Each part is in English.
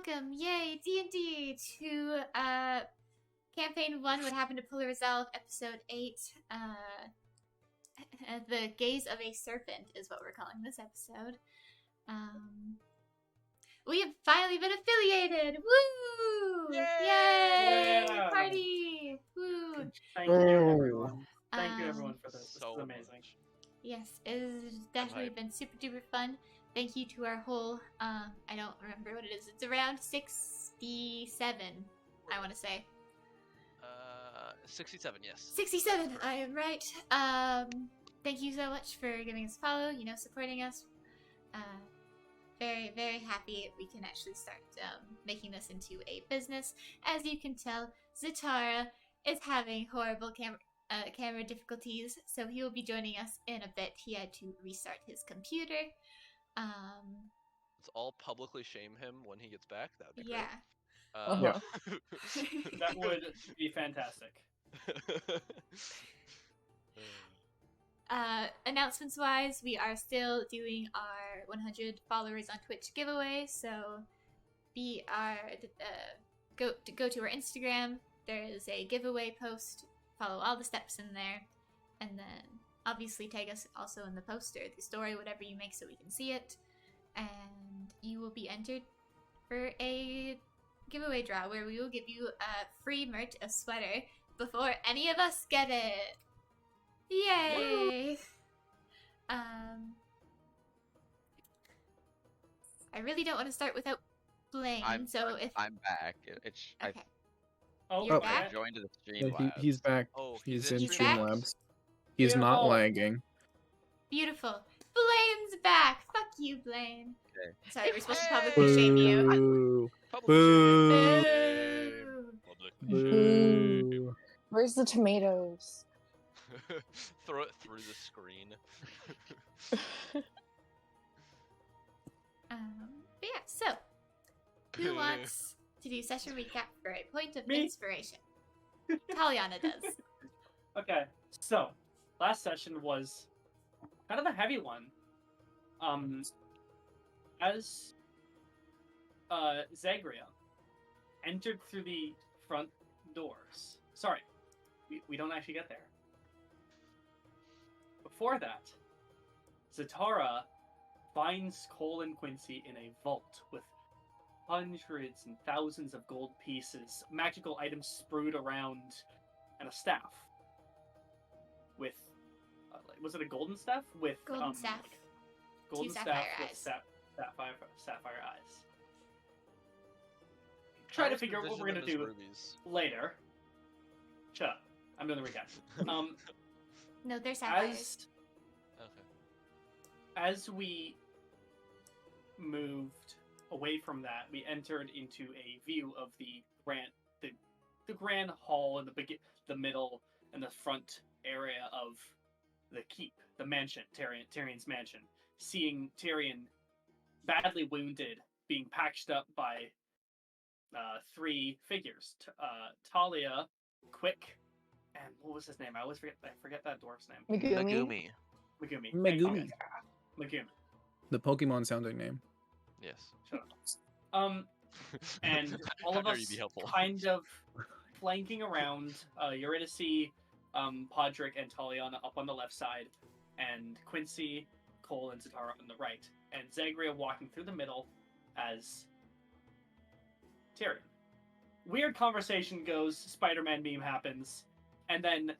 welcome, yay, D&D to Campaign 1, What Happened to Polar Resolve, Episode 8. The Gaze of a Serpent is what we're calling this episode. We have finally been affiliated! Woo! Yay! Yeah! Party! Woo! Thank you, everyone. Thank you, Um, everyone, for this. This is amazing. Much. Yes, it has definitely been super duper fun. Thank you to our whole, I don't remember what it is. It's around 67, I want to say. 67, yes. 67, I am right. Thank you so much for giving us a follow, supporting us. Very, very happy we can actually start making this into a business. As you can tell, Zatara is having horrible camera difficulties, so he will be joining us in a bit. He had to restart his computer. Let's all publicly shame him when he gets back. That would be Yeah. great. That would be fantastic. Announcements wise, we are still doing our 100 followers on Twitch giveaway, so go to our Instagram. There is a giveaway post. Follow all the steps in there, and then obviously tag us also in the post or the story, whatever you make, so we can see it, and you will be entered for a giveaway draw where we will give you a free merch, a sweater, before any of us get it. Yay! I really don't want to start without Blaine, I'm back. Okay. Oh, You're I back? joined the Yeah, stream. he's back. Oh, He's in He's back? Streamlabs. He's not Beautiful. lagging. Beautiful. Blaine's back! Fuck you, Blaine. Okay. Sorry, we're supposed to publicly shame you. Boo. Publicly Boo. shame. Publicly Boo. shame. Where's the tomatoes? Throw it through the screen. But yeah, so who wants to do session recap for a point of Me. inspiration? Taliana does. Okay, so last session was kind of a heavy one. As Zagria entered through the front doors. Sorry, we don't actually get there. Before that, Zatara finds Cole and Quincy in a vault with hundreds and thousands of gold pieces, magical items strewed around, and a staff. With, was it a golden staff? With Golden staff. Golden Two staff sapphire with eyes. sapphire eyes. Try to figure out what we're gonna do Rubies. later. Shut up. I'm doing the recap. No, they're sapphires. Okay. As we moved away from that, we entered into a view of the grand hall in the middle and the front area of the keep, the mansion, Tyrion's mansion. Seeing Tyrion badly wounded, being patched up by three figures: Talia, Quick, and what was his name? I forget that dwarf's name. Megumi. Megumi. Megumi. Megumi. The Pokemon sounding name. Yes. Shut up. And all How of dare you us be helpful? kind of flanking around. You're going to see Podrick and Taliana up on the left side, and Quincy, Cole, and Zatara on the right, and Zagria walking through the middle as Tyrion. Weird conversation goes, Spider-Man meme happens, and then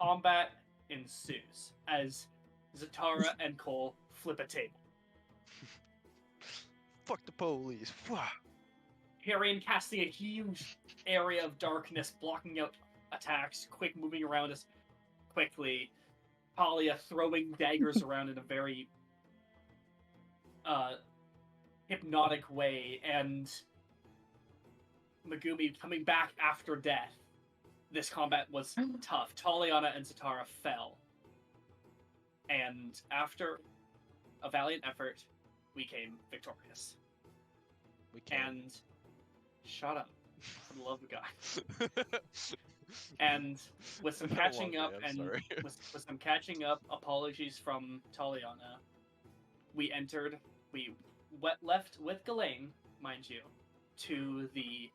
combat ensues as Zatara and Cole flip a table. Fuck the police. Tyrion casting a huge area of darkness, blocking out attacks, Quick moving around us quickly, Talia throwing daggers around in a very hypnotic way, and Megumi coming back after death. This combat was tough. Taliana and Zatara fell. And after a valiant effort, we came victorious. We can. And shut up. For the love of God. And with some catching up, and with some catching up, apologies from Taliana, we left with Ghislaine, mind you, to the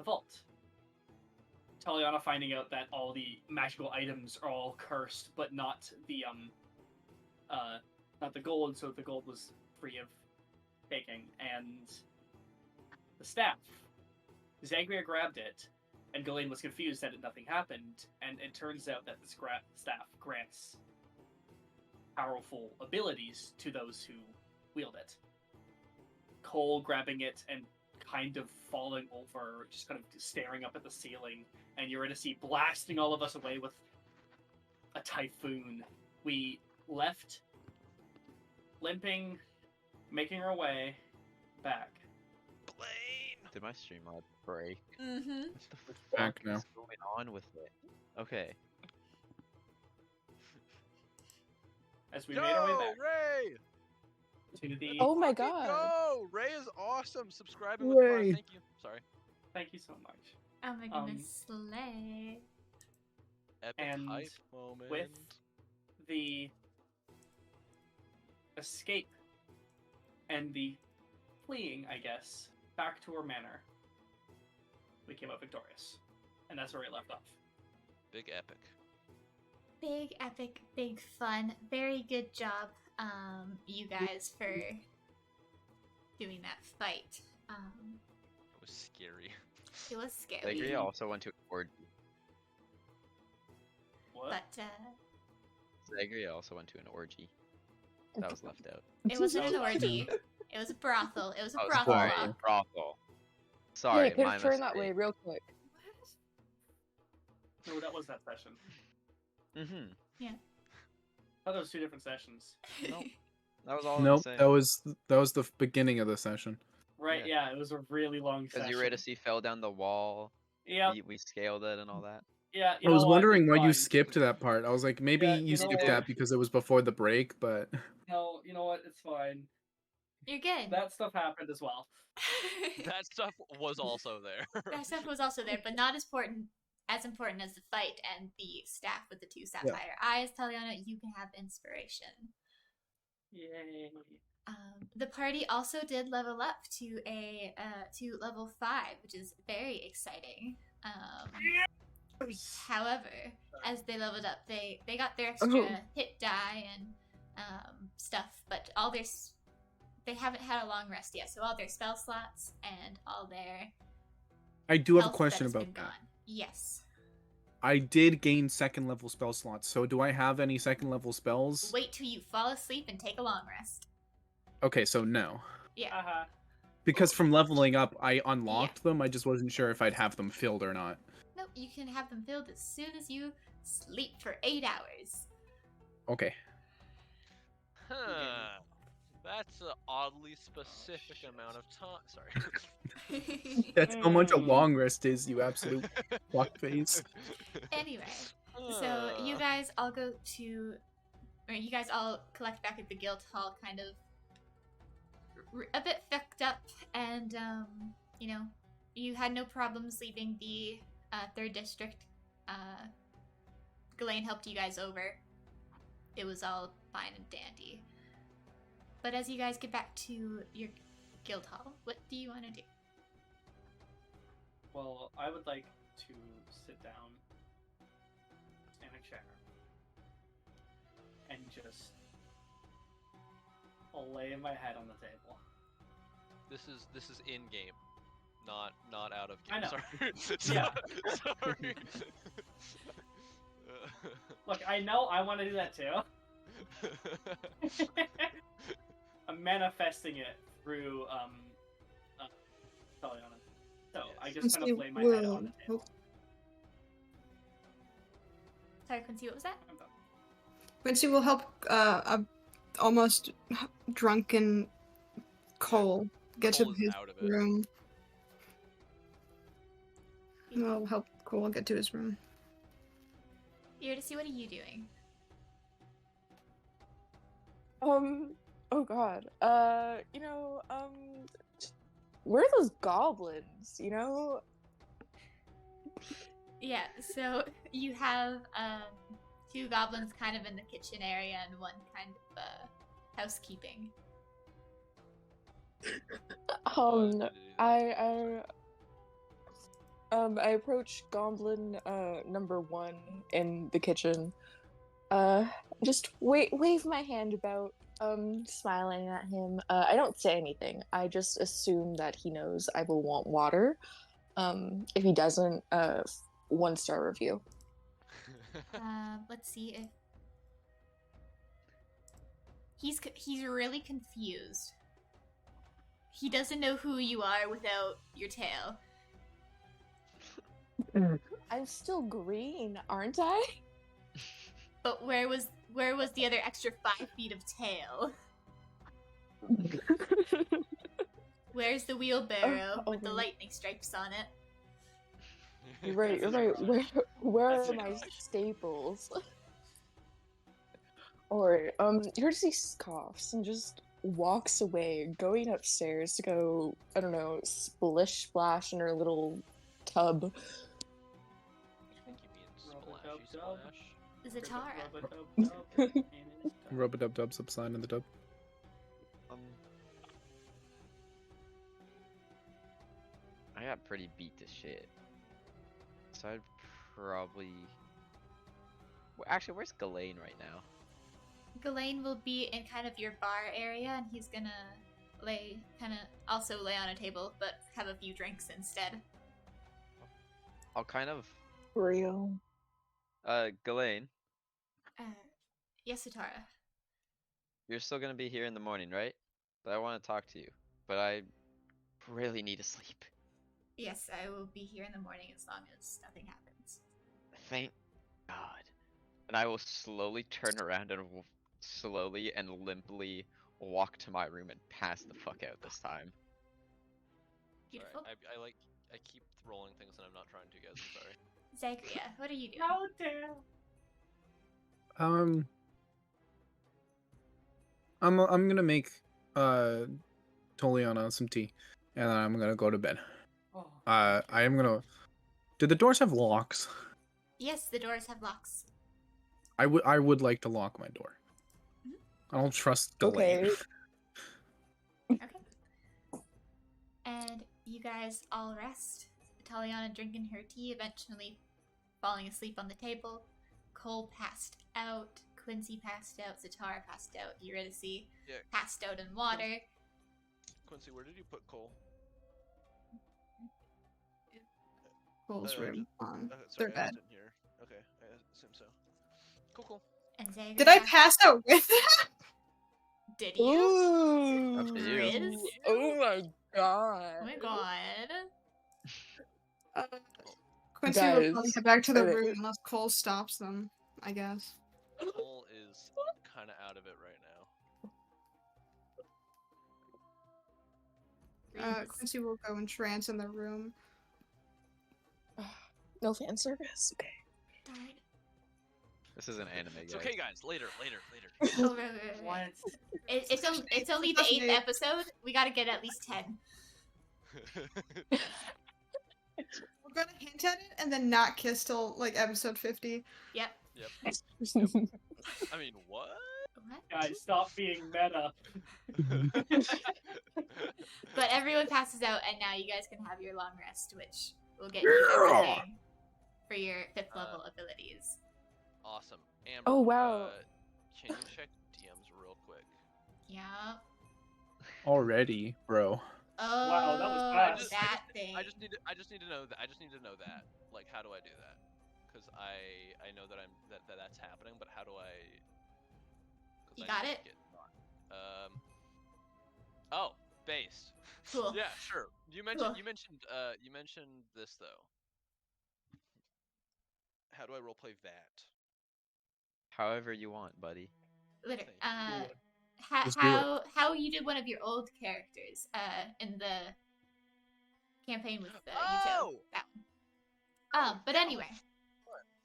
vault. Taliana finding out that all the magical items are all cursed, but not the gold, so the gold was free of taking, and the staff. Zagreus grabbed it, and Ghislaine was confused that nothing happened, and it turns out that this staff grants powerful abilities to those who wield it. Cole grabbing it and kind of falling over, just kind of staring up at the ceiling, and Eurydice blasting all of us away with a typhoon. We left, limping, making our way back. Blaine! Did my stream mod break? Mm-hmm. What the Back fuck now. is going on with it? Okay. As we made our way Yo, back Ray! to the... Oh my Fucking god. Go! Ray is awesome! Subscribing with Ray. 5, thank you. Sorry. Thank you so much. Oh my goodness, slay. Epic And hype moment. with the escape and the fleeing, I guess, back to our manor, we came out victorious. And that's where we left off. Big epic. Big, epic, big fun. Very good job, you guys, for doing that fight. It was scary. It was scary, Zagreus also went to an orgy. What? but Zagreus also went to an orgy. That was left out. it wasn't an orgy. It was a brothel. It was a Oh, brothel. sorry, Walk. brothel. Yeah, Sorry, you could my have turned that way mistake. real quick. No, that was that session. Mm-hmm. I thought there was 2 different sessions. Nope. That was all Nope, the same. that was the beginning of the session. Right, yeah, it was a really long Because session. Eurydice fell down the wall. Yeah, We scaled it and all that. yeah. I was wondering why you skipped. skipped that part. I was like, maybe Yeah, you you know skipped what? that because it was before the break, but No, you know what? It's fine. You're good. That stuff happened as well. That stuff was also there. That stuff was also there, but not as important as the fight and the staff with the 2 sapphire eyes. Taliana, you can have inspiration. Yay. The party also did level up to to level 5, which is very exciting. However, as they leveled up, they got their extra hit die and stuff, but they haven't had a long rest yet, so all their spell slots and all their I do have a health question that's been about that. gone. Yes. I did gain 2nd level spell slots, so do I have any 2nd level spells? Wait till you fall asleep and take a long rest. Okay, so no. Yeah. Uh-huh. Because from leveling up, I unlocked them, I just wasn't sure if I'd have them filled or not. Nope, you can have them filled as soon as you sleep for 8 hours. Okay. Huh. That's an oddly specific amount of time. Sorry. That's how much a Mm. long rest is, you absolute fuckface. Anyway, so you guys all you guys all collect back at the guild hall, kind of a bit fucked up, and you had no problems leaving the 3rd district. Ghislaine helped you guys over. It was all fine and dandy. But as you guys get back to your guild hall, what do you want to do? Well, I would like to sit down in a chair and just lay my head on the table. This is in game, not out of game. I know. Sorry. Yeah. Sorry. Look, I know I want to do that too. I'm manifesting it through Taliana. So I just kind of lay my head on the table. Sorry, Quincy, what was that? I'm done. Quincy will help a almost drunken Cole get Cole to is his out of it. room. I'll help Cole get to his room. Eurydice, what are you doing? Oh god. Where are those goblins, you know? Yeah, so you have 2 goblins kind of in the kitchen area and one kind of housekeeping. Um, to do I I approach Goblin number 1 in the kitchen. Just wave my hand about, smiling at him. I don't say anything. I just assume that he knows I will want water. If he doesn't, 1-star review. Let's see if he's really confused. He doesn't know who you are without your tail. I'm still green, aren't I? But where was the other extra 5 feet of tail? Where's the wheelbarrow with the lightning stripes on it? You're right. Where are my staples? Or Hersey coughs and just walks away, going upstairs to go, I don't know, splish splash in her little tub. I think you mean splashy splash. Zatara. Rub-a-dub-dub subside in the dub. I got pretty beat to shit. So I'd probably... Actually, where's Ghislaine right now? Ghislaine will be in kind of your bar area, and he's gonna lay on a table, but have a few drinks instead. I'll kind of... Real. Ghislaine, Yes, Zatara. you're still gonna be here in the morning, right? But I want to talk to you. But I really need to sleep. Yes, I will be here in the morning as long as nothing happens. Thank God. And I will slowly turn around and slowly and limply walk to my room and pass the fuck out this time. Beautiful. Sorry, I keep rolling things and I'm not trying to, guys. I'm sorry. Zagria, what are you doing? How dare! I'm gonna make Toliana some tea, and then I'm gonna go to bed. Oh. I am gonna. Do the doors have locks? Yes, the doors have locks. I would like to lock my door. I don't trust Ghislaine. Okay. Okay. And you guys all rest. Taliana drinking her tea, eventually falling asleep on the table. Cole passed out. Quincy passed out. Zatara passed out. Eurydice Yeah. passed out in water. Quincy, where did you put Cole? Cole's room on Sorry, their I bed. just didn't hear. Okay, I assume so. Cool. And Zagria Did I pass out with it? Did you? Ooh. Up to you. Riz? Oh my god. Oh my god. Quincy will probably Guys, head back to the okay. room unless Cole stops them, I guess. Cole is kind of out of it right now. Riz. Quincy will go and trance in the room. No fan service. Okay. Darn. This is an anime, guys. It's okay, guys. Later. Oh, right. What? It's only the 8th episode. We gotta get at least 10. We're gonna hint at it and then not kiss till like episode 50. Yep. I mean, what? What? Guys, stop being meta. But everyone passes out, and now you guys can have your long rest, which will get you everything for your 5th level abilities. Awesome. Amber, Oh, wow. Can you check DMs real quick? Yeah. Already, bro. Oh, Wow, that was fast. that thing. I just need to know that. I just need to know that. Like, how do I do that? Because I know that that's happening, but how do I? 'Cause You I got need it? to get- Oh, based. Cool. Yeah, sure. You mentioned Cool. you mentioned this though. How do I roleplay that? However you want, buddy. Literally, Thank Let's do it. how you did one of your old characters in the campaign with Yuto. Oh! That one. But anyway,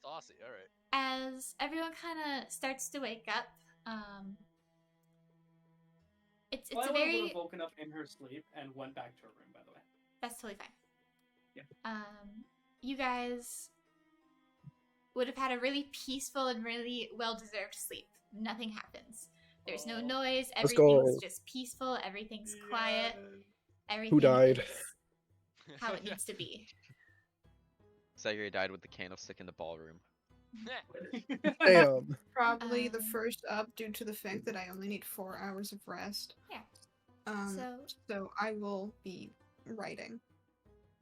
Saucy. All right. as everyone kind of starts to wake up, it's a Twilight would very have woken up in her sleep and went back to her room, by the way. that's totally fine. Yeah. You guys would have had a really peaceful and really well-deserved sleep. Nothing happens. There's no Oh. noise. Let's go. Everything's just peaceful. Everything's quiet. everything died? is how it needs to be. Sagiri died with the candlestick in the ballroom. Damn. Probably the Um, first up due to the fact that I only need 4 hours of rest. Yeah. So So, I will be writing.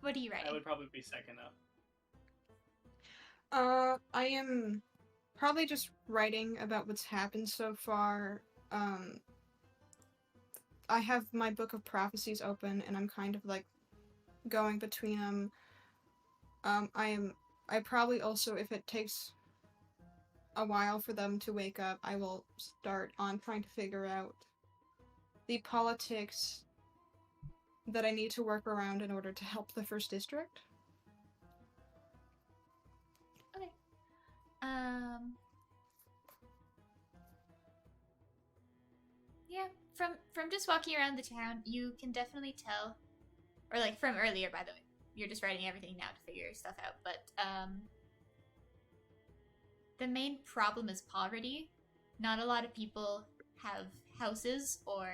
what are you I writing? would probably be second up. I am probably just writing about what's happened so far. I have my book of prophecies open, and I'm kind of like going between them. I probably also, if it takes a while for them to wake up, I will start on trying to figure out the politics that I need to work around in order to help the first district. Okay. Yeah, from just walking around the town, you can definitely tell, or like from earlier, by the way. You're just writing everything now to figure stuff out, but the main problem is poverty. Not a lot of people have houses or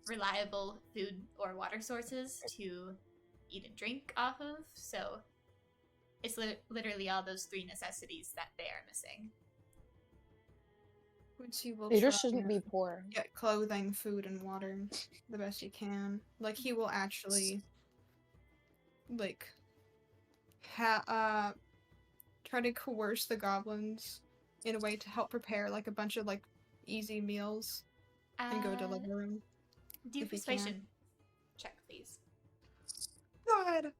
reliable food or water sources to eat and drink off of, so it's literally all those 3 necessities that they are missing. Quincy will They try just shouldn't be and poor. get clothing, food, and water the best he can. Like, he will actually, like, try to coerce the goblins in a way to help prepare, like, a bunch of, like, easy meals and go deliver them. Do if he persuasion check, please. God!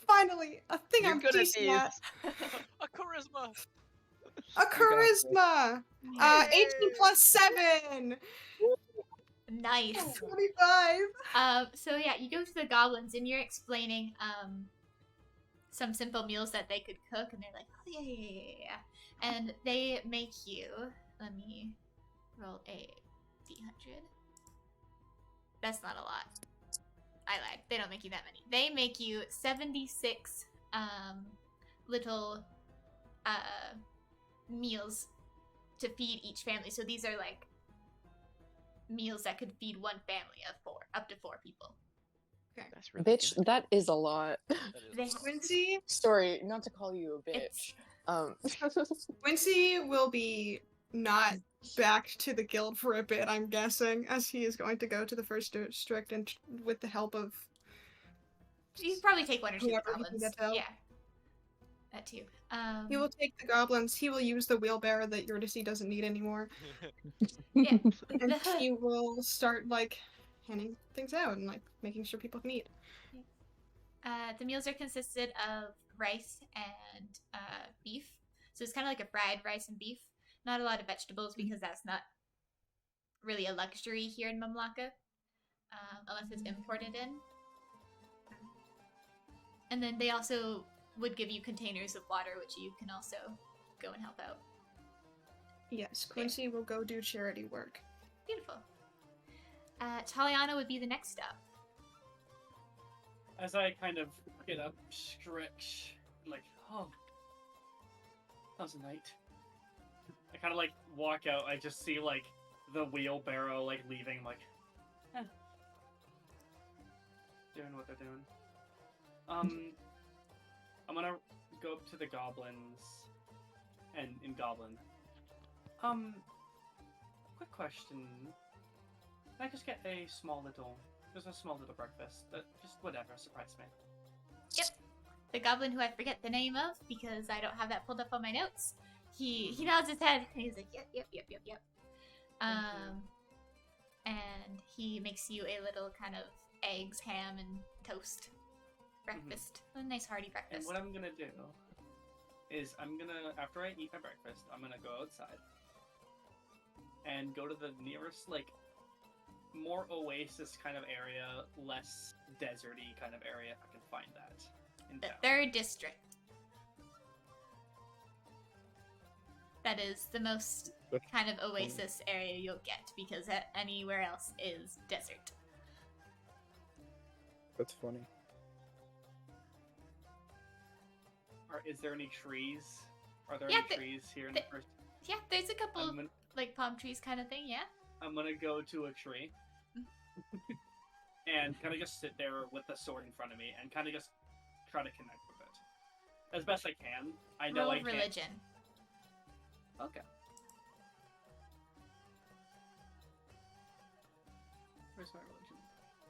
Finally! A thing You're I'm good at decent these. at! A charisma. A charisma! 18 plus 7! Nice. 25! So yeah, you go to the goblins and you're explaining some simple meals that they could cook, and they're like, oh yeah. And they make you, let me roll a d100. That's not a lot. I lied. They don't make you that many. They make you 76 little meals to feed each family. So these are like meals that could feed one family of 4, up to 4 people. That's really Bitch, good. that is a lot. That is They- a lot. Quincy? Sorry, not to call you a It's- bitch. Quincy will be not back to the guild for a bit, I'm guessing, as he is going to go to the first district and with the help of You can probably take 1 or 2 Whoever he can goblins. get to help. Yeah. That too. He will take the goblins, he will use the wheelbarrow that Eurydice doesn't need anymore, Yeah. and he will start, like, handing things out and, like, making sure people can eat. The meals are consisted of rice and beef. So it's kind of like a fried rice and beef. Not a lot of vegetables because that's not really a luxury here in Mamlaka, unless it's imported in. And then they also would give you containers of water, which you can also go and help out. Yes, Quincy will go do charity work. Beautiful. Taliana would be the next stop. As I kind of get up, stretch, like, oh, that was a night. I kind of like walk out. I just see like the wheelbarrow like leaving. I'm like, doing what they're doing. I'm gonna go up to the goblins, and in goblin. Quick question. Can I just get a small little breakfast? Just whatever, surprise me. Yep. The goblin who I forget the name of because I don't have that pulled up on my notes. He nods his head and he's like, yep. And he makes you a little kind of eggs, ham, and toast breakfast. A nice hearty And breakfast. what I'm gonna do is after I eat my breakfast, I'm gonna go outside and go to the nearest like more oasis kind of area, less deserty kind of area if I can find that in The town. 3rd district. That is the most kind of oasis area you'll get because anywhere else is desert. That's funny. Is there any trees? Are there Yeah, any trees here in the first? Yeah, there's a couple I'm gonna, like palm trees kind of thing, yeah. I'm gonna go to a tree and kind of just sit there with the sword in front of me and kind of just try to connect with it as best I can. I know Roll I can't. religion. Okay. Where's my religion?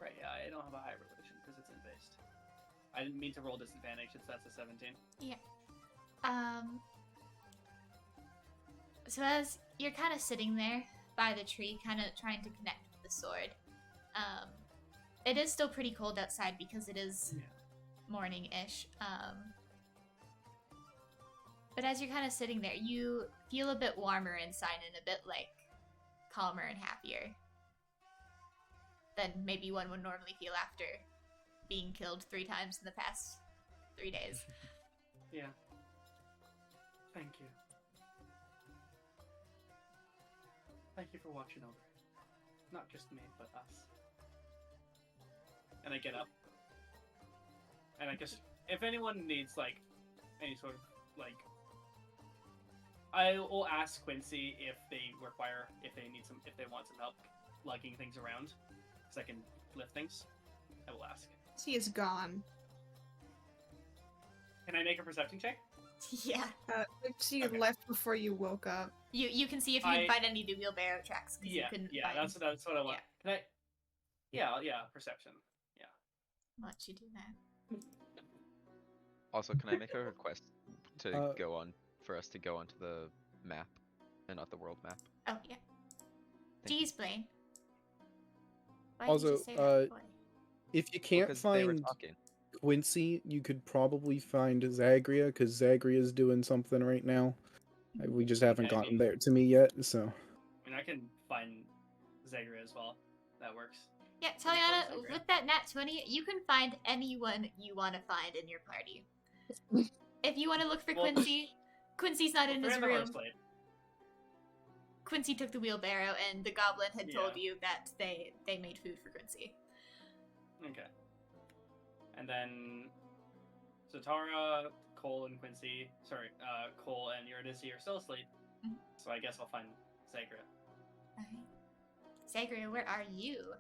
Right, yeah, I don't have a high religion because it's in-based. I didn't mean to roll disadvantage since that's a 17. So as you're kind of sitting there by the tree, kind of trying to connect with the sword, it is still pretty cold outside because it is morning-ish. But as you're kind of sitting there, you feel a bit warmer inside and a bit like calmer and happier than maybe one would normally feel after being killed 3 times in the past 3 days. Yeah. Thank you. Thank you for watching over. Not just me, but us. And I get up. And I guess if anyone needs like any sort of like, I will ask Quincy if they want some help lugging things around, because I can lift things. I will ask. She is gone. Can I make a perception check? Yeah. She Okay. left before you woke up. You can see if you can find any of the wheelbarrow tracks. 'Cause you couldn't find... that's what I want. Can I? Yeah, perception. Yeah. What you do now? Also, can I make a request to Uh, go on for us to go onto the map and not the world map? Oh yeah. Thank you. Jeez, Blaine. Why Also, did you say that, boy? If you can't Because they were find talking. Quincy, you could probably find Zagria, because Zagria's doing something right now. We just haven't Okay, gotten there to me yet, so. I mean, I can find Zagra as well. That works. Yeah, Pretty close, Taliana, okay. with that nat 20, you can find anyone you want to find in your party. If you want to look for Well, Quincy, Quincy's not in We're his in the horse room. slate. Quincy took the wheelbarrow, and the goblin had told Yeah. you that they made food for Quincy. Okay. And then Zatara, Cole, and Quincy. Sorry, Cole and Eurydice are still asleep. Mhm. So I guess I'll find Zagra. Alright. Sagria, where are you?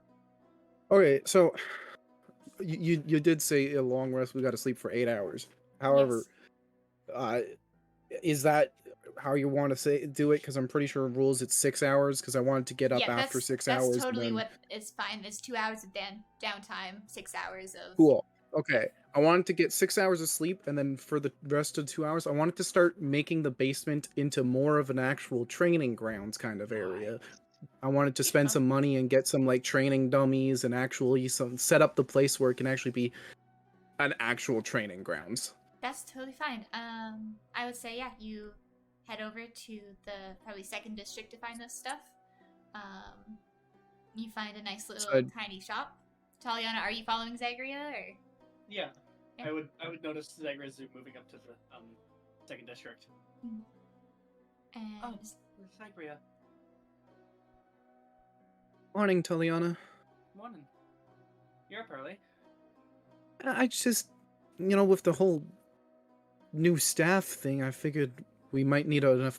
Okay, so you did say a long rest. We got to sleep for 8 hours. However, is that how you want to do it? Because I'm pretty sure rules it's 6 hours. Because I wanted to get up after 6 that's hours. totally and then... what is fine. There's 2 hours of downtime, 6 hours of... Cool. Okay. I wanted to get 6 hours of sleep, and then for the rest of 2 hours, I wanted to start making the basement into more of an actual training grounds kind of area. I wanted to spend some money and get some like training dummies and actually set up the place where it can actually be an actual training grounds. That's totally fine. I would say, yeah, you head over to the probably 2nd district to find this stuff. You find a nice little tiny shop. Taliana, are you following Zagria or? Yeah. Yeah. I would notice Zagra's moving up to the 2nd district. And Oh, Zagria. Morning, Taliana. Morning. You're up early. I just, with the whole new staff thing, I figured we might need a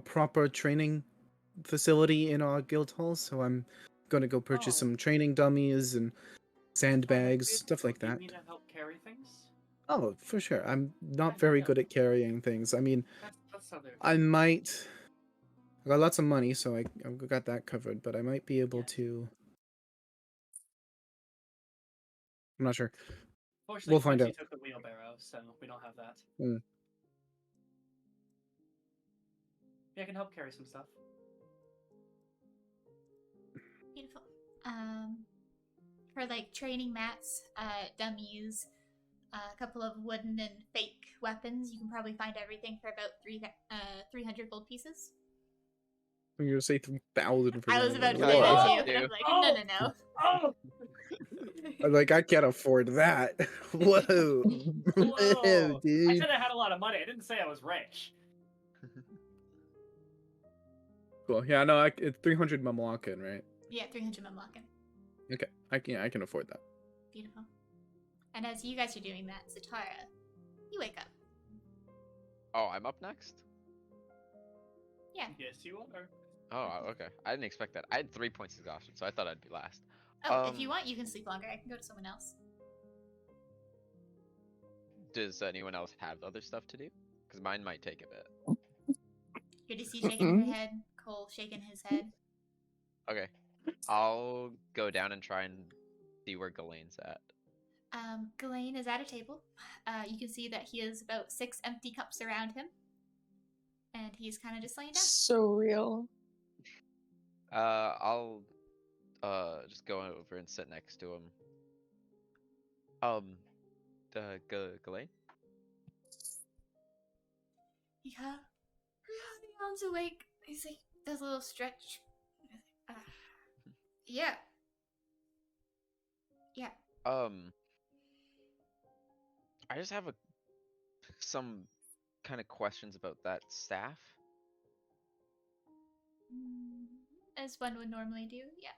proper training facility in our guild hall, so I'm gonna go purchase some training dummies and sandbags, stuff like that. You need to help carry things? Oh, for sure. I'm not very good at carrying things. I mean, That's how they're... I got lots of money, so I've got that covered, but I might be able to... I'm not sure. Fortunately, We'll find Quincy out. took the wheelbarrow, so we don't have that. Yeah, I can help carry some stuff. beautiful. For like training mats, dummies, a couple of wooden and fake weapons, you can probably find everything for about 300 gold pieces. I'm gonna say 3,000 for I was that about to one. say Whoa. that too, and I'm like, no. Oh! I'm like, I can't afford that. Whoa. Whoa! I Dude. said I had a lot of money. I didn't say I was rich. Cool. Yeah, no, it's 300 Mamlakan, right? Yeah, 300 Mamlakan. Okay. I can afford that. Beautiful. And as you guys are doing that, Zatara, you wake up. Oh, I'm up next? Yeah. Yes, you are. Oh, okay. I didn't expect that. I had 3 points exhaustion, so I thought I'd be last. Oh, if you want, you can sleep longer. I can go to someone else. Does anyone else have other stuff to do? Because mine might take a bit. You're DC shaking her head. Cole shaking his head. Okay. I'll go down and try and see where Ghislaine's at. Ghislaine is at a table. You can see that he has about 6 empty cups around him. And he's kind of just laying down. So real. I'll just go over and sit next to him. Ghislaine? Yeah. He yawns awake. He's like, does a little stretch. Yeah. Yeah. I just have some kind of questions about that staff. As one would normally do, yeah.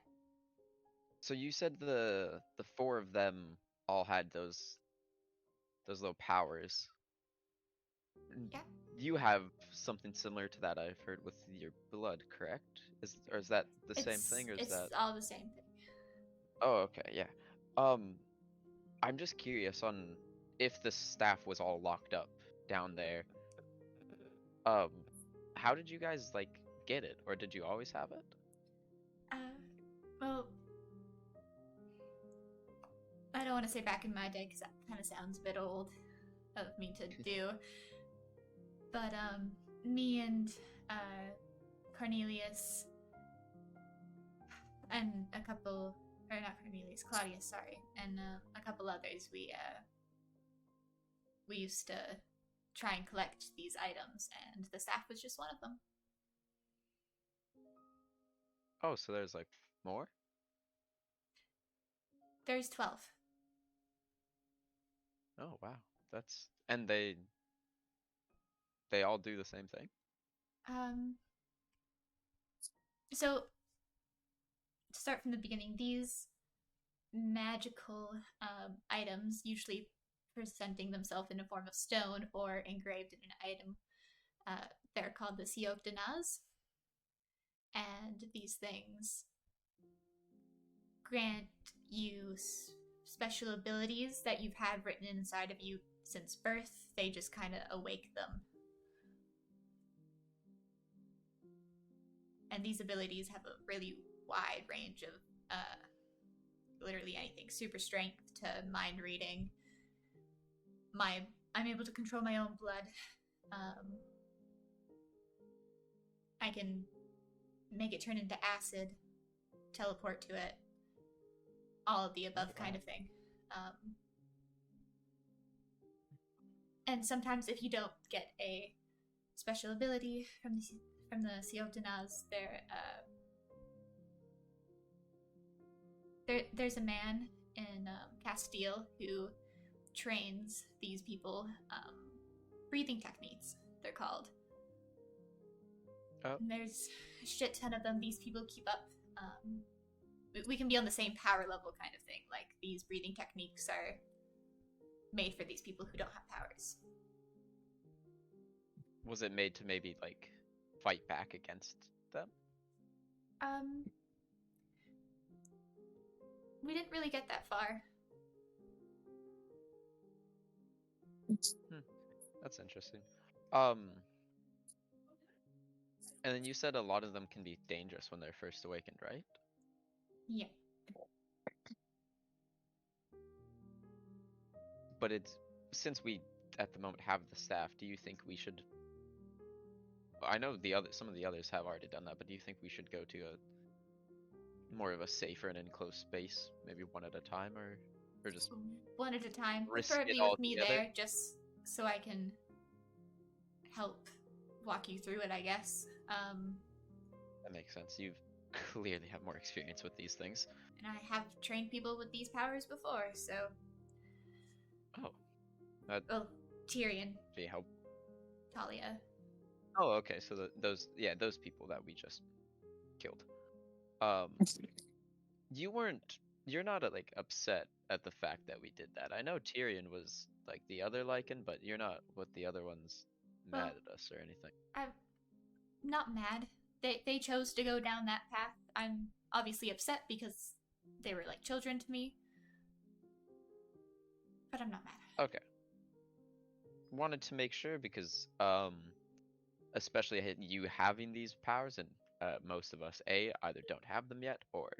So you said the 4 of them all had those little powers. Yeah. You have something similar to that, I've heard, with your blood, correct? Is that the same thing, or is it's that? all the same thing. Oh, okay, yeah. I'm just curious on if the staff was all locked up down there. How did you guys like get it, or did you always have it? Well, I don't want to say back in my day because that kind of sounds a bit old of me to do. But me and Cornelius and a couple, or not Cornelius, Claudius, sorry, and a couple others, we used to try and collect these items, and the staff was just one of them. Oh, so there's like more? There's 12. Oh wow, and they all do the same thing? So to start from the beginning, these magical items, usually presenting themselves in a form of stone or engraved in an item, they're called the Sioktanaz. And these things grant you special abilities that you've had written inside of you since birth. They just kind of awake them. And these abilities have a really wide range of literally anything. Super strength to mind reading. I'm able to control my own blood. I can make it turn into acid, teleport to it, all of the above kind of thing. And sometimes if you don't get a special ability from the Sioktanaz, there's a man in Castile who trains these people breathing techniques, they're called. Oh. And there's a shit ton of them. These people keep up. We can be on the same power level kind of thing. Like, these breathing techniques are made for these people who don't have powers. Was it made to maybe like fight back against them? We didn't really get that far. That's interesting. And then you said a lot of them can be dangerous when they're first awakened, right? Yeah. But since we at the moment have the staff, do you think we should? I know some of the others have already done that, but do you think we should go to a more of a safer and enclosed space, maybe one at a time, or just one at a time, risk preferably it all with me together? there, just so I can help walk you through it, I guess. That makes sense. You clearly have more experience with these things. And I have trained people with these powers before, so. Oh. Well, Tyrion. Be help. Talia. Oh, okay. So those people that we just killed. You're not like upset at the fact that we did that. I know Tyrion was like the other Lycan, but you're not with the other ones mad at us or anything. I'm not mad. They chose to go down that path. I'm obviously upset because they were like children to me. But I'm not mad. Okay. Wanted to make sure because especially you having these powers and most of us either don't have them yet or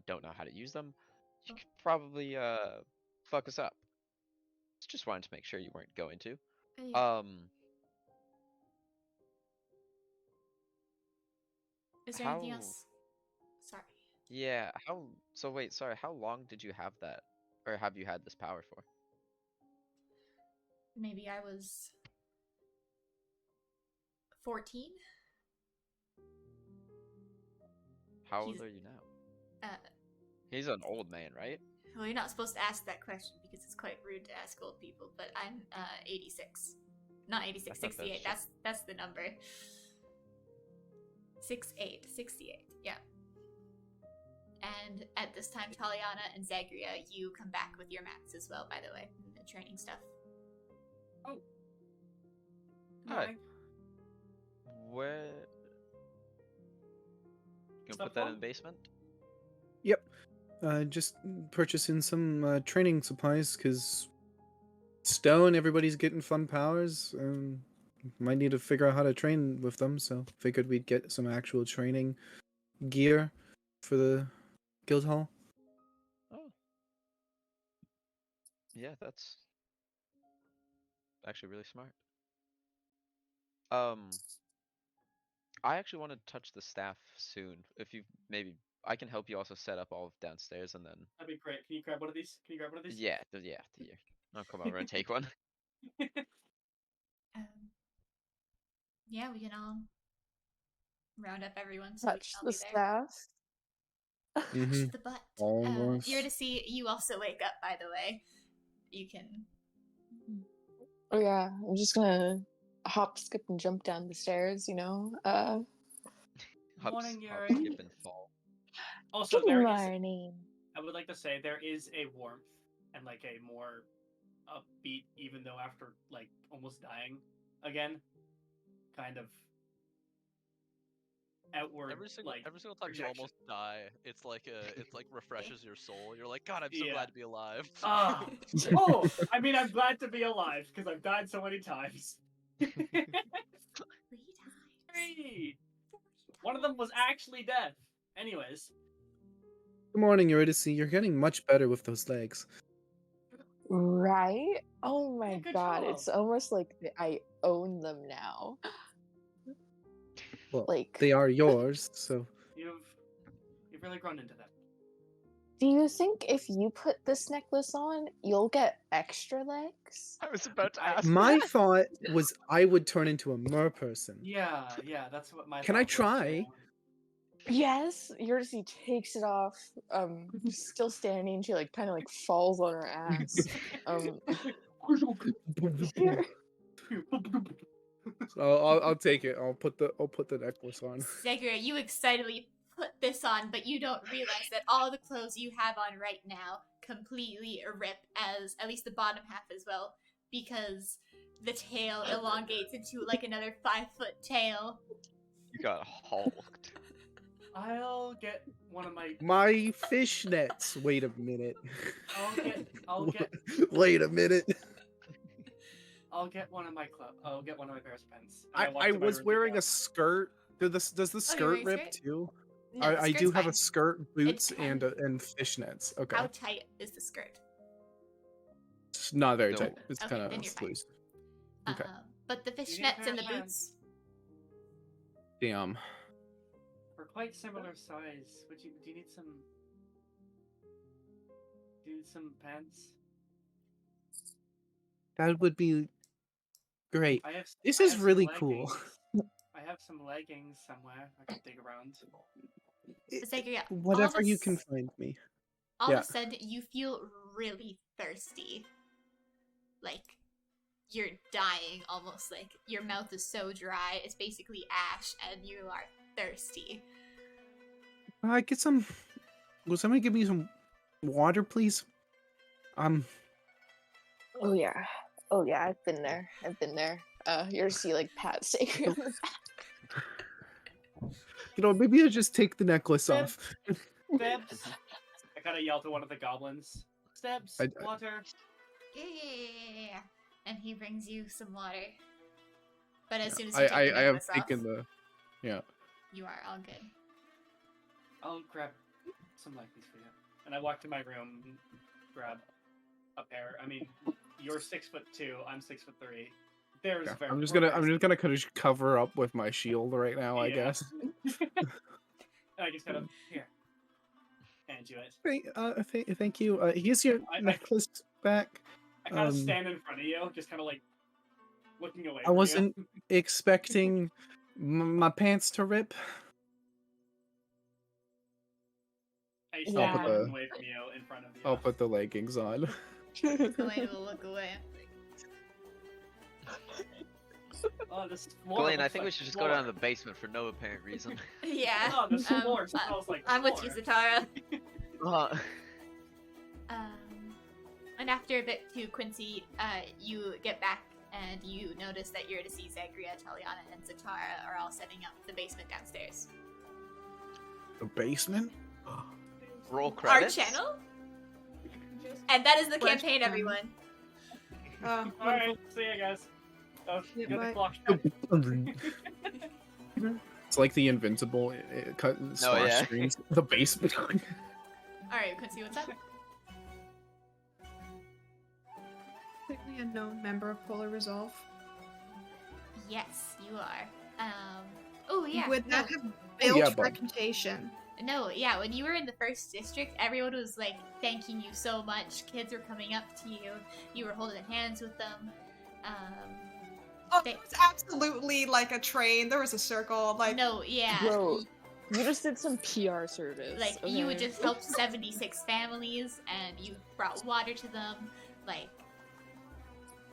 don't know how to use them, you could probably fuck us up. Just wanted to make sure you weren't going to. Yeah. Is there anything how- else? Sorry. Yeah, so wait, sorry, how long did you have that, or have you had this power for? Maybe I was 14. How old He's- are you now? Uh, He's an old man, right? well, you're not supposed to ask that question because it's quite rude to ask old people. But I'm 86, not 86, I thought 68. that's- That's the number. 68. Yeah. And at this time, Taliana and Zagria, you come back with your mats as well. By the way, and the training stuff. Oh. Hi. Hi. Where? You gonna Stuff put that in wrong? the basement? Yep. Just purchasing some training supplies because Stone, everybody's getting fun powers. Might need to figure out how to train with them, so figured we'd get some actual training gear for the guild hall. Oh. Yeah, that's actually really smart. I actually want to touch the staff soon. If you maybe I can help you also set up all of downstairs and then That'd be great. Can you grab one of these? Can you grab one of these? yeah. I'll come over and take one. Yeah, we can all round up everyone so we Touch can all the be there. staff. Mm-hmm. The butt. Almost. You're to see. You also wake up. By the way, you can. Oh yeah, I'm just gonna hop, skip, and jump down the stairs. Hop, Morning, hop, Yuri. skip, and fall. Also, Good there is. morning. I would like to say there is a warmth and like a more upbeat, even though after like almost dying again, kind of outward Every single time you projection. almost die, it's like refreshes your soul. You're like, God, I'm so Yeah. glad to be alive. Ah. Oh, I mean, I'm glad to be alive because I've died so many times. 3 times. 3. One of them was actually death. Anyways, Good morning, Eurydice. You're getting much better with those legs. Right? Oh my good god, job. it's almost like I own them now. Well, Like, they are yours, so you've really grown into that. do you think if you put this necklace on, you'll get extra legs? I was about to I- ask. my thought was I would turn into a mer person. Yeah, that's what my. Can I thought was, try? too. Yes, Eurydice takes it off, still standing, she like kind of like falls on her ass. Here. So I'll take it. I'll put the necklace on. Zagria, you excitedly put this on, but you don't realize that all the clothes you have on right now completely rip, as at least the bottom half as well, because the tail elongates into like another 5-foot tail. You got hulked. I'll get one of my. My fishnets. Wait a minute. I'll get. Wait a minute. I'll get one of my I'll get one of my pairs of pants. I was wearing a skirt. Does the you're skirt wearing a rip skirt? too? No, the I do skirt's have fine. a skirt, boots, and depends. fishnets. Okay, How tight is the skirt? it's not very No. tight. It's Okay, kind then of you're fine. loose. Okay. But the need a fishnets pair and the of boots. Damn. We're quite similar size. Do you need some? Do you need some pants? That would be great. I have. This I is have some really cool. leggings. I have some leggings somewhere. I can dig around. Zagria, Whatever all you of can a s- find me. All Yeah. of a sudden, you feel really thirsty. Like, you're dying almost. Like, your mouth is so dry, it's basically ash, and you are thirsty. Get some. Will somebody give me some water, please? Oh yeah, I've been there. Eurydice like pat Sacred on the back. Maybe I just take the necklace Bib. off. Bibs, kind of yell to one of the goblins. Steps, water. Yeah. And he brings you some water. But as soon as I you take the I have necklace off, taken the you are all good. I'll grab some likies for you. And I walk to my room, grab a pair. I mean, you're 6'2", I'm 6'3". There's Yeah, very. I'm just we're gonna very kind of cover up with my shield right now, I Yeah. guess. And I just kind of here. Hand you it. Thank you. Here's your I- necklace back. I kind of stand in front of you, just kind of like looking away. I from wasn't You. expecting my pants to rip. I Yeah. stand looking away from you, in front of you. I'll put the leggings on. Ghislaine will look away. Oh, this floor Glenn, I looks think like we should just go down to floor. the basement for no apparent reason. Yeah. Oh, this floor smells like I'm with you, floor. Zatara. Uh, And after a bit too, Quincy, you get back and you notice that you're to see Zagria, Taliana, and Zatara are all setting up the basement downstairs. The basement? roll credits. Our channel? And that is the Flash campaign, channel. everyone. Alright, see ya, guys. Oh, Yeah, get the bye. clock. It's like the Invincible cut slash yeah. screens. The basement. Alright, Quincy, what's up? Completely unknown member of Polar Resolve. Yes, you are. Oh, yeah. Would that no. have built yeah, bud. reputation? No, yeah, when you were in the first district, everyone was like thanking you so much. Kids were coming up to you. You were holding hands with them. Oh, They- it was absolutely like a train. There was a circle. Like, No, yeah. Bro, you just did some PR service. Like, you would okay? just help 76 families, and you brought water to them. Like,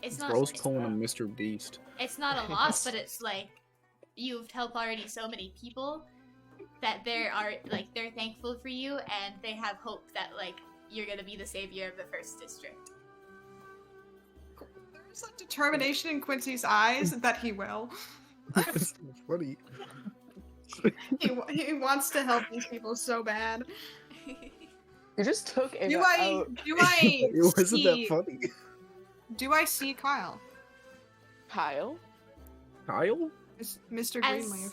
it's not Rose pulling a Mr. Beast. it's not a loss, but it's like you've helped already so many people that they're thankful for you, and they have hope that like you're gonna be the savior of the first district. there's a determination in Quincy's eyes that he will. That's so funny. He wants to help these people so bad. You just took it Do I? out. Do I? It wasn't see, that funny. Do I see Kyle? Kyle? Kyle? Mr. As- Greenleaf.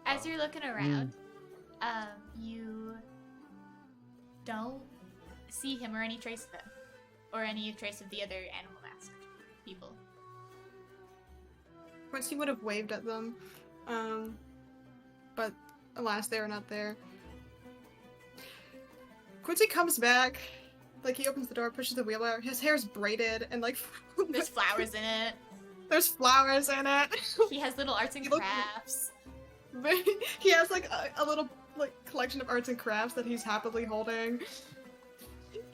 As you're looking around, you don't see him or any trace of him, or any trace of the other animal masked people. Quincy would have waved at them, but alas, they are not there. Quincy comes back, like he opens the door, pushes the wheel out. His hair's braided and like There's flowers in it. there's flowers in it. He has little arts and He looks- crafts. He has like a little like collection of arts and crafts that he's happily holding.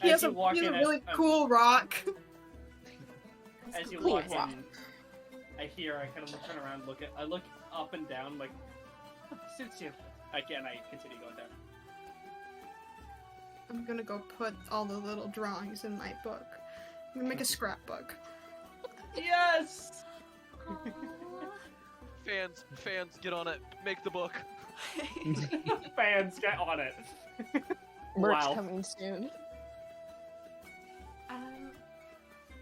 He As has a, you walk he has a in, really as- cool rock. As you Cool walk rock. in, I kind of turn around, I look up and down, like, suits you. I continue going down. I'm gonna go put all the little drawings in my book. I'm gonna make a scrapbook. Yes! Fans, get on it. Make the book. Fans, get on it. Merch Wow. coming soon.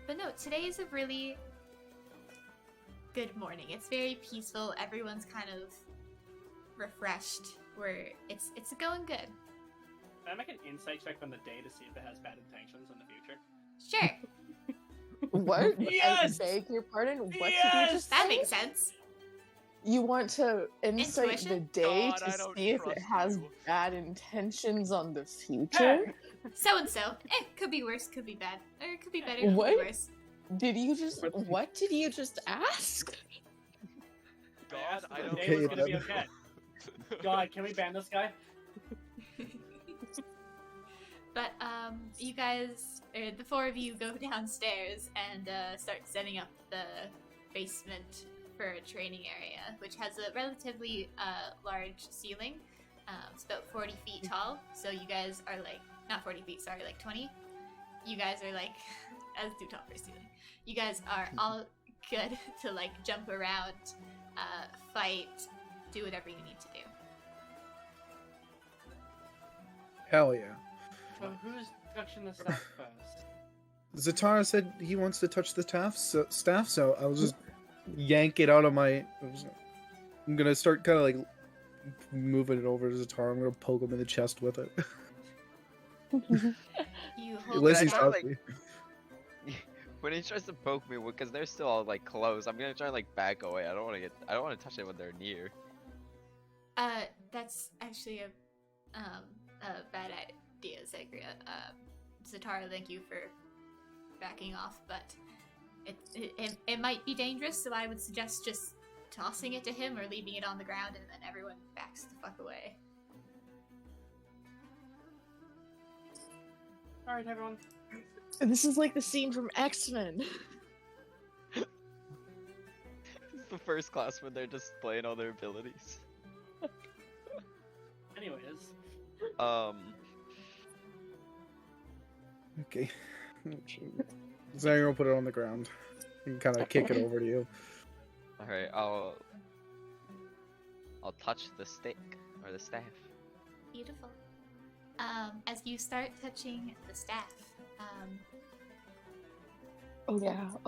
But no, today is a really good morning. It's very peaceful. Everyone's kind of refreshed. It's going good. Can I make an insight check on the day to see if it has bad intentions in the future? Sure, What? Yes! I beg your pardon? What did you Yes! just that say? makes sense. You want to insight Intuition? the day God, I to don't see if it trust has you. bad intentions on the future? So and so. Could be worse, could be bad, or it could be better, could What? be worse. Did you just what did you just ask? God, I The don't day was Okay, gonna be then. okay. God, can we ban this guy? But you guys, the four of you, go downstairs and start setting up the basement for a training area, which has a relatively large ceiling. It's about 40 feet tall, so you guys are like, not 40 feet, sorry, like 20. You guys are like, that's too tall for a ceiling. You guys are all good to like jump around, fight, do whatever you need to do. Hell yeah. So who's touching the staff first? Zatara said he wants to touch the staff, so I'll just yank it out of my. I'm gonna start kind of like moving it over to Zatara. I'm gonna poke him in the chest with it. You hold Unless the he's I staff. like- happy. When he tries to poke me, because they're still all like close, I'm gonna try and like back away. I don't want to touch it when they're near. That's actually a bad idea, Zagria. Zatara, thank you for backing off, but it might be dangerous, so I would suggest just tossing it to him or leaving it on the ground, and then everyone backs the fuck away. All right, everyone. This is like the scene from X-Men. It's the first class when they're displaying all their abilities. Anyways, Okay. So I'm gonna put it on the ground and kind of kick it over to you. all right, I'll touch the stick or the staff. Beautiful. As you start touching the staff, Oh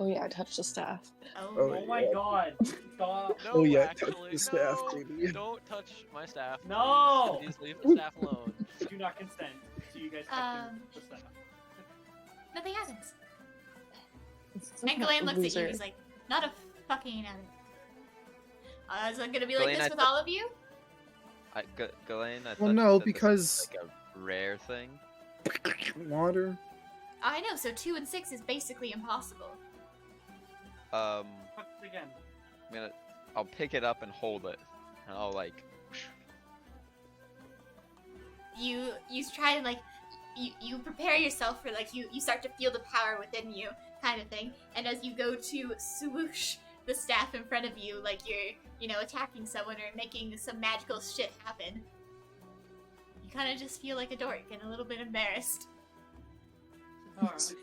yeah, touch the staff. oh my yeah. god, stop! No, Oh, yeah, touch actually, the staff, no, baby. don't touch my staff. No! Please leave the staff alone. Do not consent to you guys touching the staff. nothing happens. And Ghislaine looks at you. Loser. He's like, "Not a fucking enemy." Is it gonna be like Ghislaine, this I with thought- all of you? Ghislaine, I Well, thought you no, said this because- was like a rare thing. Water. I know. So 2 and 6 is basically impossible. Um, Touch it again. I'll pick it up and hold it, and I'll like. You try to like you prepare yourself for like you start to feel the power within you kind of thing, and as you go to swoosh the staff in front of you like you're attacking someone or making some magical shit happen, you kind of just feel like a dork and a little bit embarrassed. Alright.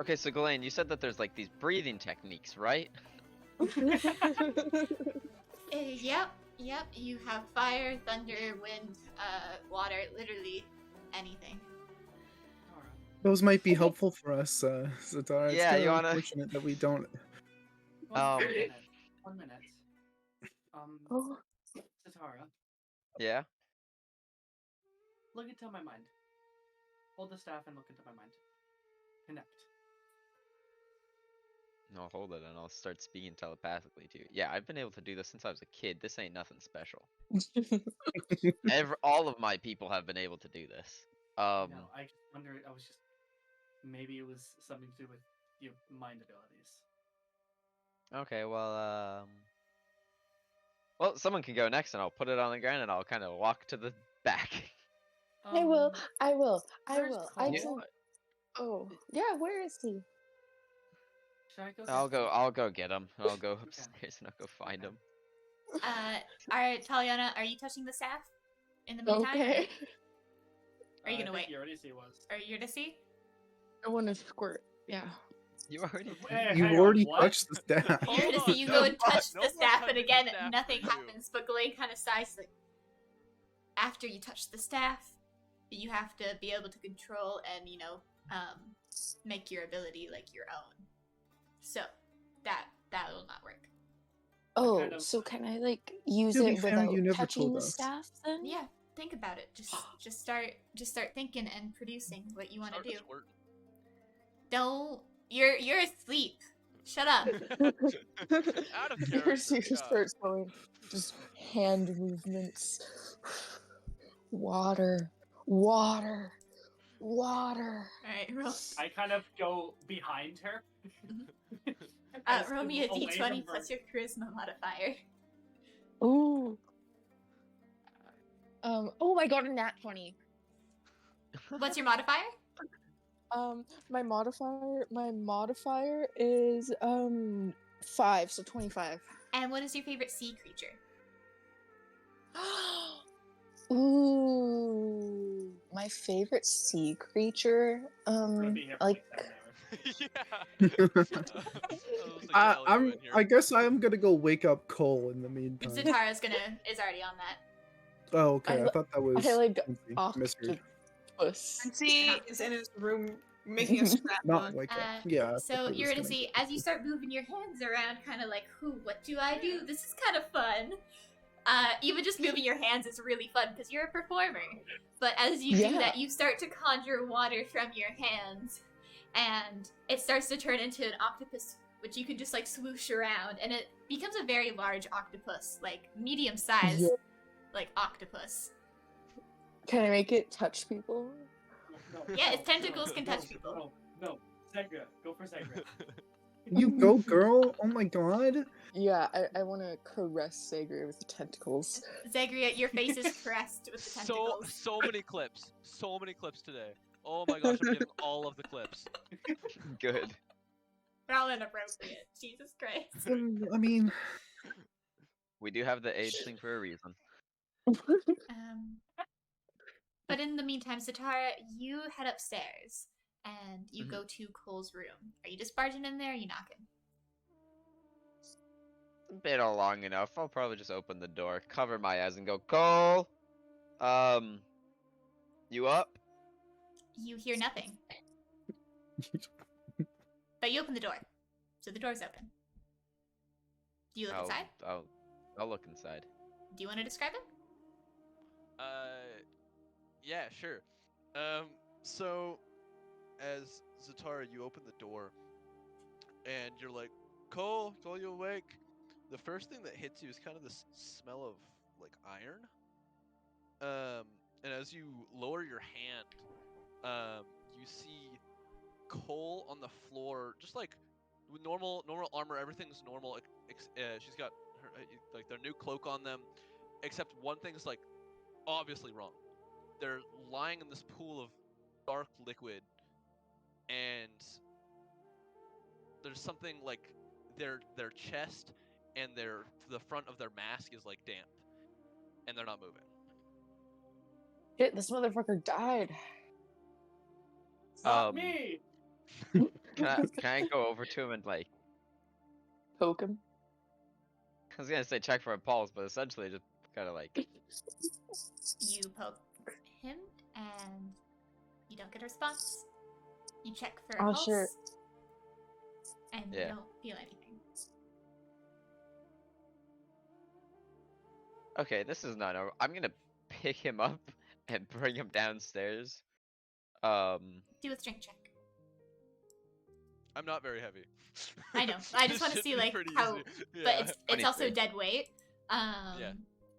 Okay, so Ghislaine, you said that there's like these breathing techniques, right? Yep. You have fire, thunder, wind, water, literally anything. Alright. Those might be helpful for us, Zatara. It's Yeah, kind you of wanna- unfortunate that we don't. Um, 1 minute. Oh. Zatara, Yeah. look into my mind. Hold the staff and look into my mind. Connect. No, hold it, and I'll start speaking telepathically to you. Yeah, I've been able to do this since I was a kid. This ain't nothing special. All of my people have been able to do this. No, I just wondered. I was just maybe it was something to do with your mind abilities. Okay, well, someone can go next, and I'll put it on the ground, and I'll kind of walk to the back. I will. I will. I where's will. I Cole? can. Oh yeah, where is he? Should I go? I'll go get him. I'll go upstairs and I'll go find him. Taliana, are you touching the staff in the meantime? Okay. Are you I gonna think wait? You already see was. Are you to see? I want to squirt. Yeah. You already. Hey, You've hang on, already what? touched the staff. You're to Hold see. on, You no go and one- touch no the one staff, and touches the again, staff nothing but you. happens. But Ghislaine kind of sighs like, after you touch the staff, you have to be able to control and make your ability like your own. So that will not work. Oh, kind of- so can I like use To be it fair, without you never touching told the us. staff then? Yeah, think about it. Just start thinking and producing what you want to Start do. squirt. Don't. You're asleep. Shut up. Out of character. Percy God. starts going, just hand movements. Water, water, water. All right, roll. I kind of go behind her. Roll me a away from d20 her. plus your charisma modifier. Ooh. Oh, I got a nat 20. What's your modifier? My modifier is 5, so 25. And what is your favorite sea creature? Ooh, my favorite sea creature. I'm gonna be here for Like 10 hours. Yeah. I guess I am gonna go wake up Cole in the meantime. Zatara's is already on that. Oh, okay. I I- thought that was. I like Quincy. Misheard. Puss. And he is in his room making a scrap Not book. like that. Yeah. I So thought it you're was gonna see as you start moving your hands around, kind of like, "Who? What do I do? This is kind of fun." Even just moving your hands is really fun because you're a performer. But as you do Yeah. that, you start to conjure water from your hands, and it starts to turn into an octopus, which you can just like swoosh around, and it becomes a very large octopus, like medium sized, Yeah. like octopus. Can I make it touch people? Yeah, its tentacles can touch people. No. Zegra. Go for Zegra. You go, girl. Oh my god. Yeah, I want to caress Sagria with the tentacles. Zagria, your face is caressed with the tentacles. So many clips. So many clips today. Oh my gosh, I'm getting all of the clips. Good. They're all inappropriate. Jesus Christ. I mean, We do have the age thing for a reason. But in the meantime, Satara, you head upstairs and you Mhm. go to Cole's room. Are you just barging in there? Or are you knocking? Been all long enough. I'll probably just open the door, cover my eyes, and go, Cole. You up? You hear nothing, but you open the door, so the door's open. Do you look inside? I'll look inside. Do you want to describe it? Yeah, sure. So as Zatara, you open the door, and you're like, Cole, you awake? The first thing that hits you is kind of this smell of like iron. And as you lower your hand, you see Cole on the floor, just like with normal armor, everything's normal. She's got her like their new cloak on them, except one thing's like obviously wrong. They're lying in this pool of dark liquid, and there's something like their chest and the front of their mask is like damp, and they're not moving. Shit, this motherfucker died. It's not me. Can I go over to him and like? Poke him. I was gonna say check for a pulse, but essentially just kind of like. You poke him, and you don't get a response. You check for a Oh, pulse, sure. and you Yeah. don't feel anything. Okay, this is not over. I'm gonna pick him up and bring him downstairs. Do a strength check. I'm not very heavy. I know. I just This want to should see be like pretty how, easy. but Yeah. it's also 23. dead weight. Yeah.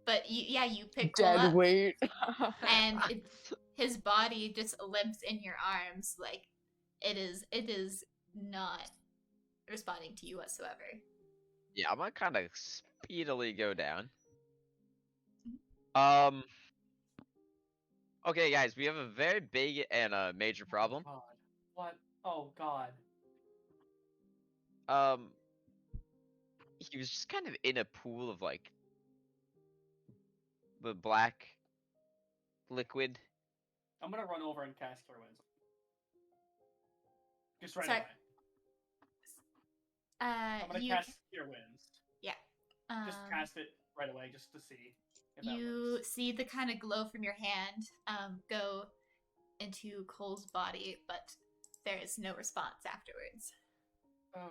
But you pick Cole Dead up, weight. and his body just limps in your arms, like it is not responding to you whatsoever. Yeah, I'm gonna kind of speedily go down. Okay, guys, we have a very big and major problem. God. What? Oh God. He was just kind of in a pool of like the black liquid. I'm gonna run over and cast Cure Winds. Just right Sorry. away. I'm gonna You cast Cure Winds. Just um, cast it right away, just to see if that you works. see the kind of glow from your hand go into Cole's body, but there is no response afterwards. Oh,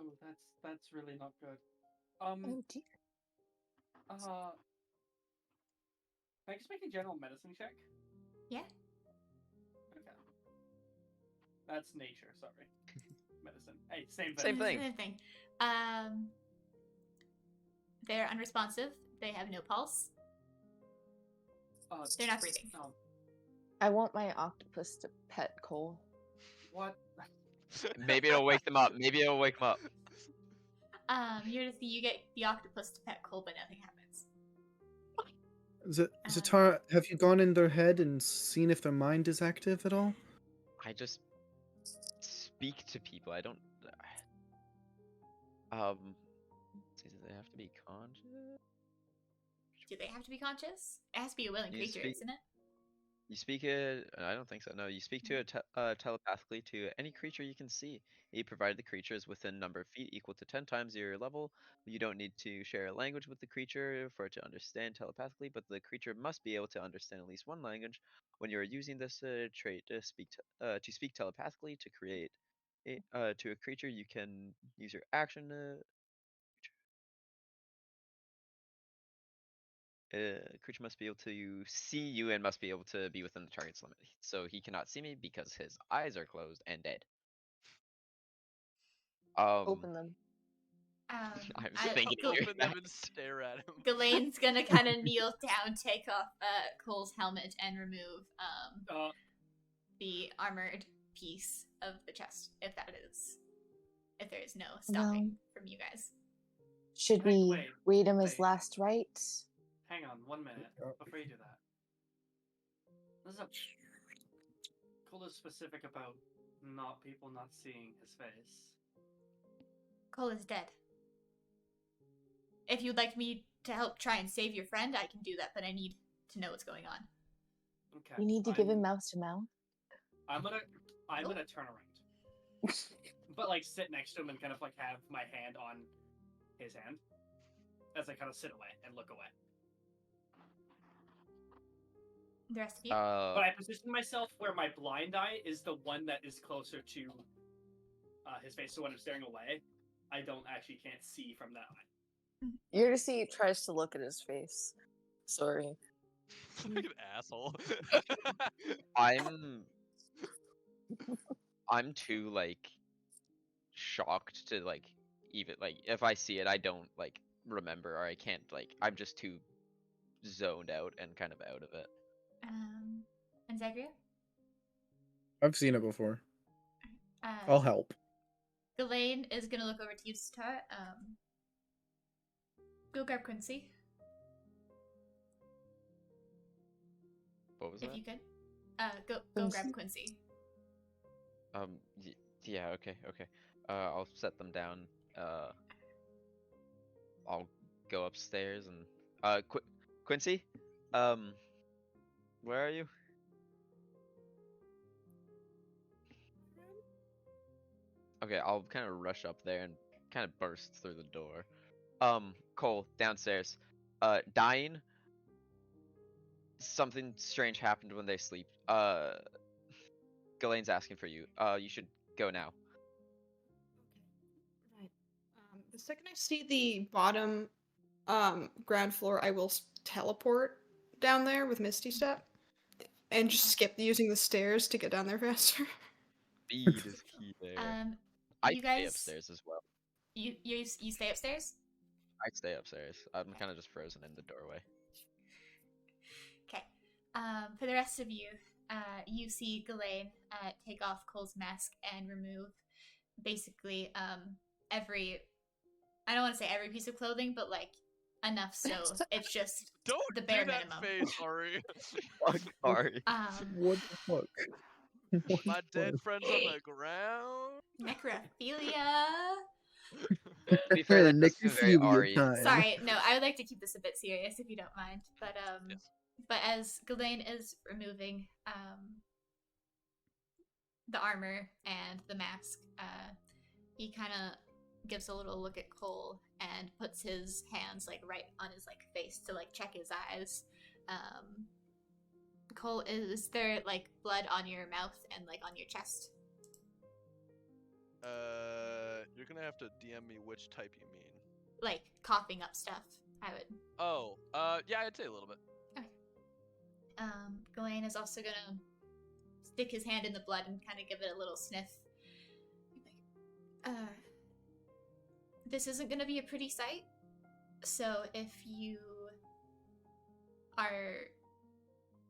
that's really not good. Oh dear. Can I just make a general medicine check? Yeah. Okay. That's nature, sorry. Medicine. Hey, same Same thing. thing. They're unresponsive. They have no pulse. They're not breathing. No. I want my octopus to pet Cole. What? Maybe it'll wake them up. Maybe it'll wake them up. You're to see you get the octopus to pet Cole, but nothing happens. Zatara, have you gone in their head and seen if their mind is active at all? I just speak to people. I don't. Do they have to be conscious? Do they have to be conscious? It has to be a willing You creature, speak- isn't it? You speak it. I don't think so. No, you speak to it telepathically to any creature you can see. Provided the creature is within number of feet equal to 10 times your level. You don't need to share a language with the creature for it to understand telepathically, but the creature must be able to understand at least one language. When you are using this trait to speak telepathically to create to a creature, you can use your action. Creature must be able to see you and must be able to be within the target's limit. So he cannot see me because his eyes are closed and dead. Open them. I was I, thinking Gal- of Open them and stare at him. Ghislaine's gonna kind of kneel down, take off Cole's helmet, and remove the armored piece of the chest, if there is no stopping from you guys. Should we Wait, read him his wait. last rites? Hang on 1 minute before you do that. This is Cole is specific about people not seeing his face. Cole is dead. If you'd like me to help try and save your friend, I can do that, but I need to know what's going on. Okay. We need to give him mouth to mouth. I'm gonna turn around, but like sit next to him and kind of like have my hand on his hand as I kind of sit away and look away. The rest of you? But I position myself where my blind eye is the one that is closer to his face. So when I'm staring away, I can't see from that eye. You're to see he tries to look at his face. Sorry. Like an asshole. I'm too like shocked to like even like if I see it I don't like remember or I can't like I'm just too zoned out and kind of out of it. And Zagreus? I've seen it before. Uh, I'll help. Ghislaine is gonna look over to you, Star. Go grab Quincy. What was If that? you could. Go grab Quincy. Yeah, okay. I'll set them down. I'll go upstairs and Quincy, where are you? Okay, I'll kind of rush up there and kind of burst through the door. Cole, downstairs. Dying. Something strange happened when they sleep. Ghislaine's asking for you. You should go now. Right. The second I see the bottom ground floor, I will teleport down there with Misty Step and just skip using the stairs to get down there faster. Speed is key there. I You stay guys upstairs as well. you stay upstairs? I stay upstairs. I'm kind of just frozen in the doorway. Okay. For the rest of you, you see Ghislaine take off Cole's mask and remove basically every, I don't want to say every piece of clothing, but like enough so it's just Don't the do bare that minimum. face, Ari. Fuck, Ari. What the fuck? What My the dead fuck? friend's on the ground. Necrophilia. To be fair, that does seem very Necrophilia Ari. time. Sorry, no, I would like to keep this a bit serious if you don't mind. But Yes. but as Ghislaine is removing the armor and the mask, he kind of gives a little look at Cole and puts his hands like right on his like face to like check his eyes. Cole, is there like blood on your mouth and like on your chest? You're gonna have to DM me which type you mean. Like coughing up stuff, I would. Oh, yeah, I'd say a little bit. Ghislaine is also gonna stick his hand in the blood and kind of give it a little sniff. This isn't gonna be a pretty sight, so if you are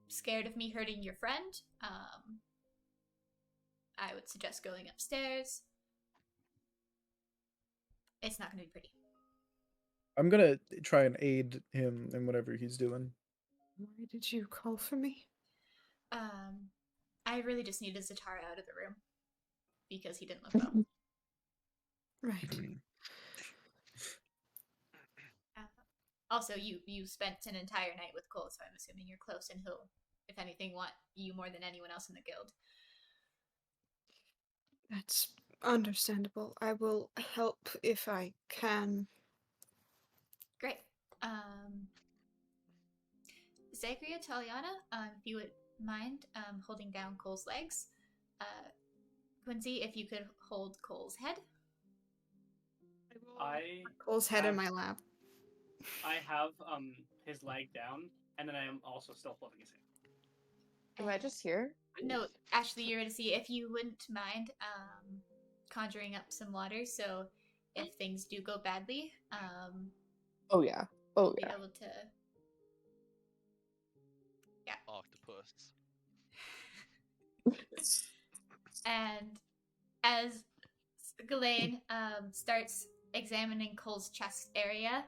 scared of me hurting your friend, I would suggest going upstairs. It's not gonna be pretty. I'm gonna try and aid him in whatever he's doing. Why did you call for me? I really just needed Zatara out of the room because he didn't look well. Right. Also, you spent an entire night with Cole, so I'm assuming you're close, and he'll if anything, want you more than anyone else in the guild. That's understandable. I will help if I can. Great. Zagria, Taliana, if you would mind holding down Cole's legs. Quincy, if you could hold Cole's head. I Cole's head in have- my lap. I have his leg down, and then I am also still holding his hand. Am I just here? No, Ashley, you're going to see if you wouldn't mind conjuring up some water, so if things do go badly, Oh yeah. Oh be yeah. able to. Octopus. And as Ghislaine starts examining Cole's chest area,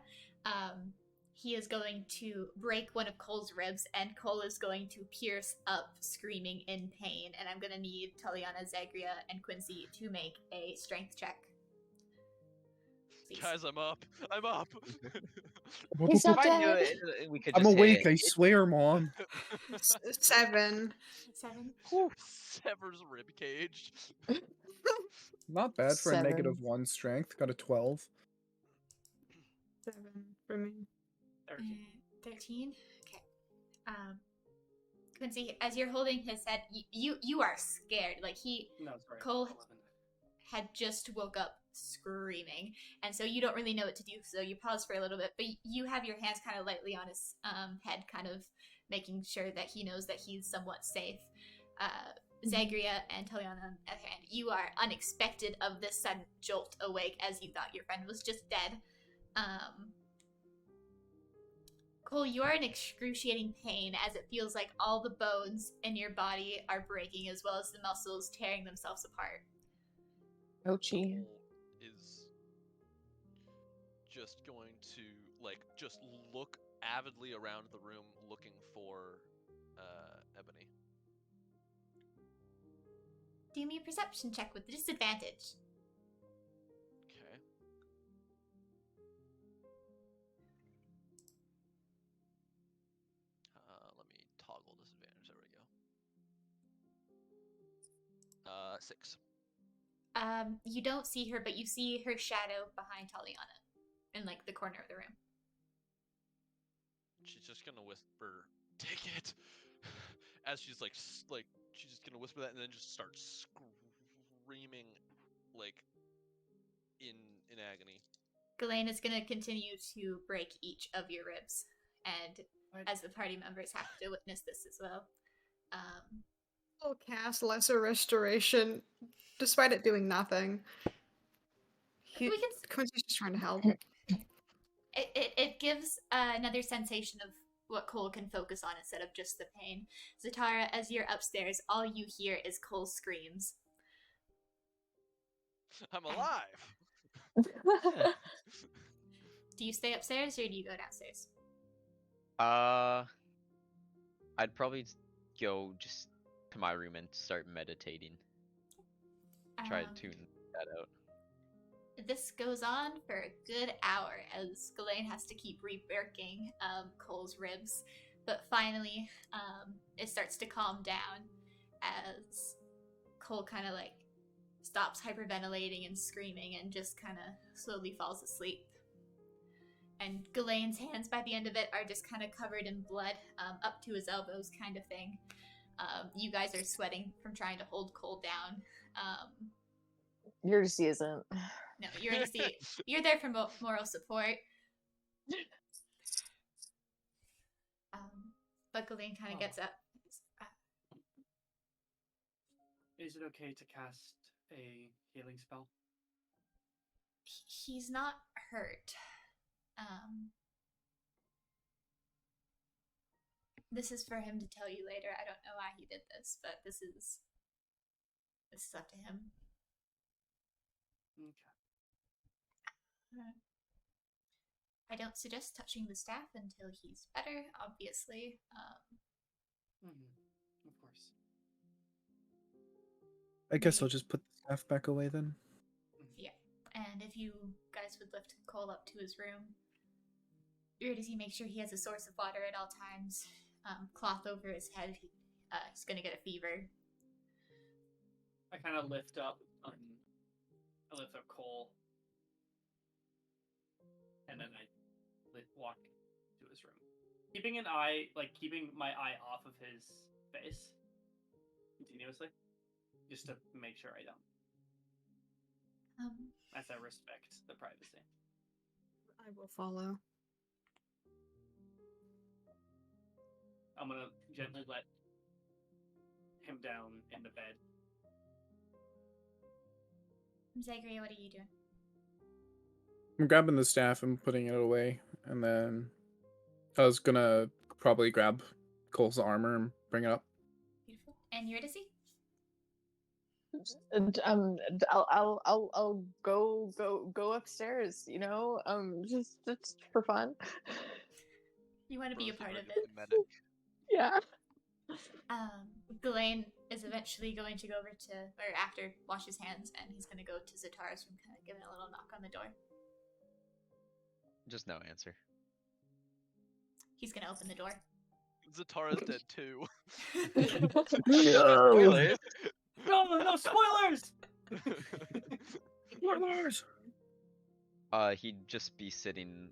he is going to break one of Cole's ribs, and Cole is going to pierce up, screaming in pain. And I'm going to need Taliana, Zagria, and Quincy to make a strength check. Please. Guys, I'm up. I'm up. He's If not I do dead. it, we could I'm just hit awake, it. I swear, Mom. 7. 7. Severs rib cage. Not bad for a 7. -1 strength. Got a 12. 7 for me. 13. 13. Okay. Quincy, as you're holding his head, you are scared. Like No, sorry. Cole 11. had just woke up screaming, and so you don't really know what to do, so you pause for a little bit, but you have your hands kind of lightly on his head, kind of making sure that he knows that he's somewhat safe. Zagria and Taliana, on the other hand, you are unexpected of this sudden jolt awake as you thought your friend was just dead. Cole, you are in excruciating pain as it feels like all the bones in your body are breaking, as well as the muscles tearing themselves apart. Ouchie. Cole is just going to just look avidly around the room looking for Ebony. Do me a perception check with disadvantage. Okay. Let me toggle disadvantage. There we go. 6. You don't see her, but you see her shadow behind Taliana in like the corner of the room. She's just gonna whisper, "Take it," as she's she's just gonna whisper that and then just start screaming, like in agony. Ghislaine is going to continue to break each of your ribs, and What? as the party members have to witness this as well. I'll cast Lesser Restoration, despite it doing nothing. We can. Quincy's just trying to help. It gives another sensation of what Cole can focus on instead of just the pain. Zatara, as you're upstairs, all you hear is Cole's screams. I'm alive. Do you stay upstairs or do you go downstairs? I'd probably go just to my room and start meditating. Try to tune that out. This goes on for a good hour as Ghislaine has to keep reworking Cole's ribs, but finally it starts to calm down as Cole kind of like stops hyperventilating and screaming and just kind of slowly falls asleep. And Ghislaine's hands by the end of it are just kind of covered in blood up to his elbows kind of thing. You guys are sweating from trying to hold Cole down. Yours isn't. No, you're there for moral support. But Ghislaine kind of gets up. Is it okay to cast a healing spell? He's not hurt. This is for him to tell you later. I don't know why he did this, but this is up to him. Okay. I don't suggest touching the staff until he's better, obviously. Of course. I guess I'll just put the staff back away then. Yeah. And if you guys would lift Cole up to his room, you're to see make sure he has a source of water at all times. cloth over his head. He's gonna get a fever. I kind of lift up Cole, and then I walk to his room, keeping my eye off of his face continuously, just to make sure I don't, as I respect the privacy. I will follow. I'm gonna gently let him down in the bed. Zagreus, what are you doing? I'm grabbing the staff and putting it away, and then I was gonna probably grab Cole's armor and bring it up. Beautiful. And Eurydice? And, I'll go upstairs. You know, just for fun. You want to be a Rosie part of bringing it. the medic. Yeah. Ghislaine is eventually going to go over to, or after, wash his hands, and he's going to go to Zatara's room, kind of giving a little knock on the door. Just no answer. He's going to open the door. Zatara's dead too. Spoilers! No spoilers! Spoilers! He'd just be sitting,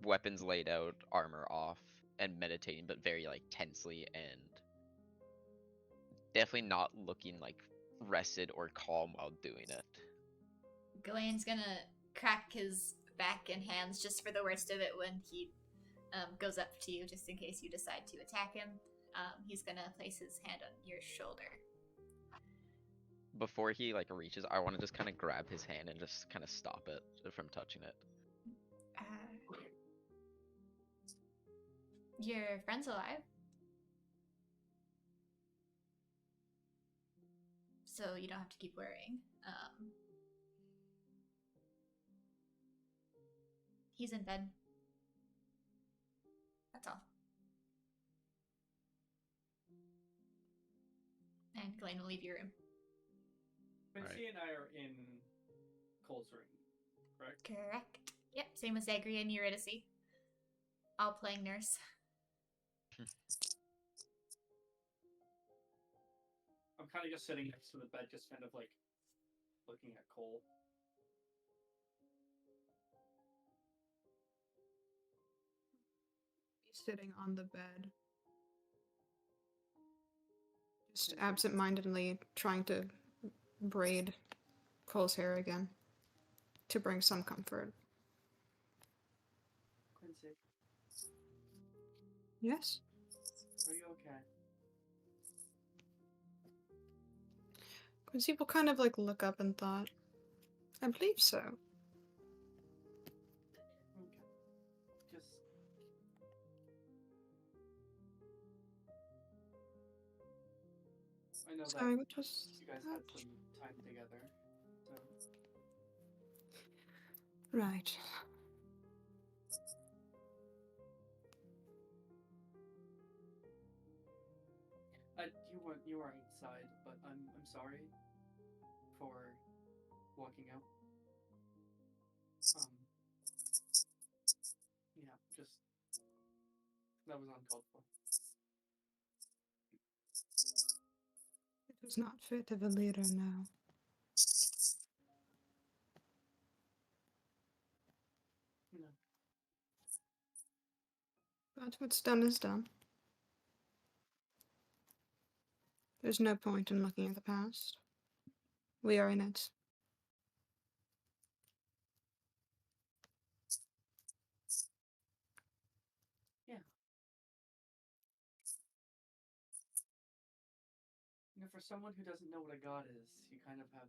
weapons laid out, armor off, and meditating, but very, like, tensely, and definitely not looking, like, rested or calm while doing it. Ghislaine's going to crack his back and hands just for the worst of it when he goes up to you, just in case you decide to attack him. He's going to place his hand on your shoulder. Before he, like, reaches, I want to just kind of grab his hand and just kind of stop it from touching it. Your friend's alive. So you don't have to keep worrying. He's in bed. That's all. And Ghislaine will leave your room. Quincy and I are in Cole's room, correct? Correct. Yep, same with Zagreus and Eurydice. All playing nurse. I'm kind of just sitting next to the bed, just kind of like looking at Cole. Sitting on the bed. Just absent-mindedly trying to braid Cole's hair again. To bring some comfort. Quincy, Yes? are you okay? Quincy will kind of like look up and thought, I believe so. Okay. Just... I know Sorry, that what was you guys that? had some time together, so... Right. You weren't inside, but I'm sorry for walking out. Yeah, just that was uncalled for. It was not fit of a leader now. No. But what's done is done. There's no point in looking at the past. We are in it. Yeah. You know, for someone who doesn't know what a god is, you kind of have...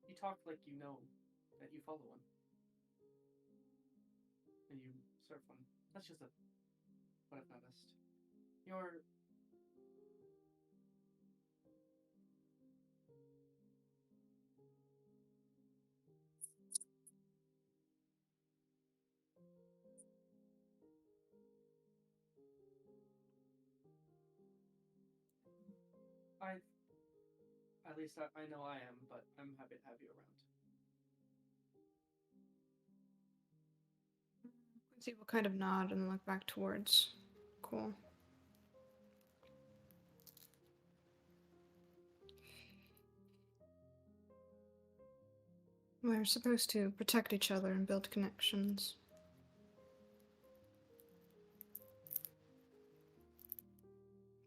You talk like you know that you follow one. And you serve one. That's just what I've noticed. You're... At least I know I am, but I'm happy to have you around. Quincy will kind of nod and look back towards Cool. We're supposed to protect each other and build connections.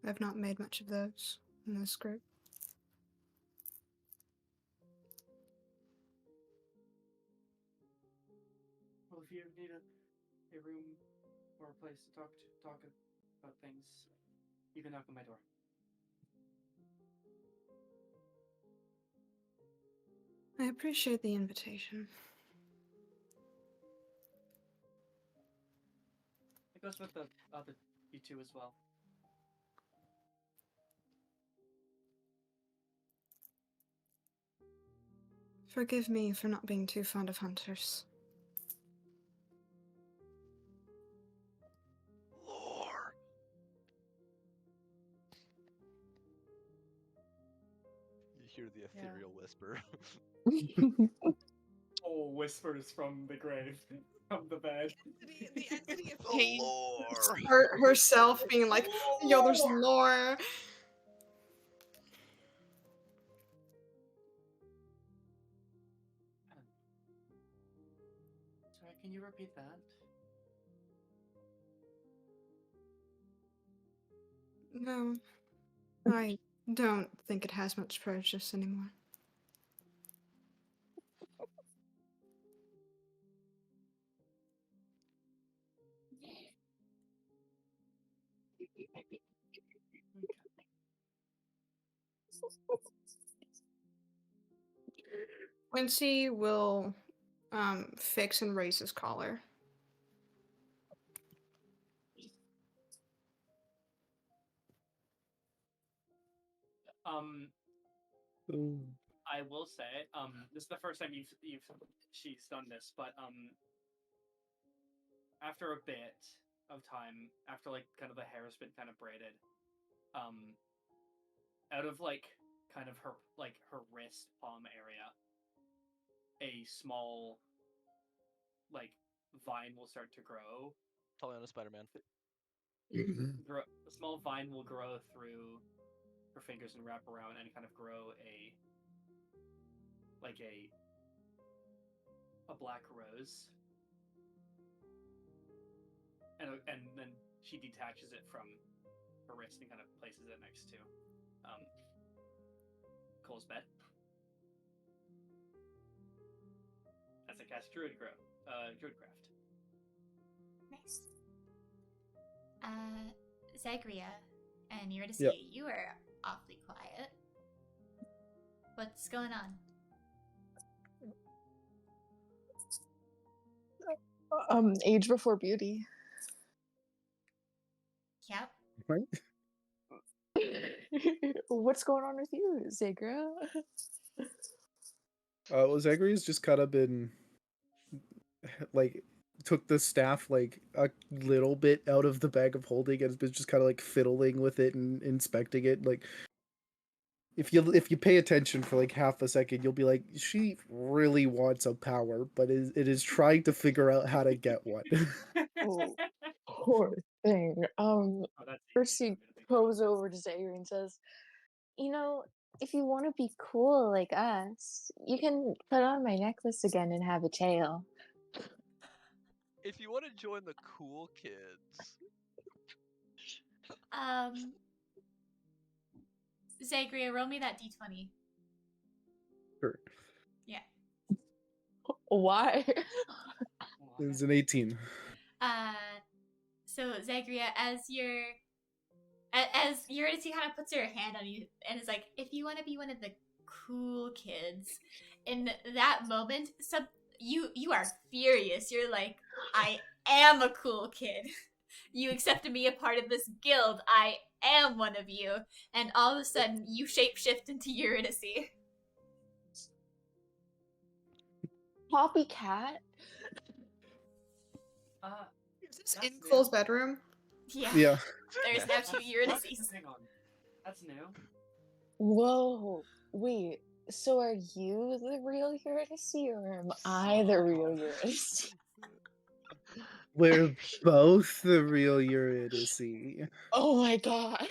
I've not made much of those in this group. Well, if you need a room or a place to talk about things, you can knock on my door. I appreciate the invitation. It goes with the other you two as well. Forgive me for not being too fond of hunters. Lore. You hear the ethereal whisper. Oh, whispers from the grave, from the bed. The entity of The pain. lore. Herself being like, yo, there's lore. Sorry, can you repeat that? No, I don't think it has much purchase anymore. Quincy will fix and raise his collar. Ooh. I will say, this is the first time she's done this, but after a bit of time, after like kind of the hair has been kind of braided, out of like kind of her wrist palm area, a small like vine will start to grow. Probably on a Spider-Man. A small vine will grow through her fingers and wrap around and kind of grow a black rose, and then she detaches it from her wrist and kind of places it next to Cole's bed. As I cast Druidcraft. Nice. Zagria and Eurydice, Yep. you are awfully quiet. What's going on? Age before beauty. Yep. Right? What's going on with you, Zagra? Well, Zacharias just kind of been like took the staff like a little bit out of the bag of holding and has been just kind of like fiddling with it and inspecting it. Like if you pay attention for like half a second, you'll be like, she really wants a power, but it is trying to figure out how to get one. Oh, poor thing. That's First easy. he goes over to Zagra and says, "You know, if you want to be cool like us, you can put on my necklace again and have a tail." If you want to join the cool kids, Zagria, roll me that d20. Sure. Yeah. Why? It was an 18. So Zagria, as Eurydice kind of puts her hand on you and is like, if you want to be one of the cool kids, in that moment, you are furious. You're like, I am a cool kid. You accepted me a part of this guild. I am one of you. And all of a sudden, you shapeshift into Eurydice. Poppycat? Is this That's in new. Cole's bedroom? Yeah. Yeah. There's now two Eurydices. Hang on. That's new. Whoa, wait. So are you the real Eurydice, or am I the real Eurydice? We're both the real Eurydice. Oh my god.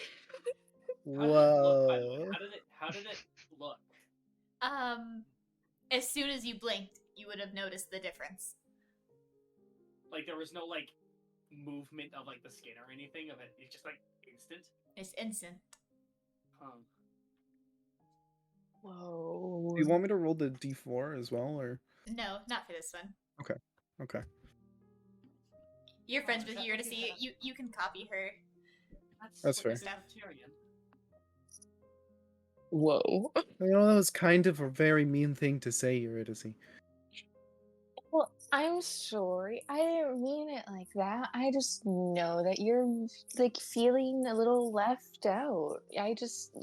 How did it look, by the way? Whoa. How did it look? As soon as you blinked, you would have noticed the difference. Like there was no like movement of like the skin or anything of it. It's just like instant. It's instant. Whoa. Do you want me to roll the d4 as well, or? No, not for this one. Okay. You're friends is with that Eurydice. what you had? You can copy her. That's what fair. is Tyrion? Whoa. You know, that was kind of a very mean thing to say, Eurydice. Well, I'm sorry. I didn't mean it like that. I just know that you're like feeling a little left out. I just,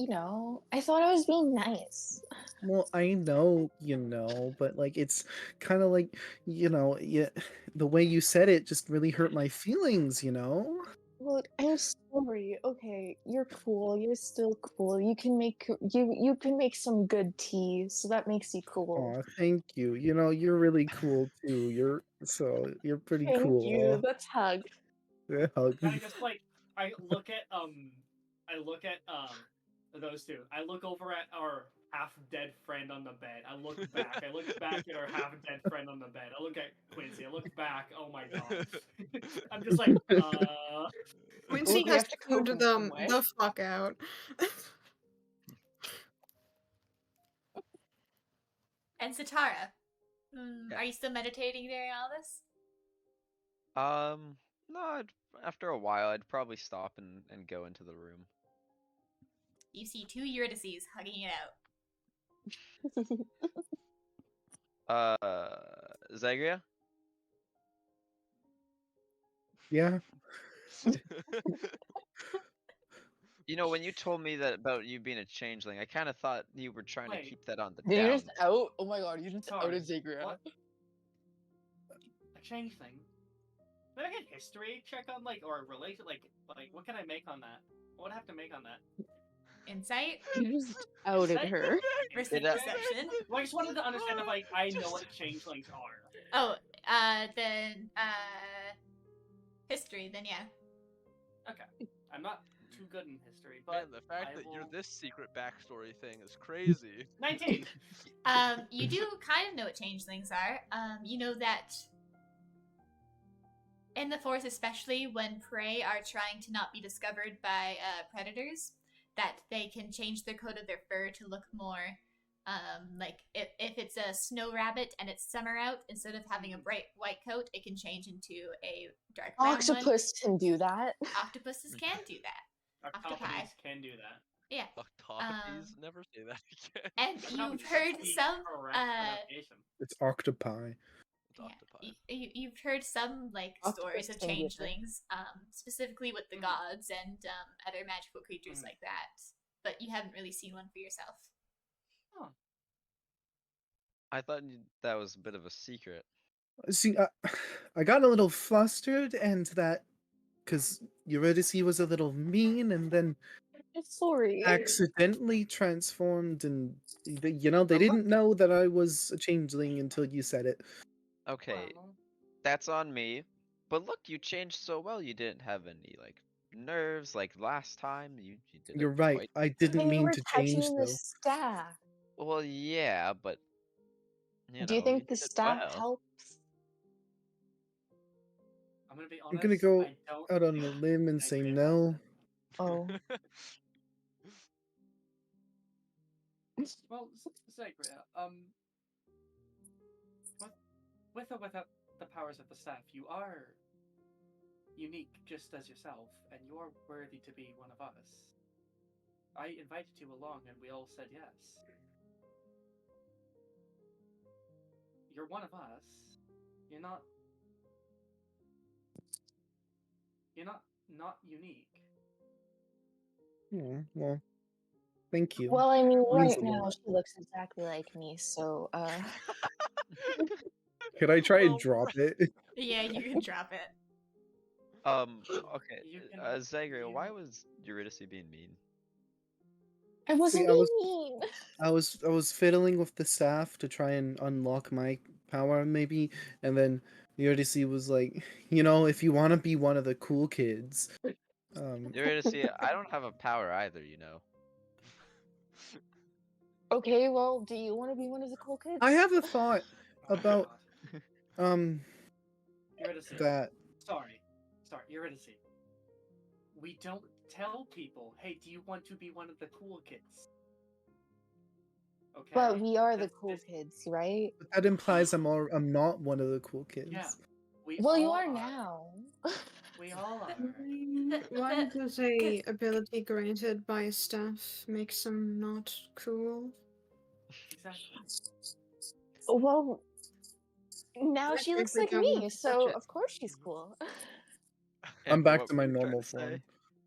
I thought I was being nice. Well, I know, but like it's kind of like, yeah, the way you said it just really hurt my feelings, Look, I'm sorry. Okay, you're cool. You're still cool. You can make you can make some good tea, so that makes you cool. Aw, thank you. You're really cool too. You're pretty Thank you. cool. Let's hug. Yeah, hug. I just like I look at those two. I look over at our half dead friend on the bed. I look back. I look back at our half dead friend on the bed. I look at Quincy. I look back. Oh my god. I'm just like, Quincy Look, we has have to cope cubed in some them way. the fuck out. And Satara, Yeah. are you still meditating during all this? No, after a while, I'd probably stop and go into the room. You see two Eurydices hugging it out. Zagria? Yeah. When you told me that about you being a changeling, I kind of thought you were trying to Wait. keep that on the Did you down. just out? Oh my god, you just Sorry, outed Zagria. what? A changeling. Did I get history check on or relation what can I make on that? What would I have to make on that? Insight You just outed Insight? her. versus Did I- perception. Well, I just wanted to understand if I know what changelings are. Oh, then history. Then yeah. Okay, I'm not too good in history, but Man, the fact I that you're will- this secret backstory thing is crazy. 19. You do kind of know what changelings are. You know that in the forest, especially when prey are trying to not be discovered by predators, that they can change the coat of their fur to look more like if it's a snow rabbit and it's summer out, instead of having a bright white coat, it can change into a dark brown one. Octopus can do that. Octopuses can do that. Octopi. Can do that. Yeah. Octopies? Never say that again. And No, you've because heard that's the some correct pronunciation. It's octopi. It's octopi. you've heard some stories of Octopus can do it. changelings, specifically with the gods and other magical creatures like that, but you haven't really seen one for yourself. I thought that was a bit of a secret. See, I got a little flustered, and that because Eurydice was a little mean, and then Sorry. accidentally transformed, and they didn't know that I was a changeling until you said it. Okay, Well, that's on me. But look, you changed so well. You didn't have any nerves like last time. You did it You're right. quite I didn't And you mean were to change, touching the though. staff. well. Yeah, but Do you think the did staff well. helps? I'm gonna be I'm honest. gonna go I don't out on a think limb and I say realized no. Oh. Well, Zagria, with or without the powers of the staff, you are unique just as yourself, and you are worthy to be one of us. I invited you along, and we all said yes. You're one of us. You're not. You're not unique. Oh, well, thank you. Well, I mean, Means right a now lot. she looks exactly like me, so Could I try Well, and drop it? Yeah, you can drop it. Okay. You can- Zagria, why you- was Eurydice being mean? I wasn't I being was- mean. I was fiddling with the staff to try and unlock my power, maybe, and then Eurydice was like, you know, if you want to be one of the cool kids, You're gonna see. I don't have a power either, you know. Okay, well, do you want to be one of the cool kids? I have a thought Oh my about God. Eurydice. that. Sorry. Eurydice. We don't tell people, hey, do you want to be one of the cool kids? Okay. But we are the That's cool just- kids, right? But that implies I'm not one of the cool kids. Yeah. We Well, you all are now. We all are. Why does a ability granted by a staff make some not cool? Exactly. Well, now I she looks frankly like don't want me, to so touch it. of course she's cool. I'm Andrew, back what to were my you trying normal to say? form.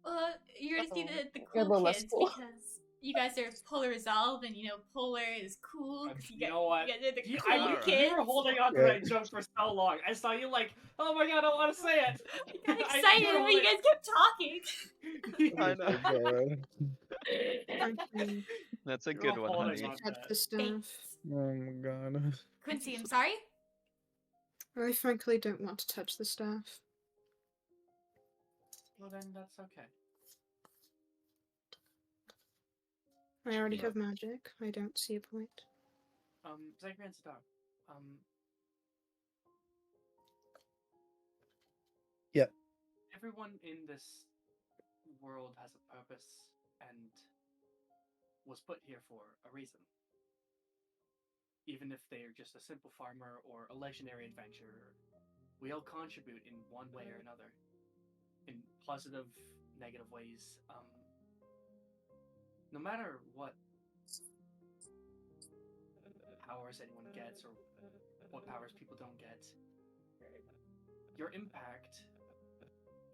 Well, you're gonna see the You're a cool little less kids cool. because you guys are polar resolve, and you know polar is cool because You know what? you guys are the You, cool Alright. kids. you were holding on to Yeah. that joke for so long. I saw you like, oh my god, I want to say it. I got I- excited, you were but you guys kept talking. I know. Frankly, That's a You're good one, holding honey. on to touch that. the staff. Thanks. Oh my god. Quincy, I'm sorry. I frankly don't want to touch the staff. Well, then that's okay. I already Yeah. have magic. I don't see a point. Zagran's dog. Yeah. Everyone in this world has a purpose and was put here for a reason. Even if they are just a simple farmer or a legendary adventurer, we all contribute in one way or another. In positive, negative ways. No matter what powers anyone gets or what powers people don't get, your impact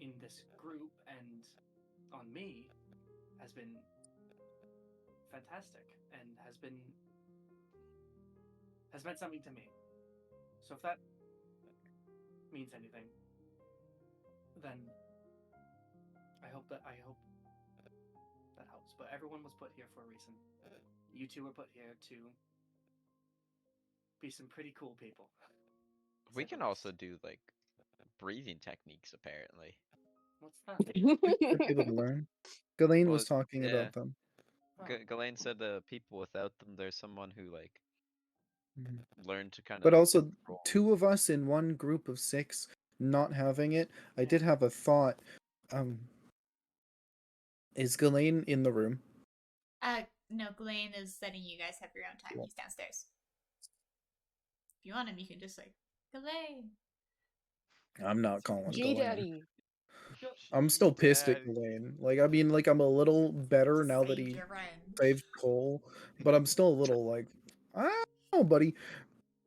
in this group and on me has been fantastic and has meant something to me. So if that means anything, then I hope that helps. But everyone was put here for a reason. You two were put here to be some pretty cool people. We Say can the also least. do like breathing techniques, apparently. What's that? You're able to learn. Ghislaine Well, was talking yeah. about them. Oh, Ghislaine said people without them, there's someone who like Mhm. learned to kind of. But also, two of us in one group of 6 not having it. I did have a thought. Is Ghislaine in the room? No, Ghislaine is letting you guys have your own time. Cool. He's downstairs. If you want him, you can just like, Ghislaine. I'm not calling G Ghislaine. Daddy. I'm still pissed at Daddy. Ghislaine. Like, I mean, like, I'm a little better now that Saved he your friend. saved Cole, but I'm still a little like, I don't know, buddy.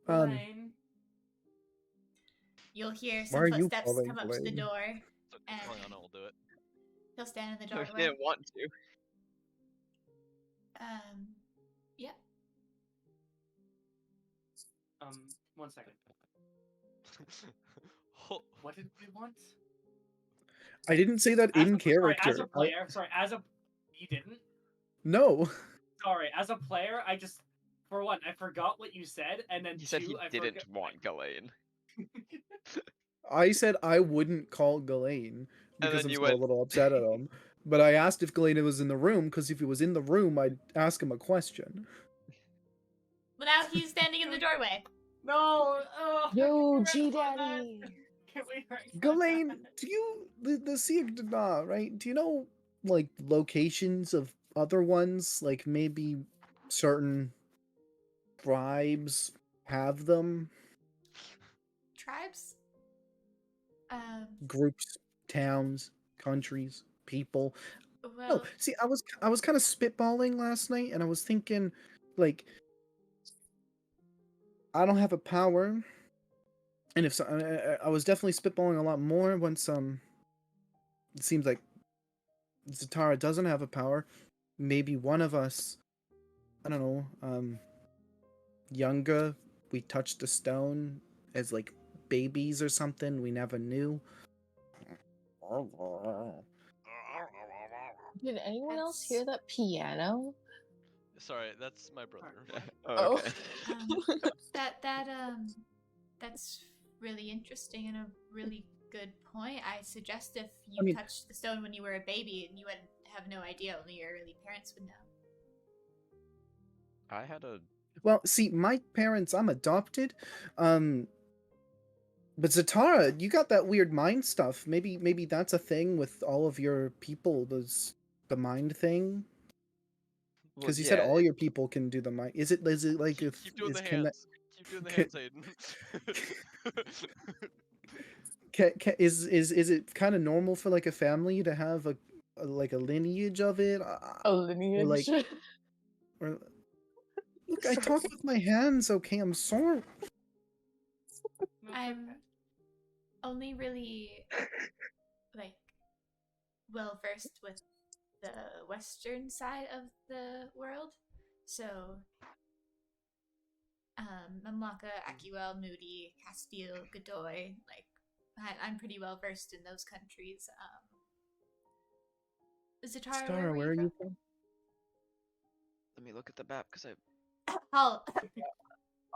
Elaine. You'll hear Why some are you footsteps calling come up to the Ghislaine? door, So and Coriana will do it. he'll stand in the I doorway. didn't want to. Yep. 1 second. Oh, What did we want? I didn't say that in character. As a player, you didn't? No. Sorry, as a player, I just, for one, I forgot what you said, and then He said two, he I didn't forgot. want Ghislaine. I said I wouldn't call Ghislaine because then I'm you still a went- little upset at him. But I asked if Ghislaine was in the room because if he was in the room, I'd ask him a question. Well, now he's standing in the doorway. No! Yo, G Daddy. Can we retcon Ghislaine, that? do you the Siegdana, right? Do you know like locations of other ones? Like maybe certain tribes have them? Tribes? Groups, towns, countries, people. Well, No, see, I was kind of spitballing last night, and I was thinking, like, I don't have a power, and if so, I was definitely spitballing a lot more once it seems like Zatara doesn't have a power. Maybe one of us, I don't know, younger, we touched a stone as like babies or something. We never knew. Did anyone else That's- hear that piano? sorry, that's my brother. Oh, okay. that's really interesting and a really good point. I suggest if you I mean- touched the stone when you were a baby and you would have no idea, only your early parents would know. I had a Well, see, my parents, I'm adopted. But Zatara, you got that weird mind stuff. Maybe that's a thing with all of your people, the mind thing? well, Because you said yeah, all your people can do the mind. Is it like Keep, if keep doing is the can that hands. Keep doing the can- hands, Aiden. is it kind of normal for like a family to have like a lineage of it? A lineage. Or look, I talk with my hands. Okay, I'm sorry. No, it's I'm okay. only really like well versed with the western side of the world. So Mamlaka, Akiwell, Moody, Castile, Godoy, like I'm pretty well versed in those countries. Zatara, Zatara, where are you from? let me look at the map because I. Hull.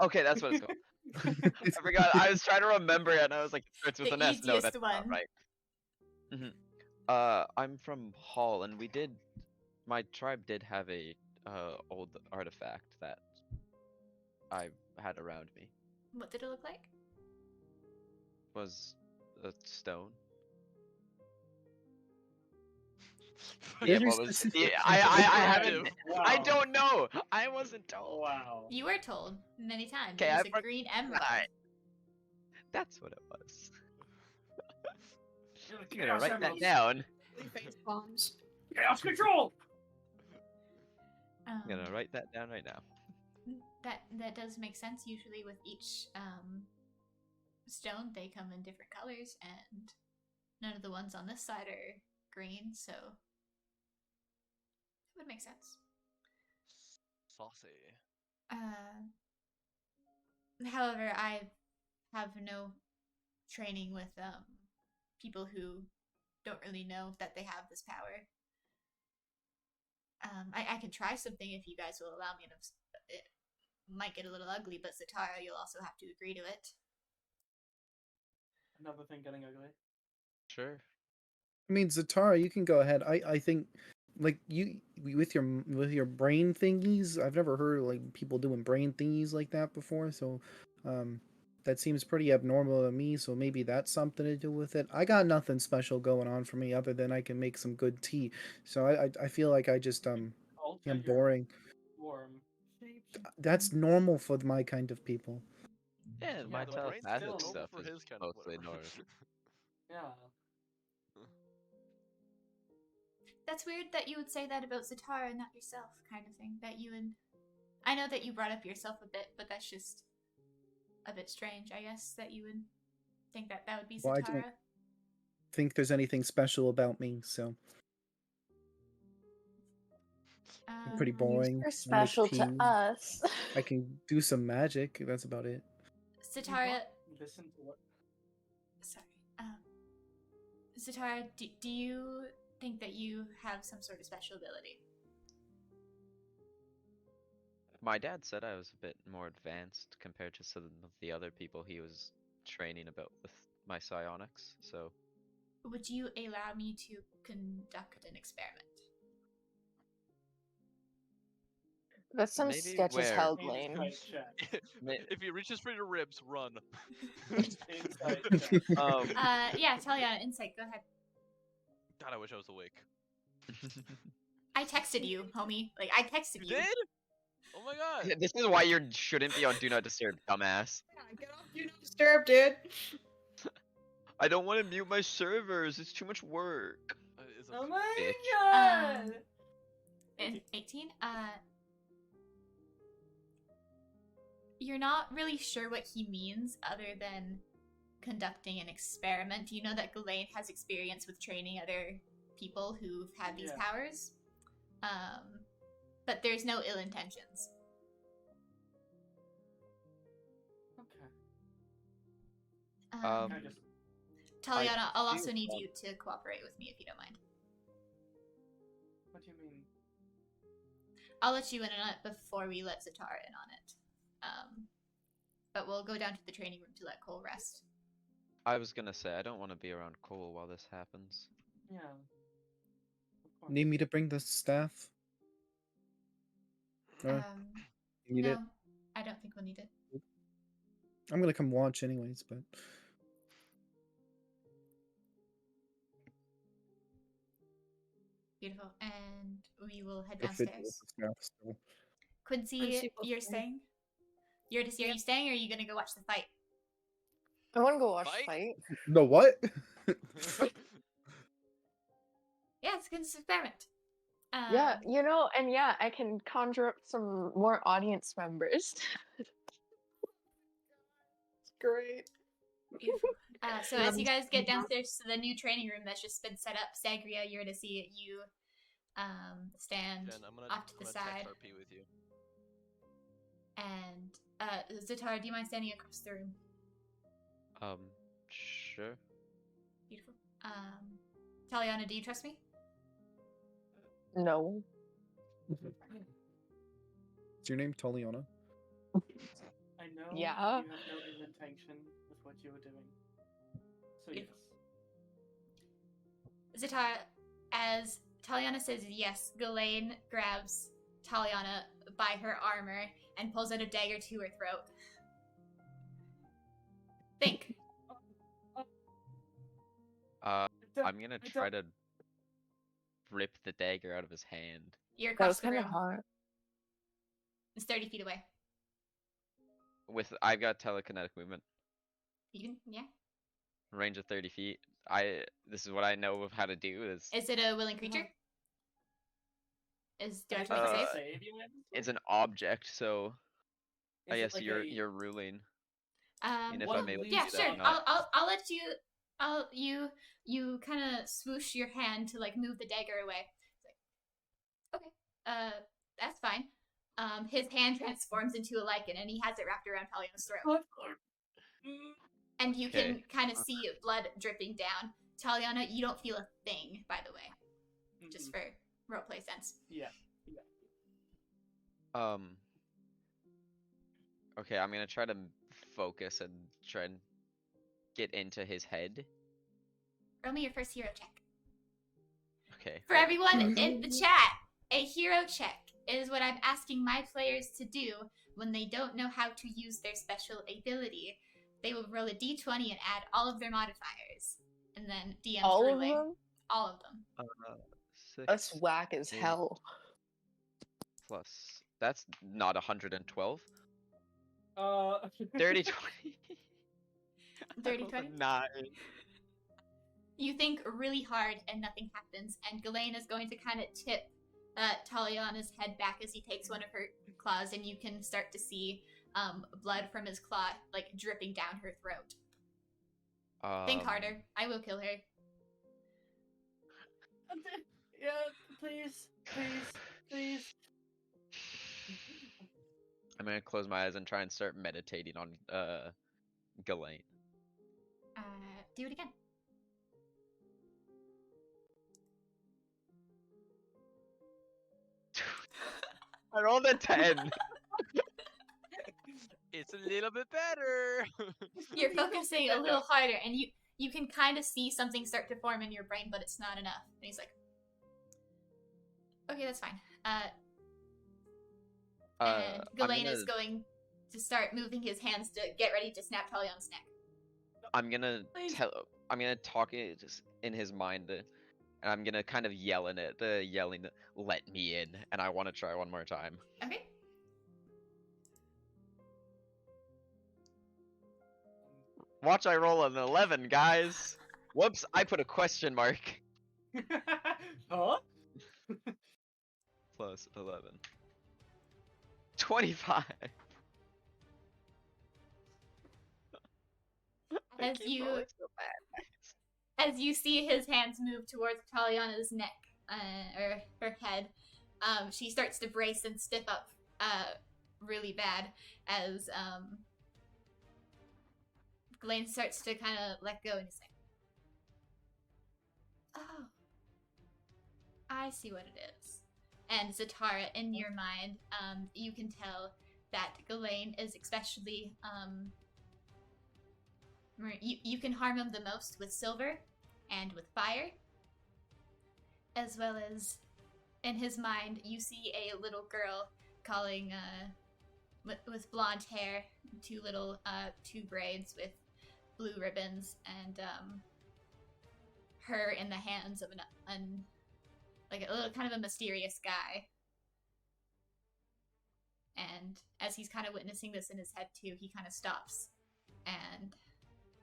Okay, that's what it's called. I forgot. I was trying to remember it, and I was like, it starts with The an S. No, easiest that's not one. right. I'm from Hall, and my tribe did have a old artifact that I had around me. What did it look like? Was a stone. Very Yeah, what was? specific. Yeah, I haven't. Wow. I don't know. I wasn't told. Wow. You were told many times. Okay, It was I a forgot. green emerald. That's what it was. You're like, I'm gonna write that emeralds. down. Face bombs. Chaos control. I'm gonna write that down right now. That does make sense. Usually, with each stone, they come in different colors, and none of the ones on this side are green, so it would make sense. Saucy. However, I have no training with people who don't really know that they have this power. I can try something if you guys will allow me, and it might get a little ugly, but Zatara, you'll also have to agree to it. Another thing getting ugly. Sure. I mean, Zatara, you can go ahead. I think like you with your brain thingies. I've never heard of, like people doing brain thingies like that before. So, that seems pretty abnormal to me. So maybe that's something to do with it. I got nothing special going on for me other than I can make some good tea. So I feel like I just Alter am your boring. form. That's normal for my kind of people. Yeah, Yeah, my the brain's telepathic still normal stuff for is his kind of mostly whatever. normal. Yeah. That's weird that you would say that about Zatara and not yourself, kind of thing. That you would. I know that you brought up yourself a bit, but that's just a bit strange, I guess, that you would think that that would be Well, I Zatara. don't think there's anything special about me, so I'm pretty boring. You're I make special to tea. us. I can do some magic. That's about it. Zatara, Listen to what. sorry. Zatara, do you think that you have some sort of special ability? My dad said I was a bit more advanced compared to some of the other people he was training about with my psionics, so Would you allow me to conduct an experiment? That's some Maybe sketch as where? hell, Blaine. Insight check. If he reaches for your ribs, run. Insight check. Yeah, Taliana, insight, go ahead. God, I wish I was awake. I texted you, homie. Like, I texted You you. did? Oh my god. This is why you shouldn't be on Do Not Disturb, dumbass. Yeah, get off Do Not Disturb, dude. I don't want to mute my servers. It's too much work. Is a Oh my bitch. god! In 18, you're not really sure what he means other than conducting an experiment. You know that Ghislaine has experience with training other people who've had these Yeah. powers. But there's no ill intentions. Okay. Um, I just. Taliana, I'll do also need want- you to cooperate with me if you don't mind. What do you mean? I'll let you in on it before we let Zatara in on it. But we'll go down to the training room to let Cole rest. I was gonna say I don't want to be around Cole while this happens. Yeah. Of course. Need me to bring the staff? You need No, it? I don't think we'll need it. I'm gonna come watch anyways, but Beautiful. And we will head you're fit with downstairs. the staff still. Quincy, Quincy will you're stay. staying? Eurydice, are you staying or are you gonna go watch the fight? I want to go watch Fight? fight. The what? Yeah, it's a good experiment. Yeah, you know, and yeah, I can conjure up some more audience members. Great. Beautiful. So as you guys get downstairs to the new training room that's just been set up, Sagria, Eurydice, you stand Jen, I'm gonna off to the text side. RP with you. And Zatara, do you mind standing across the room? Sure. Beautiful. Taliana, do you trust me? No. Is your name Taliana? I know Yeah. you have no invitation with what you were doing. So yes. Beautiful. Zatara, as Taliana says yes, Ghislaine grabs Taliana by her armor and pulls out a dagger to her throat. Think. I'm gonna try to rip the dagger out of his hand. You're That across was the kind of room. hot. It's 30 feet away. I've got telekinetic movement, You can, yeah. range of 30 feet. This is what I know of how to do. Is it a willing creature? Do I have to make a save? Save you in? It's an object, so I Is it guess like you're ruling. And if What I'm able to Yeah, do that sure. or not. I'll let you. You kind of swoosh your hand to like move the dagger away. It's like, okay, that's fine. His hand transforms into a lichen, and he has it wrapped around Taliana's throat. And you can Okay. kind of see blood dripping down. Taliana, you don't feel a thing, by the way, just for roleplay sense. Yeah. Okay, I'm gonna try to focus and try and get into his head. Roll me your first hero check. Okay. For everyone in the chat, a hero check is what I'm asking my players to do when they don't know how to use their special ability. They will roll a d20 and add all of their modifiers. And then DM's All of ruling. them? All of them. 6 That's whack as eight. hell. plus. That's not 112. 30 30 20. 30, 20? 9. You think really hard and nothing happens, and Ghislaine is going to kind of tip Taliana's head back as he takes one of her claws, and you can start to see blood from his claw like dripping down her throat. Think harder. I will kill her. Yeah, please. I'm gonna close my eyes and try and start meditating on Ghislaine. Do it again. I rolled a 10. It's a little bit better. You're focusing a little harder, and you can kind of see something start to form in your brain, but it's not enough. And he's like, okay, that's fine. And Ghislaine is going to start moving his hands to get ready to snap Taliana's neck. I'm gonna Please. talk it just in his mind, and I'm gonna kind of yelling, "Let me in!" And I want to try one more time. Okay. Watch, I roll an 11, guys. Whoops, I put a question mark. Huh? Plus 11. 25. I As keep you rolling so bad. as you see his hands move towards Taliana's neck or her head, she starts to brace and stiff up really bad as Ghislaine starts to kind of let go and he's like, oh, I see what it is. And Zatara, in your mind, you can tell that Ghislaine is especially You can harm him the most with silver and with fire, as well as in his mind, you see a little girl calling with blonde hair, two braids with blue ribbons, and her in the hands of like a little kind of a mysterious guy. And as he's kind of witnessing this in his head too, he kind of stops, and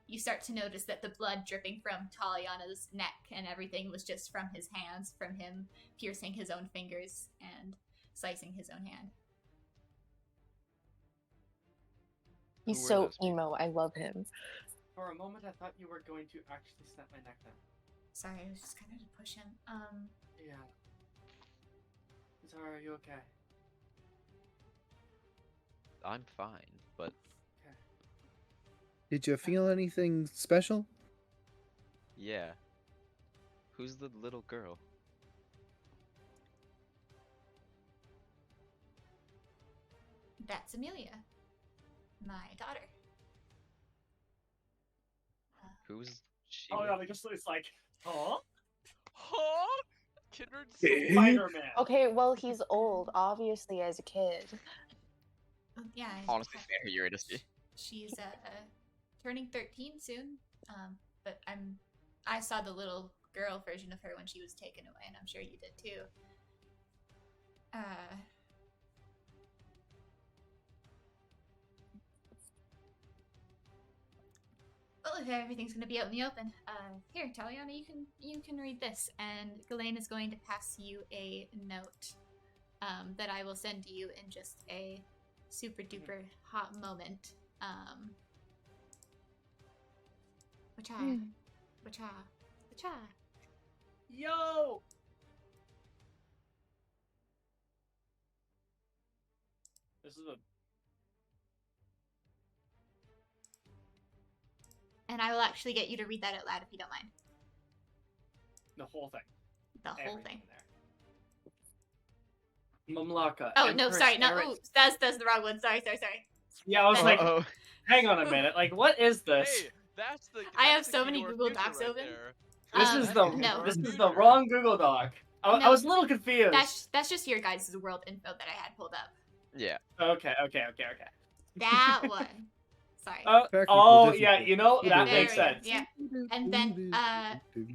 you start to notice that the blood dripping from Taliana's neck and everything was just from his hands, from him piercing his own fingers and slicing his own hand. He's Who were so those people? emo. I love him. For a moment, I thought you were going to actually snap my neck then. Sorry, I was just kind of to push him. Yeah. Zara, are you okay? I'm fine, but Okay. Did you feel anything special? yeah. Who's the little girl? That's Amelia, my daughter. Who's she? Oh with? no, it's like, huh? Huh? Kindred's Spider-Man. Okay, well, he's old, obviously, as a kid. Yeah. Honestly, fair, you're innocent. She's turning 13 soon. But I saw the little girl version of her when she was taken away, and I'm sure you did too. Well, if everything's gonna be out in the open, here, Taliana, you can read this, and Ghislaine is going to pass you a note that I will send you in just a super duper hot moment. Wacha. Yo! This is And I will actually get you to read that out loud if you don't mind. the whole thing. The whole Everything thing. there. Mamlaka. Oh no, Empress sorry, no, Eris- ooh, that's the wrong one. Sorry. Yeah, I was like, Uh-oh. hang on a minute. Like, what is this? Hey, that's the. I have that's the so key many to our Google future Docs right open. there. This Um, is the no. this is the Future. wrong Google Doc. I No. was a little confused. That's just your guys' world info that I had pulled up. Yeah. Okay. That one. Sorry. Oh Technical yeah, you know Yeah, that there makes we go. sense. Yeah. And then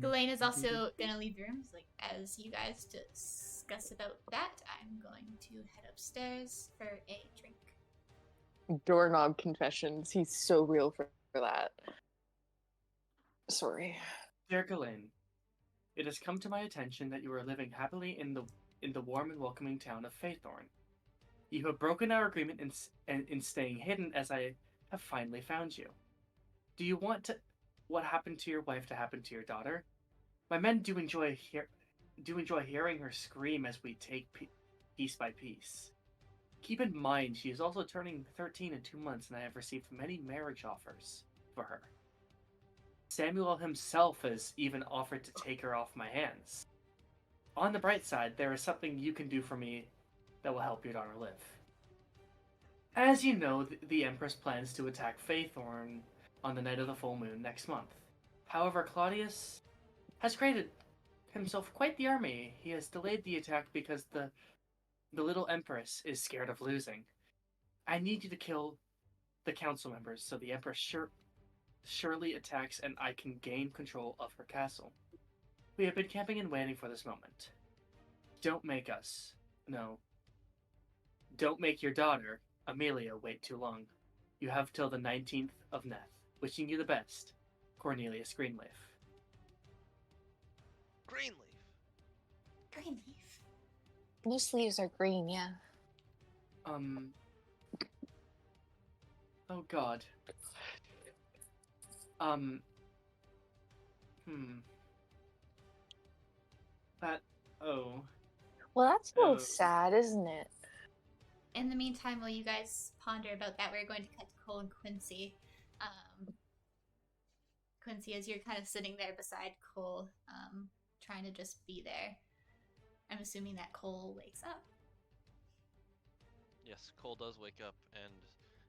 Ghislaine is also gonna leave the room. Like, as you guys discuss about that, I'm going to head upstairs for a drink. Doorknob confessions. He's so real for that. Sorry. Dear Ghislaine, it has come to my attention that you are living happily in the warm and welcoming town of Faithorn. You have broken our agreement in staying hidden, as I have finally found you. Do you want what happened to your wife to happen to your daughter? My men do enjoy hearing her scream as we take piece by piece. Keep in mind, she is also turning 13 in 2 months, and I have received many marriage offers for her. Samuel himself has even offered to take her off my hands. On the bright side, there is something you can do for me that will help your daughter live. As you know, the Empress plans to attack Faithorn on the night of the full moon next month. However, Claudius has created himself quite the army. He has delayed the attack because the little Empress is scared of losing. I need you to kill the council members so the Empress surely attacks and I can gain control of her castle. We have been camping and waiting for this moment. Don't make your daughter, Amelia, wait too long. You have till the 19th of Neth. Wishing you the best, Cornelius Greenleaf. Greenleaf. Greenleaf. Those leaves are green, yeah. Oh god. Oh. Well, that's a little Oh. sad, isn't it? In the meantime, while you guys ponder about that, we're going to cut to Cole and Quincy. Quincy, as you're kind of sitting there beside Cole, trying to just be there, I'm assuming that Cole wakes up. Yes, Cole does wake up and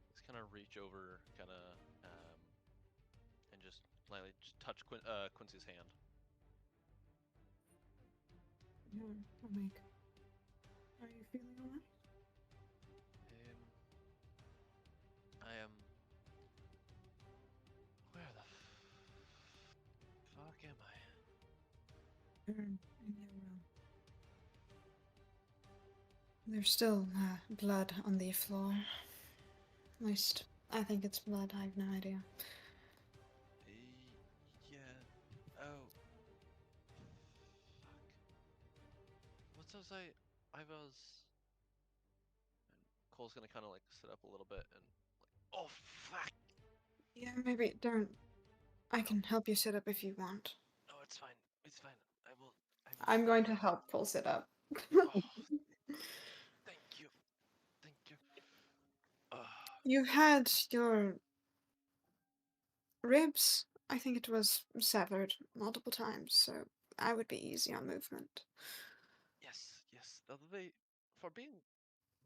he's kind of reach over, kind of lightly just touch Quincy's hand. Yeah, I'll make. Are you feeling alright? I am. Where the fuck am I? You're in your room. There's still blood on the floor. At least, I think it's blood. I have no idea. Yeah. Oh. Fuck. What was I was. And Cole's gonna kind of like sit up a little bit and like, oh fuck. Yeah, maybe don't. I can help you sit up if you want. No, it's fine. It's fine. I will. I'm going to help Cole sit up. Oh, thank you. Thank you. You had your ribs, I think it was severed multiple times, so I would be easy on movement. Yes, yes. They, for being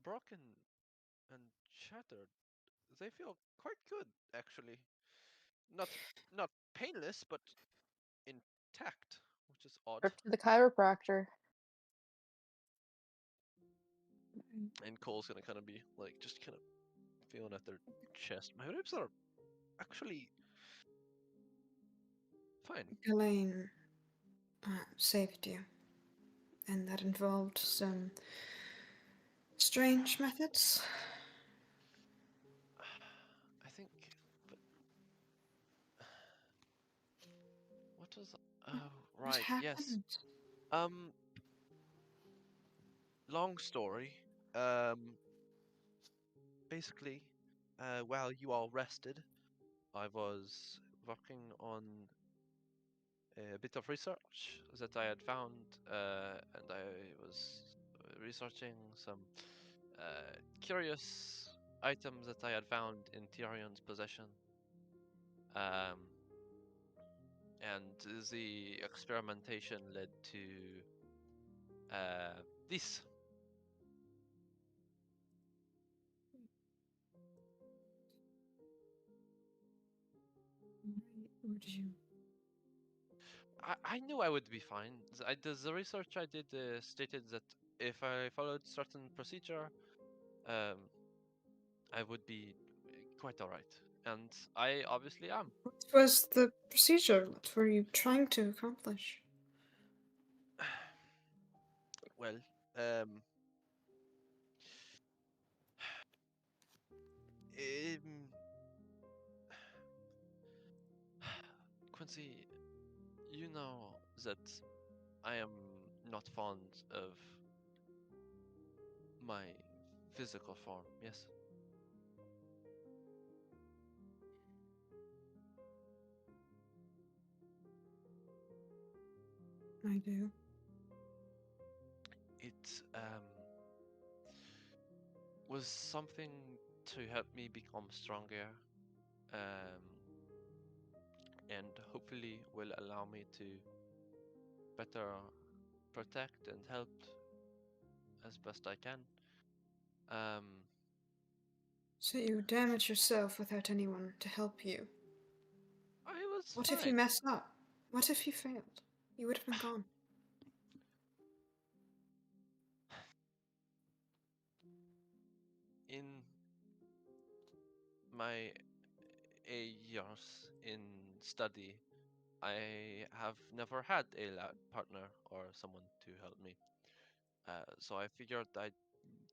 broken and shattered, they feel quite good actually. Not not painless, but intact, which is odd. Trip to the chiropractor. And Cole's gonna kind of be like, just kind of feeling at their chest. My ribs are actually fine. Elaine saved you, and that involved some strange methods. I think, but what was? Oh, What right. Yes. happened? Long story. Um, Basically, while you all rested, I was working on a bit of research that I had found, and I was researching some curious items that I had found in Tyrion's possession. And the experimentation led to this. Why would you? I knew I would be fine. The research I did stated that if I followed certain procedure, um, I would be quite alright. And I obviously am. What was the procedure? What were you trying to accomplish? Well, um, um, Quincy, you know that I am not fond of my physical form, yes? I do. It was something to help me become stronger, um, and hopefully will allow me to better protect and help as best I can. Um, So you damage yourself without anyone to help you. I was What fine. if you mess up? What if you failed? You would have been gone. In my 8 years in study, I have never had a partner or someone to help me. So I figured I'd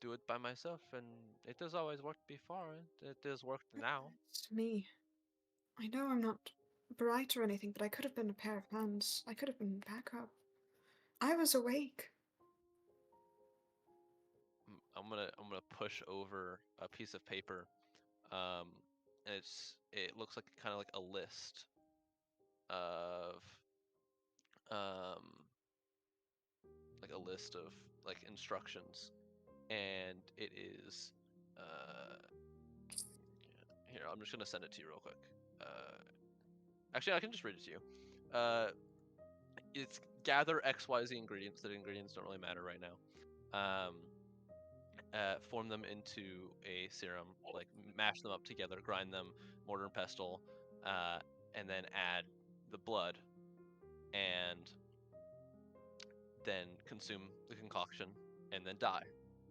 do it by myself, and it has always worked before, and it has worked now. It's me. I know I'm not bright or anything, but I could have been a pair of hands. I could have been backup. I was awake. I'm gonna push over a piece of paper, um, and it looks like kind of like a list of um like a list of like instructions, and it is here. I'm just gonna send it to you real quick. Actually, I can just read it to you. It's gather XYZ ingredients. The ingredients don't really matter right now. Form them into a serum, like mash them up together, grind them, mortar and pestle, and then add the blood and then consume the concoction and then die.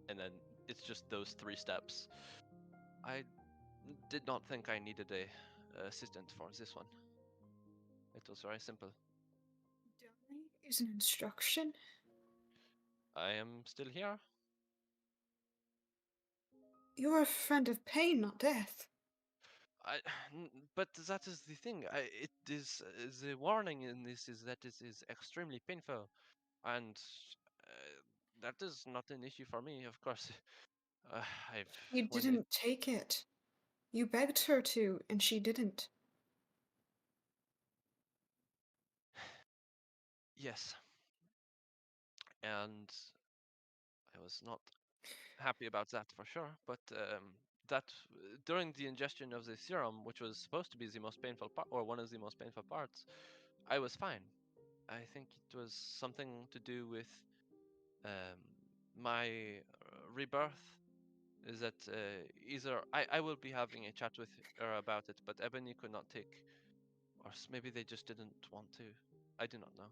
And then it's just those 3 steps. I did not think I needed a assistant for this one. It was very simple. Dying is an instruction. I am still here. You're a friend of pain, not death. But that is the thing. It is the warning in this is that it is extremely painful, and that is not an issue for me. Of course, I've You when didn't take it. You begged her to, and she didn't. yes, and I was not happy about that for sure. But that during the ingestion of the serum, which was supposed to be the most painful part, or one of the most painful parts, I was fine. I think it was something to do with um, my rebirth. Is that either I will be having a chat with her about it, but Ebony could not take, or maybe they just didn't want to. I do not know.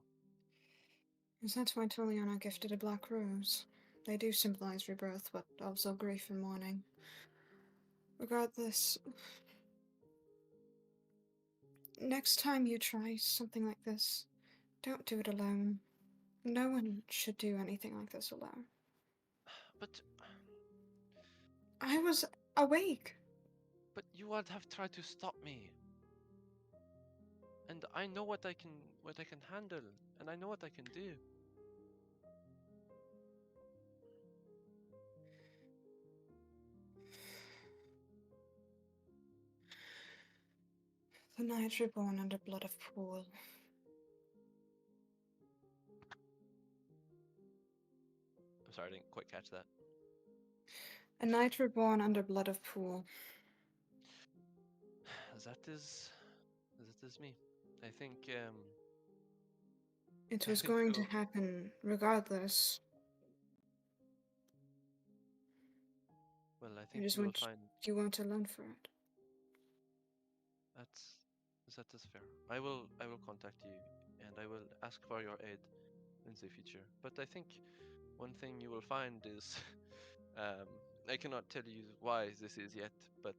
Is that why Toliana gifted a black rose? They do symbolize rebirth, but also grief and mourning. Regardless, next time you try something like this, don't do it alone. No one should do anything like this alone. But I was awake. you would have tried to stop me, and I know what I can handle, and I know what I can do. The night reborn under blood of pool. I'm sorry, I didn't quite catch that. A night reborn under blood of pool. That is me. I think It I was think going to you'll- happen regardless. well, I I think just you will want find you weren't alone for it. that is fair. I will contact you, and I will ask for your aid in the future. But I think one thing you will find is I cannot tell you why this is yet, but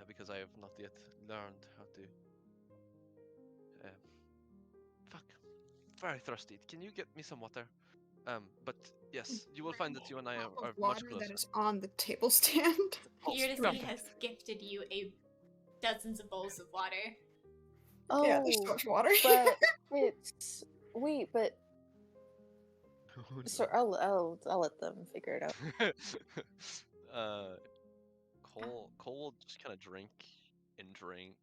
because I have not yet learned how to. Fuck, very thirsty. Can you get me some water? But yes, you will find that you and I Cup of are much water closer. that is on the table stand. Eurydice Perfect. has gifted you dozens of bowls of water. Oh, Yeah, there's so much water. but it's but Oh, so I'll let them figure it out. no. Cole will just kind of drink and drink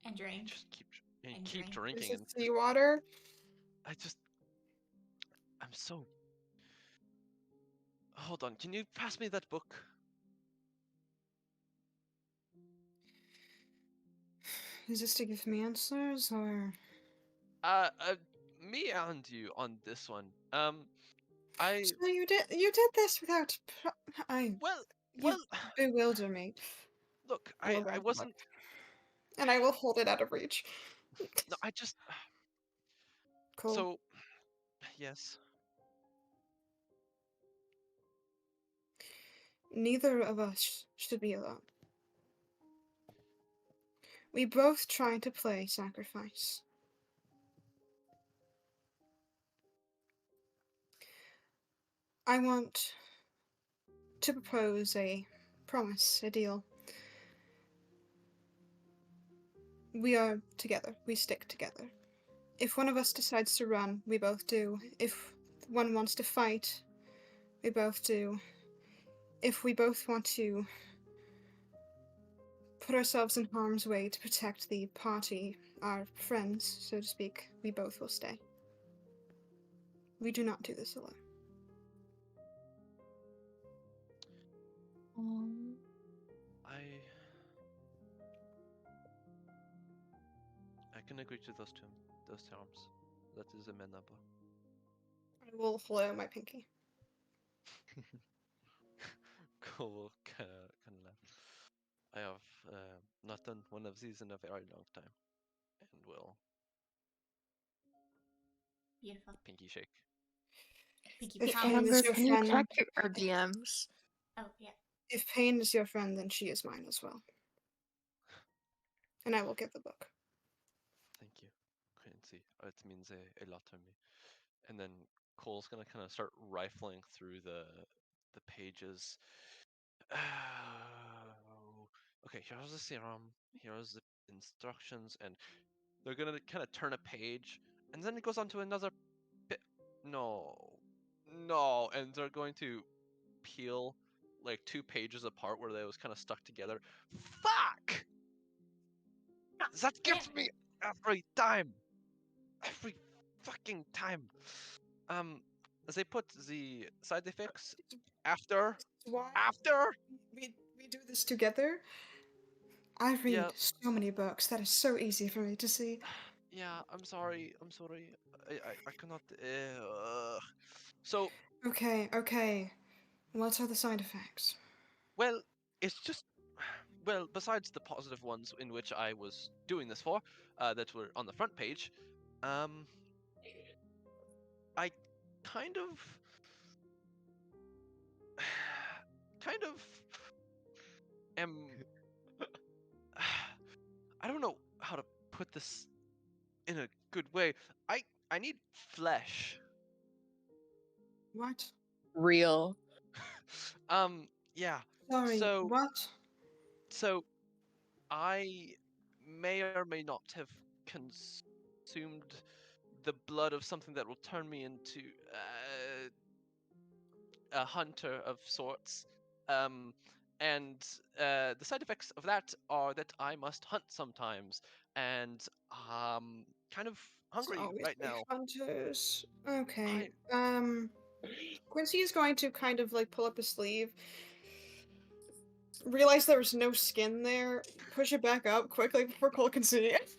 And and drink. just And keep drink. drinking, This and is seawater. I'm so. Hold on, can you pass me that book? Is this to give me answers, or Me and you on this one. I so you did this without? well You well. bewilder me. Look, I will I grab the wasn't. book, and I will hold it out of reach. No, I just. Cool. So, yes. Neither of us should be alone. We both try to play sacrifice. I want to propose a promise, a deal. We are together. We stick together. If one of us decides to run, we both do. If one wants to fight, we both do. If we both want to put ourselves in harm's way to protect the party, our friends, so to speak, we both will stay. We do not do this alone. I can agree to those terms. That is amenable. I will hold out my pinky. Cool, kind of laugh. I have not done one of these in a very long time. and will Beautiful. pinky shake. Pinky If promise. Pain Amber, is your can you friend, check our DMs? Oh, yeah. if Pain is your friend, then she is mine as well. And I will give the book. Thank you, Quincy. It means a lot to me. And then Cole's gonna kind of start rifling through the pages. Okay, here's the serum. Here's the instructions, and they're gonna kind of turn a page, and then it goes on to another bit. No, no, and they're going to peel like 2 pages apart where they was kind of stuck together. Fuck! That Yeah. gets me every time. Every fucking time. They put the side effects after. Why After? we do this together? I Yeah, read so many books. That is so easy for me to see. yeah. I'm sorry. I'm sorry. I cannot. So, Okay, okay. What are the side effects? well, it's just. Well, besides the positive ones in which I was doing this for, that were on the front page, um, I kind of, kind of am. I don't know how to put this in a good way. I need flesh. What? Real. Yeah. Sorry, So what? so I may or may not have consumed the blood of something that will turn me into a hunter of sorts. Um, and the side effects of that are that I must hunt sometimes, and kind of It's hungry always right the now. hunters. I Okay. Quincy is going to kind of like pull up his sleeve, realize there was no skin there, push it back up quickly before Cole can see it.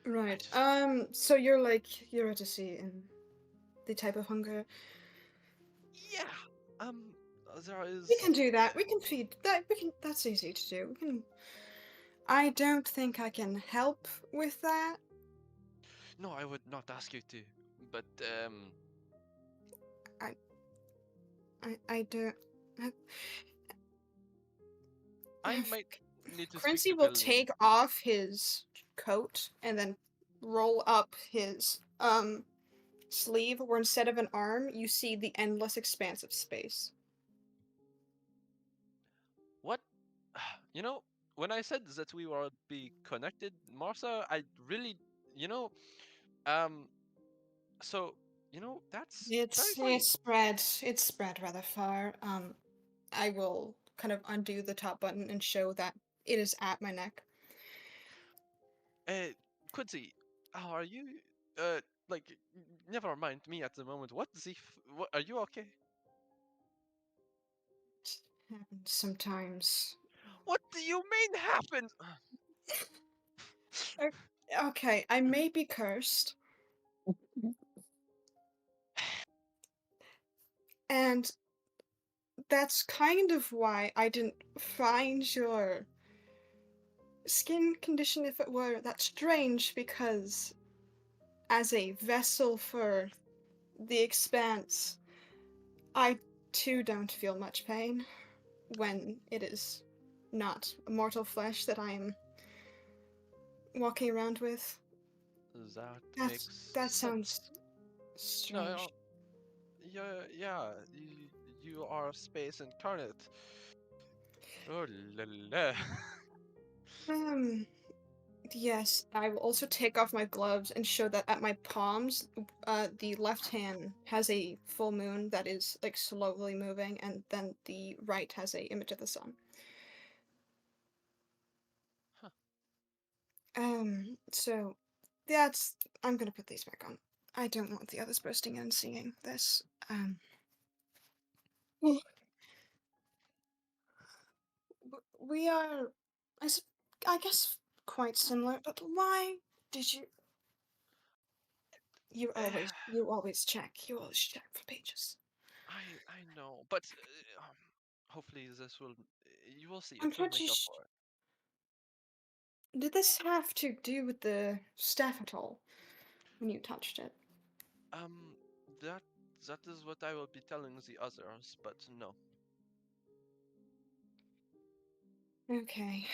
Right. just So you're like you're to see in the type of hunger. yeah. There is. We can do that. We can feed that. We can. That's easy to do. We can. I don't think I can help with that. No, I would not ask you to, but I don't. I might need to speak Quincy to will Billion. take off his coat and then roll up his sleeve where instead of an arm you see the endless expanse of space. What? You know, when I said that we would be connected, Martha, I really, you know, um, so that's very funny. It's spread rather far. I will kind of undo the top button and show that it is at my neck. Uh, Quincy, how are you? Like, never mind me at the moment. What the? What are you okay? It happens sometimes. What do you mean happened? Okay, I may be cursed, and that's kind of why I didn't find your skin condition if it were that strange, because as a vessel for the expanse, I too don't feel much pain when it is not mortal flesh that I am walking around with. That That's, makes that sense. sounds strange. No, yeah, you are space incarnate. Oh la la. Um, yes, I will also take off my gloves and show that at my palms, the left hand has a full moon that is like slowly moving, and then the right has a image of the sun. Huh. So that's I'm gonna put these back on. I don't want the others bursting in and seeing this. Well, we are, I, s- I guess, quite similar. But why did you? You always check. You always check for pages. I know, but hopefully this will. You will see. I'm It will make pretty up sh- for it. Did this have to do with the staff at all when you touched it? Um, that that is what I will be telling the others, but no. Okay.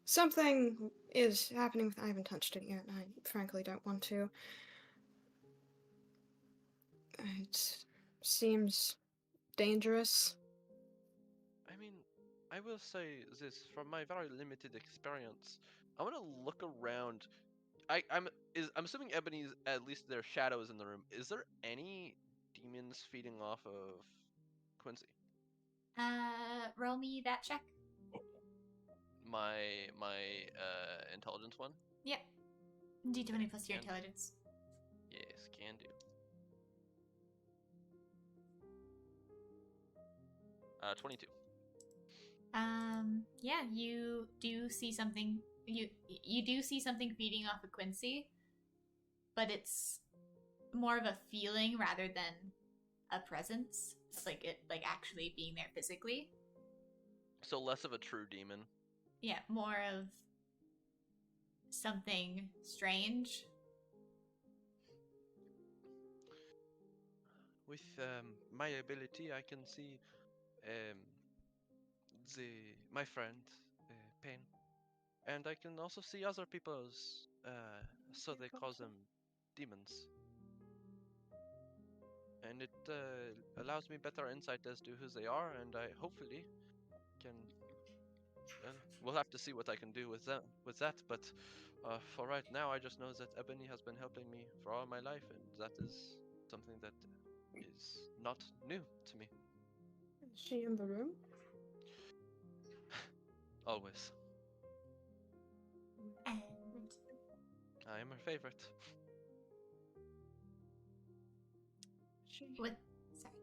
Something is happening with. I haven't touched it yet, and I frankly don't want to. It seems dangerous. I mean, I will say this from my very limited experience. I want to look around. I'm assuming Ebony's at least their shadow is in the room. Is there any demons feeding off of Quincy? Roll me that check. My intelligence one. Yep. D20 plus your Can- intelligence. Yes, can do. 22. Yeah, you do see something. You do see something feeding off of Quincy, but it's more of a feeling rather than a presence. It's like it like actually being there physically. So less of a true demon. Yeah, more of something strange. With my ability, I can see um, my friend Pain, and I can also see other people's. So they call them demons, and it allows me better insight as to who they are, and I hopefully can. We'll have to see what I can do with that, but for right now, I just know that Ebony has been helping me for all my life, and that is something that is not new to me. Is she in the room? Always. And I am her favorite. She. with sorry.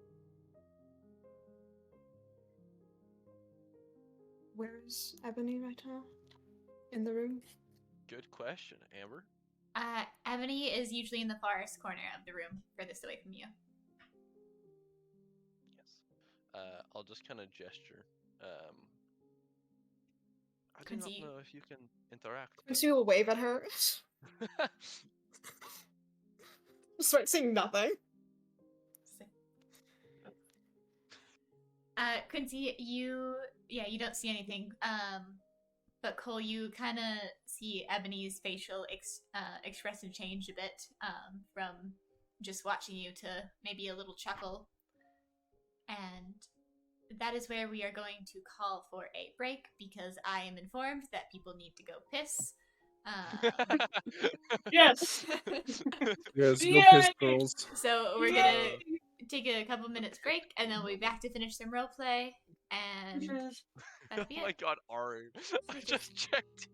Where is Ebony right now? In the room? Good question, Amber. Ebony is usually in the farthest corner of the room, furthest away from you. Yes. I'll just kind of gesture. I do not Quincy, know if you can interact. Quincy will wave at her. But... Start saying nothing. Quincy, you don't see anything. But Cole, you kind of see Ebony's facial expressive change a bit from just watching you to maybe a little chuckle. And that is where we are going to call for a break because I am informed that people need to go piss. Yes. Yes, go Yay! piss, girls. So we're Yay! gonna take a couple minutes break and then we'll be back to finish some roleplay and that'll be Oh my it. god, Ari. I Snitches. just checked.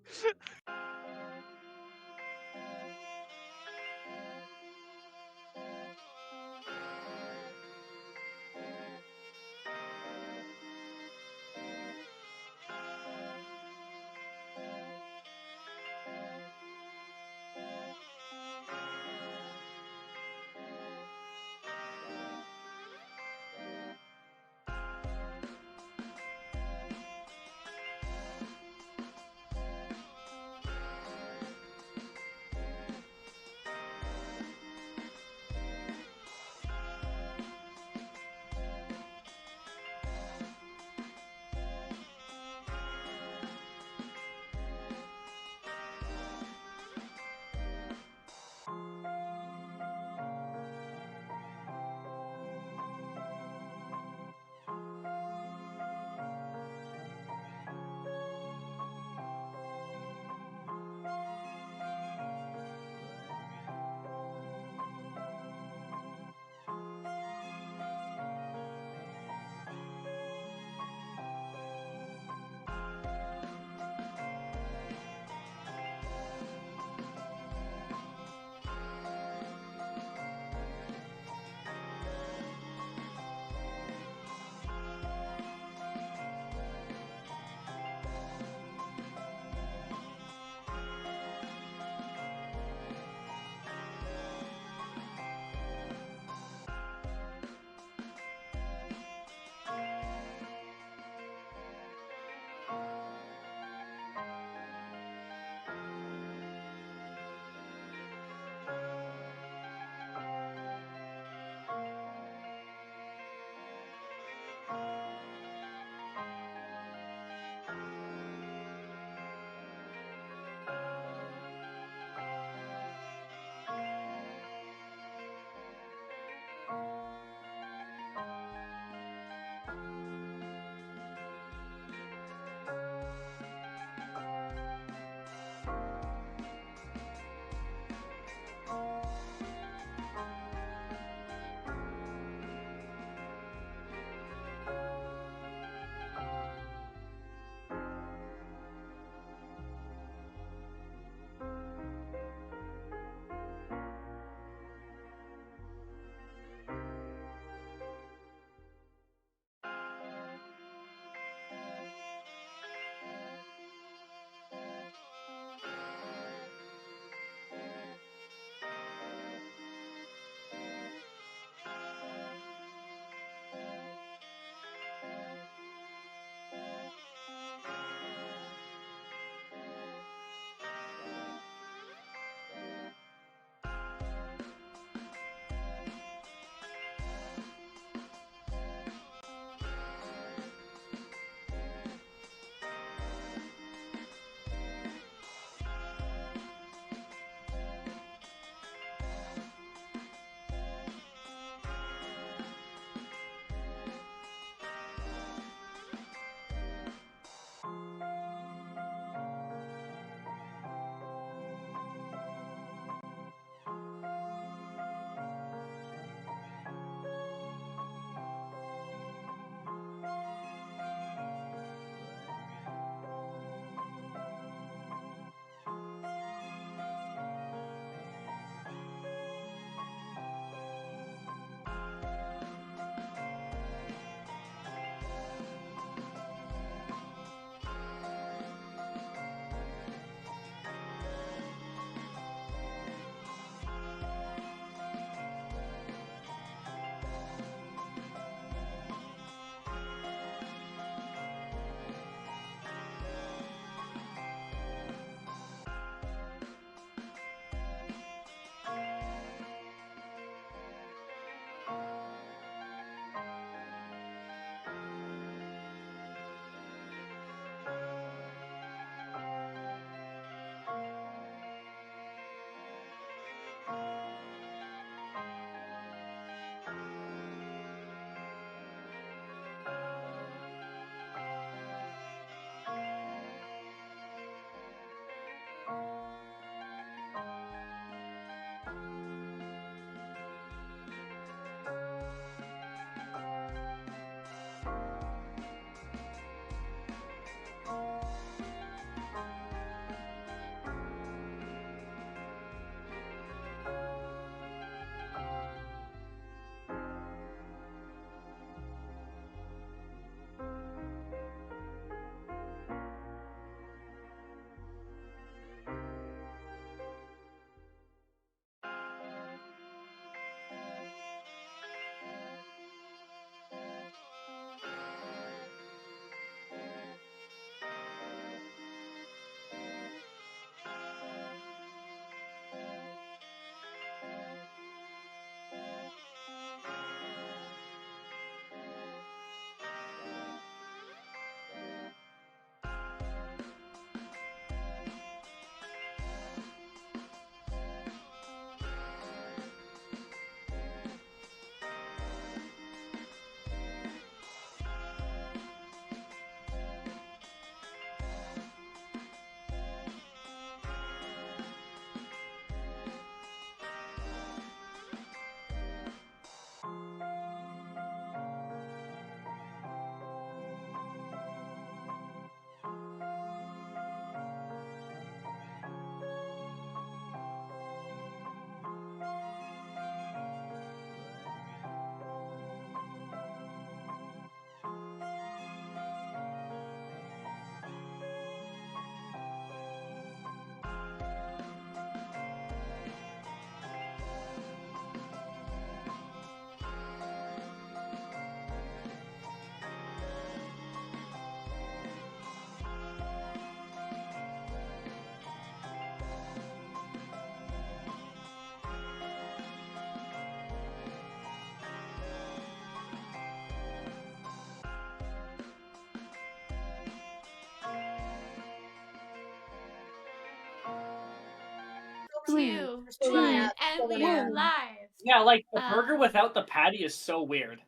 2, Still running 1, out. and Still we running are out. live. Yeah, like the Uh, burger without the patty is so weird.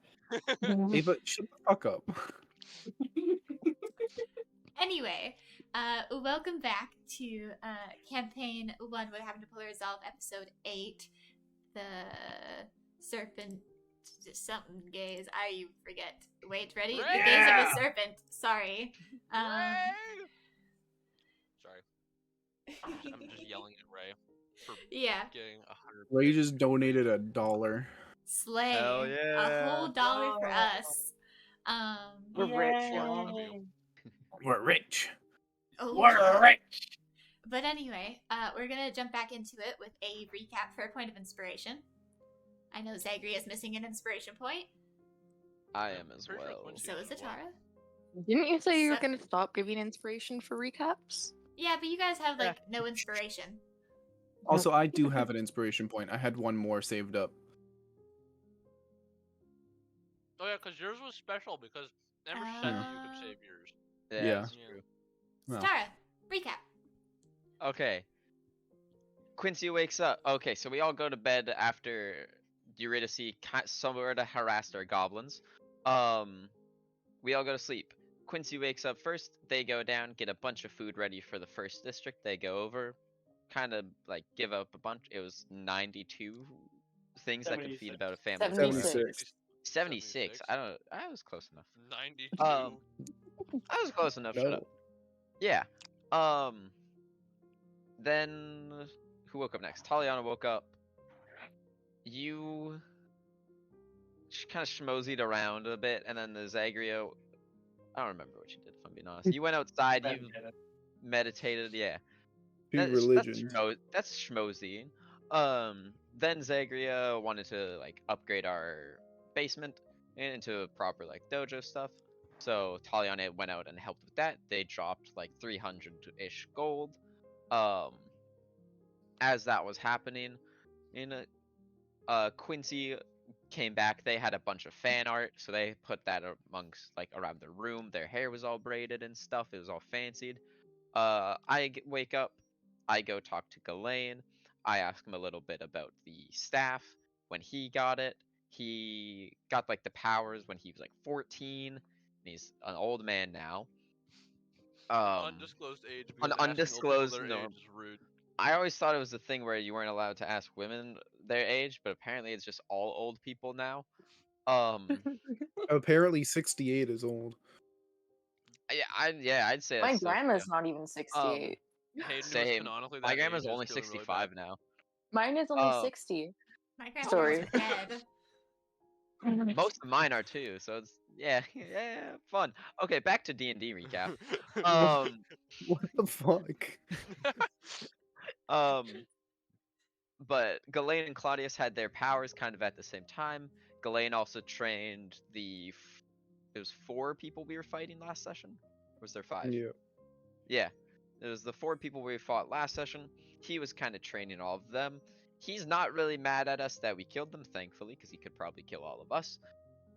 Ava, shut the fuck up. Anyway, welcome back to campaign 1 What Happened to Polar Resolve, episode 8. The Serpent something gaze. I forget. Wait, ready? The gaze of Yeah! the serpent. Sorry. Ray! Sorry, I'm just yelling at Ray for Yeah. getting 100. Ray just donated $1. Slay. Hell A yeah. whole dollar for Oh. us. We're rich, Yay. y'all. We're rich. Oh, We're yeah. rich. But anyway, we're gonna jump back into it with a recap for a point of inspiration. I know Zagri is missing an inspiration point. I am as Pretty sure well. Quincy So is as well. Atara. Didn't you say you were So- gonna stop giving inspiration for recaps? Yeah, but you guys have like no inspiration. Also, I do have an inspiration point. I had one more saved up. Oh yeah, because yours was special because never said that you could save yours. Yeah, Yeah. that's true. Well, Tara, recap. Okay. Quincy wakes up. Okay, so we all go to bed after Eurydice sort of harassed our goblins. We all go to sleep. Quincy wakes up first. They go down, get a bunch of food ready for the first district. They go over, kind of like give up a bunch. It was 92 things that could feed 76. about a family of 76. 76. I was close enough. 92. I was close enough. Shut no. up. Yeah. Then who woke up next? Taliana woke up. You kind of schmozied around a bit, and then the Zagrio. I don't remember what you did, if I'm being honest. You went outside, you meditated, yeah. Two religions. That's schmozy. Then Zagria wanted to like upgrade our basement into proper like dojo stuff. So Taliana went out and helped with that. They dropped like 300-ish gold. As that was happening, Quincy came back. They had a bunch of fan art, so they put that amongst like around their room. Their hair was all braided and stuff. It was all fancied. Wake up. I go talk to Ghislaine. I ask him a little bit about the staff. When he got it, he got like the powers when he was like 14. And he's an old man now. Undisclosed age. An Because asking old undisclosed people their norm. age is rude. I always thought it was a thing where you weren't allowed to ask women their age, but apparently it's just all old people now. Apparently, 68 is old. I'd say My that's so grandma's true. not even 68. Hayden was Same. canonically My that grandma's age is only feeling really 65 bad. now. Mine is only Uh, 60. My grandparents Sorry. are dead. Most of mine are too, so it's yeah, fun. Okay, back to D&D recap. What the fuck? But Ghislaine and Claudius had their powers kind of at the same time. Ghislaine also trained it was 4 people we were fighting last session? Or was there 5? Yeah. Yeah. It was the 4 people we fought last session. He was kind of training all of them. He's not really mad at us that we killed them, thankfully, because he could probably kill all of us.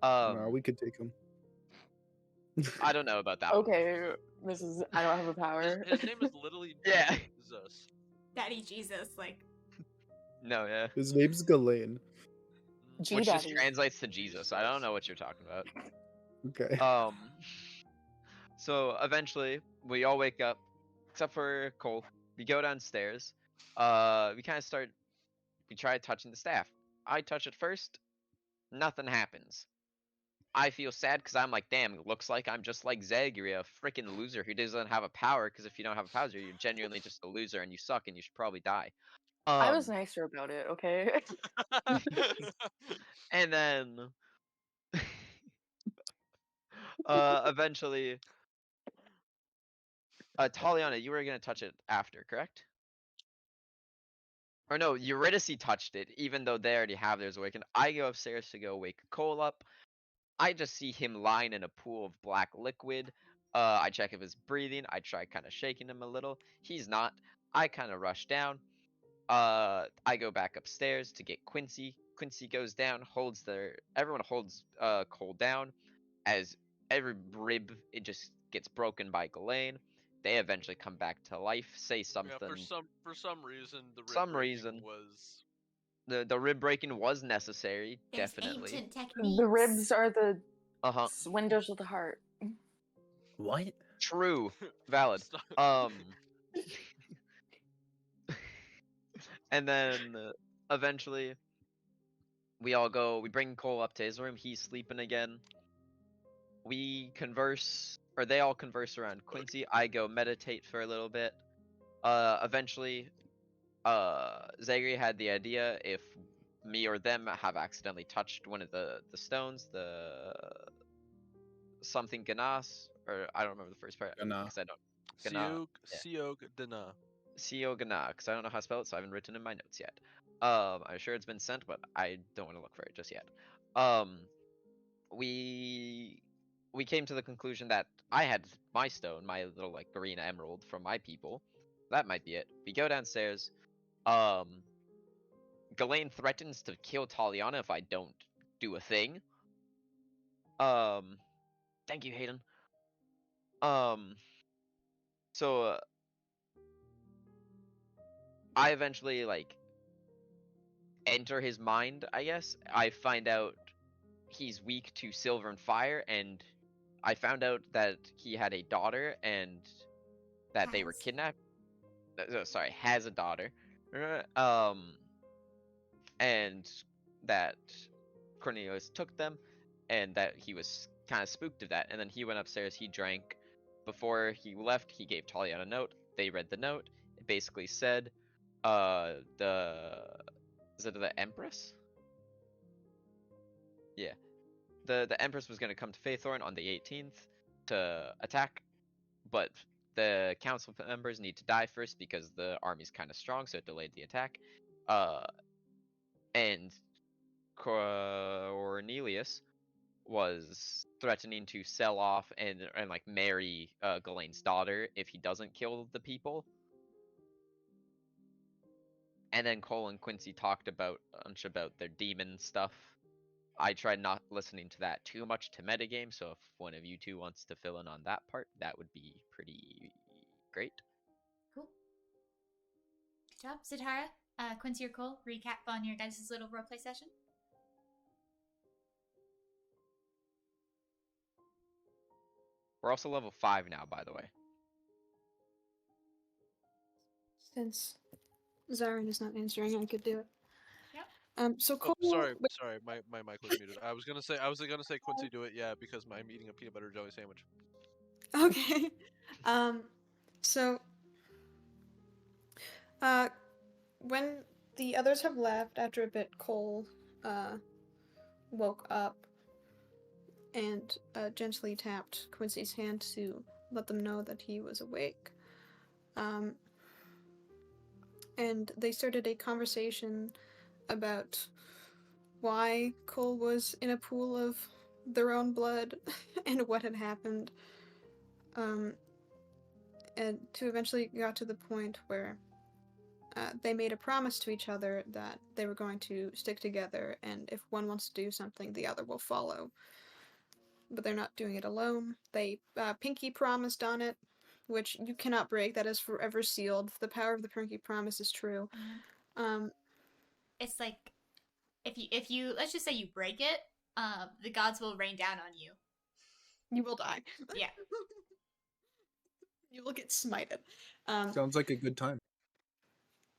Nah, we could take him. I don't know about that one. Okay, Mrs. I don't have a power. His name is literally Yeah. Jesus. Daddy Jesus, like. No, yeah. His name's Ghislaine. G Which just Daddy. translates to Jesus. I don't know what you're talking about. Okay. So eventually we all wake up, except for Cole. We go downstairs. We try touching the staff. I touch it first. Nothing happens. I feel sad because I'm like, damn, it looks like I'm just like Zagri, a freaking loser who doesn't have a power, because if you don't have a power, you're genuinely just a loser and you suck and you should probably die. I was nicer about it, okay? And then eventually Taliana, you were gonna touch it after, correct? Or no, Eurydice touched it, even though they already have theirs awakened. I go upstairs to go wake Cole up. I just see him lying in a pool of black liquid. I check if he's breathing. I try kind of shaking him a little. He's not. I kind of rush down. I go back upstairs to get Quincy. Quincy goes down, everyone holds Cole down, as every rib it just gets broken by Ghislaine. They eventually come back to life, say something. Yeah, for some reason the rib Some breaking reason. was The rib breaking was necessary, There's definitely. ancient techniques. The ribs are the Uh-huh. windows of the heart. What? True. Valid. Stop. And then eventually we all go, we bring Cole up to his room, he's sleeping again. We converse, or they all converse around Quincy. I go meditate for a little bit. Eventually, Zagri had the idea if me or them have accidentally touched one of the stones, the something ganas, or I don't remember the first part Gana. because I don't. Gana. Yeah. Siog Dana. Sio Gana, because I don't know how to spell it, so I haven't written in my notes yet. I'm sure it's been sent, but I don't want to look for it just yet. We came to the conclusion that I had my stone, my little like green emerald from my people. That might be it. We go downstairs. Ghislaine threatens to kill Taliana if I don't do a thing. Thank you, Hayden. So I eventually like enter his mind, I guess. I find out he's weak to silver and fire, and I found out that he had a daughter and that they were Has. kidnapped. Sorry, has a daughter. And that Cornelius took them, and that he was kind of spooked of that. And then he went upstairs, he drank. Before he left, he gave Talia a note. They read the note. It basically said, is it the Empress? Yeah. The Empress was going to come to Faithorn on the 18th to attack, but the council members need to die first because the army's kind of strong, so it delayed the attack. And Cornelius was threatening to sell off and like marry Ghislaine's daughter if he doesn't kill the people. And then Cole and Quincy talked about a bunch about their demon stuff. I tried not listening to that too much to metagame, so if one of you two wants to fill in on that part, that would be pretty great. Cool. Good job. Zitara, Quincy or Cole, recap on your guys' little roleplay session. We're also level 5 now, by the way. Since Zarin is not answering, I could do it. Yep. So Oh, Cole. sorry, my mic was muted. I was gonna say Quincy do it, yeah, because I'm eating a peanut butter jelly sandwich. Okay. So, when the others have left after a bit, Cole, woke up and, gently tapped Quincy's hand to let them know that he was awake. And they started a conversation about why Cole was in a pool of their own blood and what had happened. And to eventually got to the point where they made a promise to each other that they were going to stick together, and if one wants to do something, the other will follow. But they're not doing it alone. They pinky promised on it, which you cannot break. That is forever sealed. The power of the pinky promise is true. It's like if you let's just say you break it, the gods will rain down on you. You will die. Yeah. You will get smited. Sounds like a good time.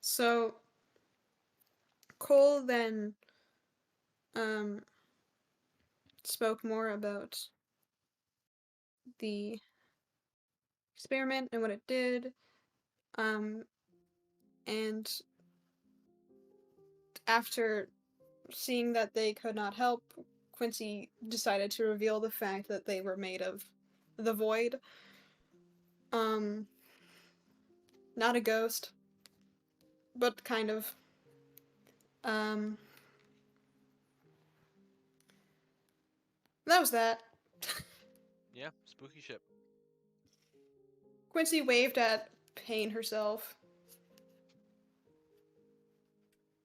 So Cole then spoke more about the experiment and what it did. And after seeing that they could not help, Quincy decided to reveal the fact that they were made of the void. Not a ghost, but kind of. That was that. Yeah, spooky shit. Quincy waved at Pain herself.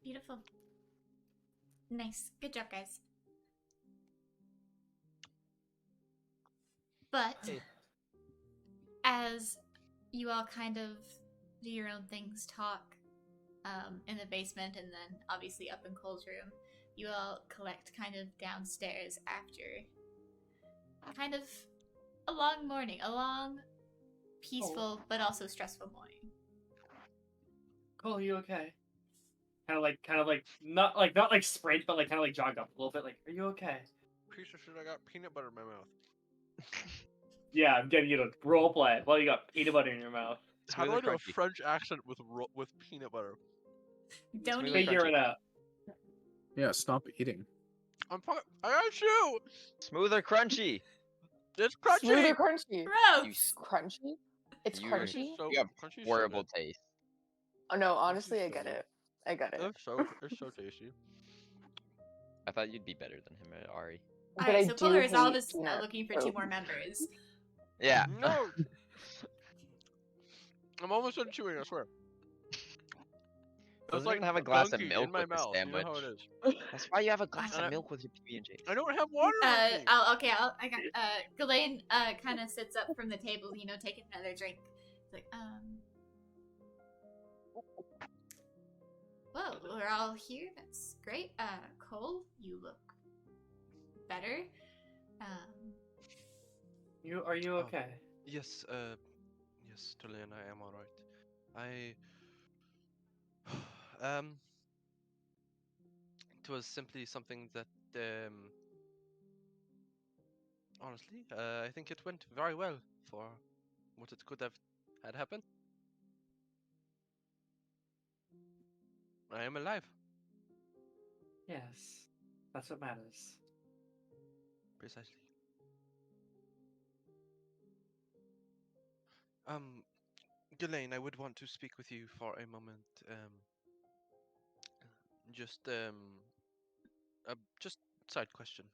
Beautiful. Nice. Good job, guys. But Hey. as you all kind of do your own things, talk, in the basement, and then obviously up in Cole's room. You all collect kind of downstairs after kind of a long morning, a long, peaceful, but also stressful morning. Cole, you okay? Kind of like, not like sprint, but like kind of like jog up a little bit. Like, are you okay? Piece of shit, I got peanut butter in my mouth. Yeah, I'm getting you to role play it while you got peanut butter in your mouth. How do Smooth I or do a crunchy? French accent with peanut butter? Don't Smooth or eat. Figure crunchy? it out. Yeah, stop eating. I'm fucking. I got you. Smooth or crunchy? It's Smooth or crunchy. crunchy? You, Gross. Crunchy? It's you, Crunchy's crunchy? so you have crunchy's so horrible good. taste. Oh no, honestly, I so get good. it. I get it. It's so tasty. I thought you'd be better than him, Ari. But Alright, I so do Polar is all of hate us peanut. looking for Oh. 2 more members. Yeah. No. I'm almost done chewing. I swear. It's Doesn't like even have a glass of gunky milk in my with the mouth. You know sandwich. how it is. That's why you have a glass And of milk with your PB&J. I don't have water with me. I got, Ghislaine, kind of sits up from the table, you know, taking another drink. It's like, well, we're all here, that's great. Cole, you look better. Are you Oh. okay? Yes, yes, Tullian, I am alright. It was simply something that, honestly, I think it went very well for what it could have had happen. I am alive, Yes, that's what matters. precisely. Ghislaine, I would want to speak with you for a moment. Just side question.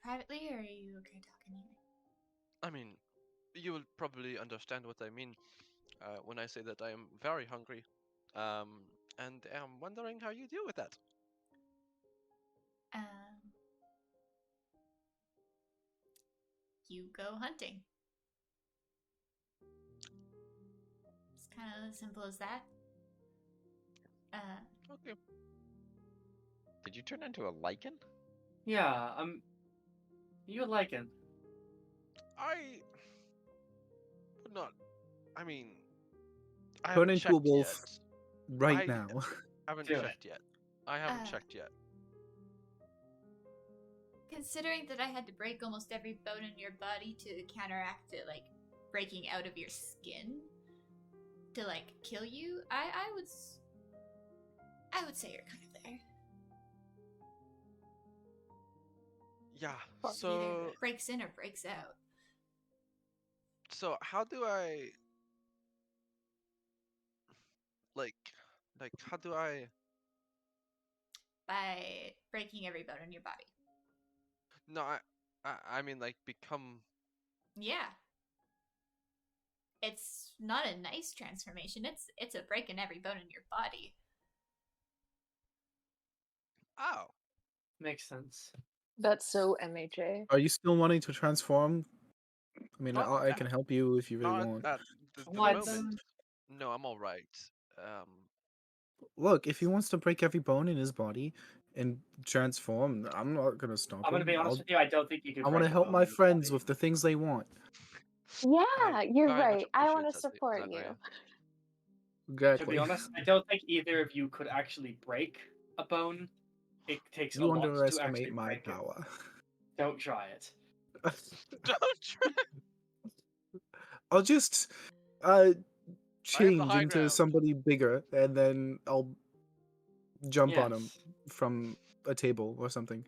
Privately, or are you okay talking here? I mean, you will probably understand what I mean when I say that I am very hungry, and am wondering how you deal with that. You go hunting. It's kind of as simple as that. Okay. Did you turn into a lichen? Yeah, you lichen. I would not. I mean, I Turn haven't into a checked wolf yet. right I now. haven't Do it. checked yet. I haven't checked yet. Considering that I had to break almost every bone in your body to counteract it, like breaking out of your skin to like kill you, I would say you're kind of there. Yeah. It either breaks in or breaks out. So how do I like how do I? By breaking every bone in your body. No, I mean like become. Yeah. It's not a nice transformation. It's a break in every bone in your body. Oh. Makes sense. That's so MHA. Are you still wanting to transform? I mean, Not I that- can help you if you really Not want. at the What? moment. No, I'm all right. Look, if he wants to break every bone in his body and transform, I'm not gonna stop I'm gonna him. be honest with you. I don't think you can. I want to break a help bone my in your friends body. with the things they want. Yeah, you're very much right. I appreciate want to that, support that, you. Rhea. To be Exactly. honest, I don't think either of you could actually break a bone. It takes a You lot to underestimate actually my break it. power. Don't try it. Don't try. I'll just change high into ground. somebody bigger, and then I'll jump on him Yes. from a table or something.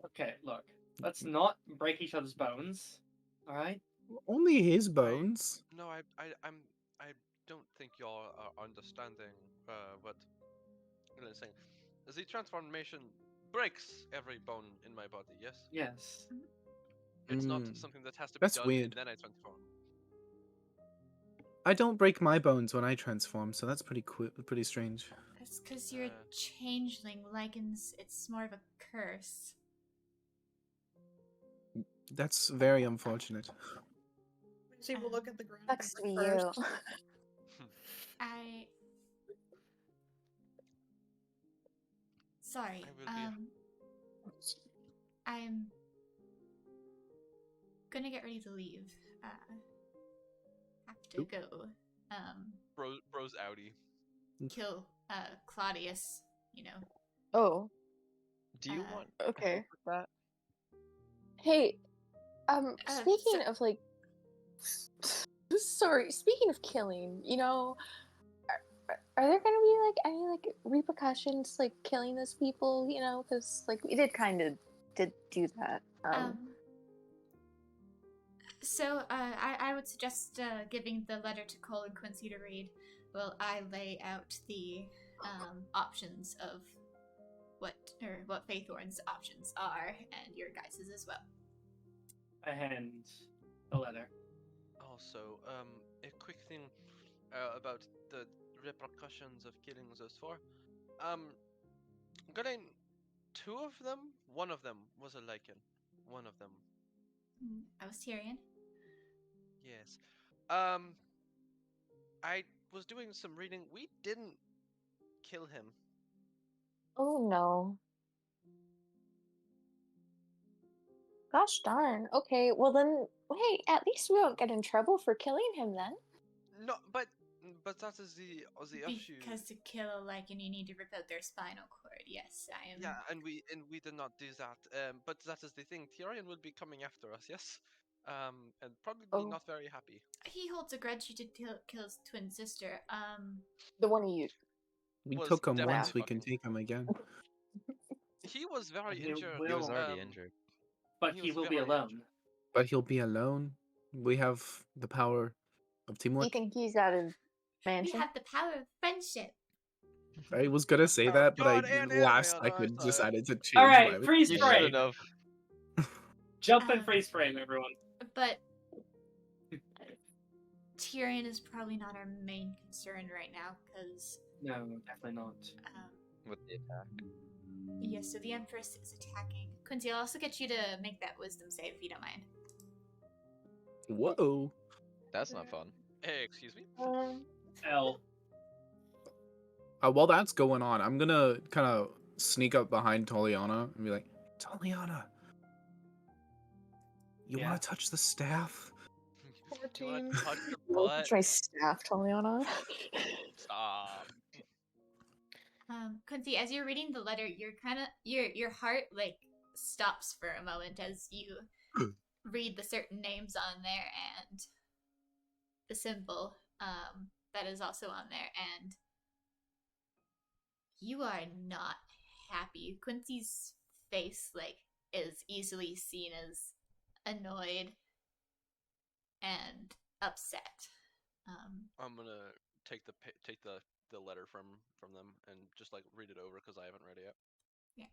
Okay, look. Let's not break each other's bones. All right. Only his bones. No, I don't think y'all are understanding what I'm saying. The transformation breaks every bone in my body. Yes. Yes. It's not Mm. something that has to be That's done weird. and then I transform. I don't break my bones when I transform, so that's pretty strange. That's because you're a changeling. Lycans, it's more of a curse. That's very unfortunate. See, we'll look at the ground Sucks to be first. you. Sorry. I will be. I'm gonna get ready to leave. Have to go. Bro's outie. Kill Claudius. You know. Oh, Do you Uh, want okay. help with that? Hey, so- speaking of like, sorry, speaking of killing, are there gonna be like any like repercussions like killing those people? Because like we did kind of did do that. So I would suggest giving the letter to Cole and Quincy to read while I lay out the options of what Faithorn's options are, and your guys's as well. I hand the letter. Also, a quick thing about the repercussions of killing those four. Got two of them. One of them was a lichen. One of them. I was Tyrion. Yes. I was doing some reading. We didn't kill him. Oh no. Gosh darn. Okay, well then, wait. At least we won't get in trouble for killing him then. No, but that is the issue. Because to kill a lichen, you need to rip out their spinal cord. Yes, I am. Yeah, and we did not do that. But that is the thing. Tyrion will be coming after us. Yes. And probably not very happy. He holds a grudge. He did kill his twin sister. The one you. We Was took him definitely once, we can fucking- take him again. He was very He injured. He was will- already injured. But he he was will be very alone. But he'll be alone. We have the power of Do you teamwork. think he's out of We mansion? have the power of friendship. I was gonna say Oh, that, but God, I and last anime, second sorry. decided to change All right, my freeze You frame. should have. Jump and Um, freeze frame, everyone. But Tyrion is probably not our main concern right now, because No, definitely not. With the attack. so the Empress is attacking. Quincy, I'll also get you to make that wisdom save if you don't mind. Whoa. That's not fun. Hey, excuse me. L. While that's going on, I'm gonna kind of sneak up behind Toliana and be like, Toliana, you Yeah? want to touch the staff? You want 14. to touch your Well, butt? touch my staff, Toliana. Stop. Quincy, as you're reading the letter, you're kind of your heart like stops for a moment as you read the certain names on there and the symbol that is also on there, and you are not happy. Quincy's face like is easily seen as annoyed and upset. I'm gonna take the letter from them and just like read it over because I haven't read it yet.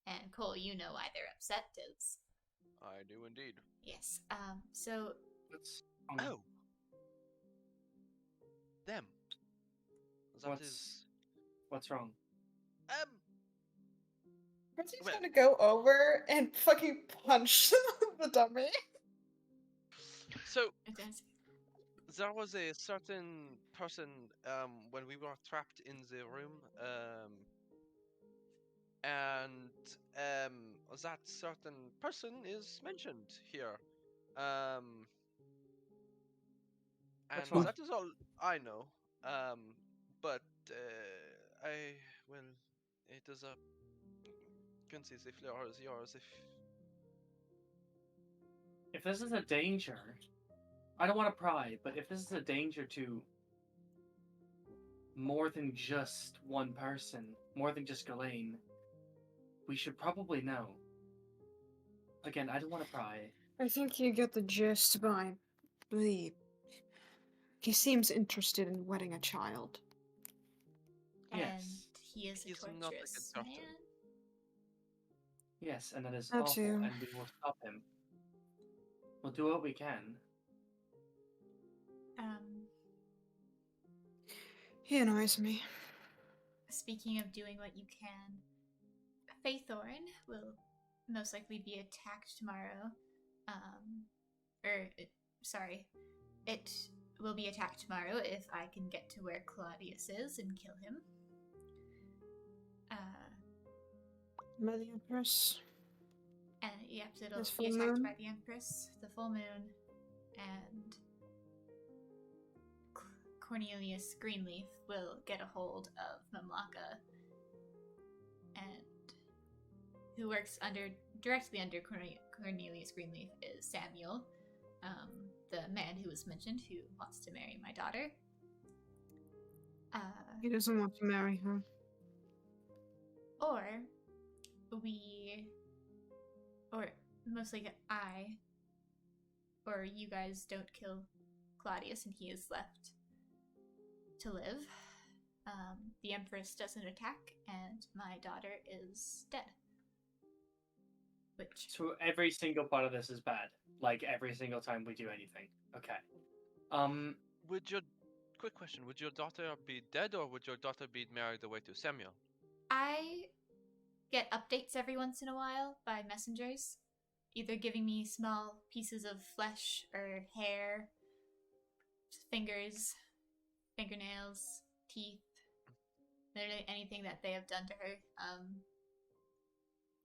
And Cole, you know why they're upset, is I do indeed. yes. So What's Oh, them. That What's- is what's wrong? Quincy's Well- gonna go over and fucking punch the dummy. So it does. there was a certain person when we were trapped in the room and that certain person is mentioned here and Which one? that is all I know but it is a Quincy, the floor is yours If this is a danger, I don't want to pry, but if this is a danger to more than just one person, more than just Ghislaine, we should probably know. Again, I don't want to pry. I think you get the gist by the. He seems interested in wedding a child. And Yes. he is a He's not a torturous good man. person. Yes, and that is That awful, too. and we will stop him. We'll do what we can. He annoys me. Speaking of doing what you can, Faithorn will most likely be attacked tomorrow. It will be attacked tomorrow if I can get to where Claudius is and kill him. By the Empress. And yes, it'll This be full attacked moon? by the Empress, the full moon, and Cornelius Greenleaf will get a hold of Mamlaka, and who works directly under Cornelius Greenleaf is Samuel, the man who was mentioned who wants to marry my daughter. He doesn't want to marry her. Or most likely or you guys don't kill Claudius and he is left to live. The Empress doesn't attack, and my daughter is dead. Which So every single part of this is bad. Like every single time we do anything. Okay. Quick question: would your daughter be dead, or would your daughter be married away to Samuel? I get updates every once in a while by messengers, either giving me small pieces of flesh or hair, fingers, fingernails, teeth, literally anything that they have done to her,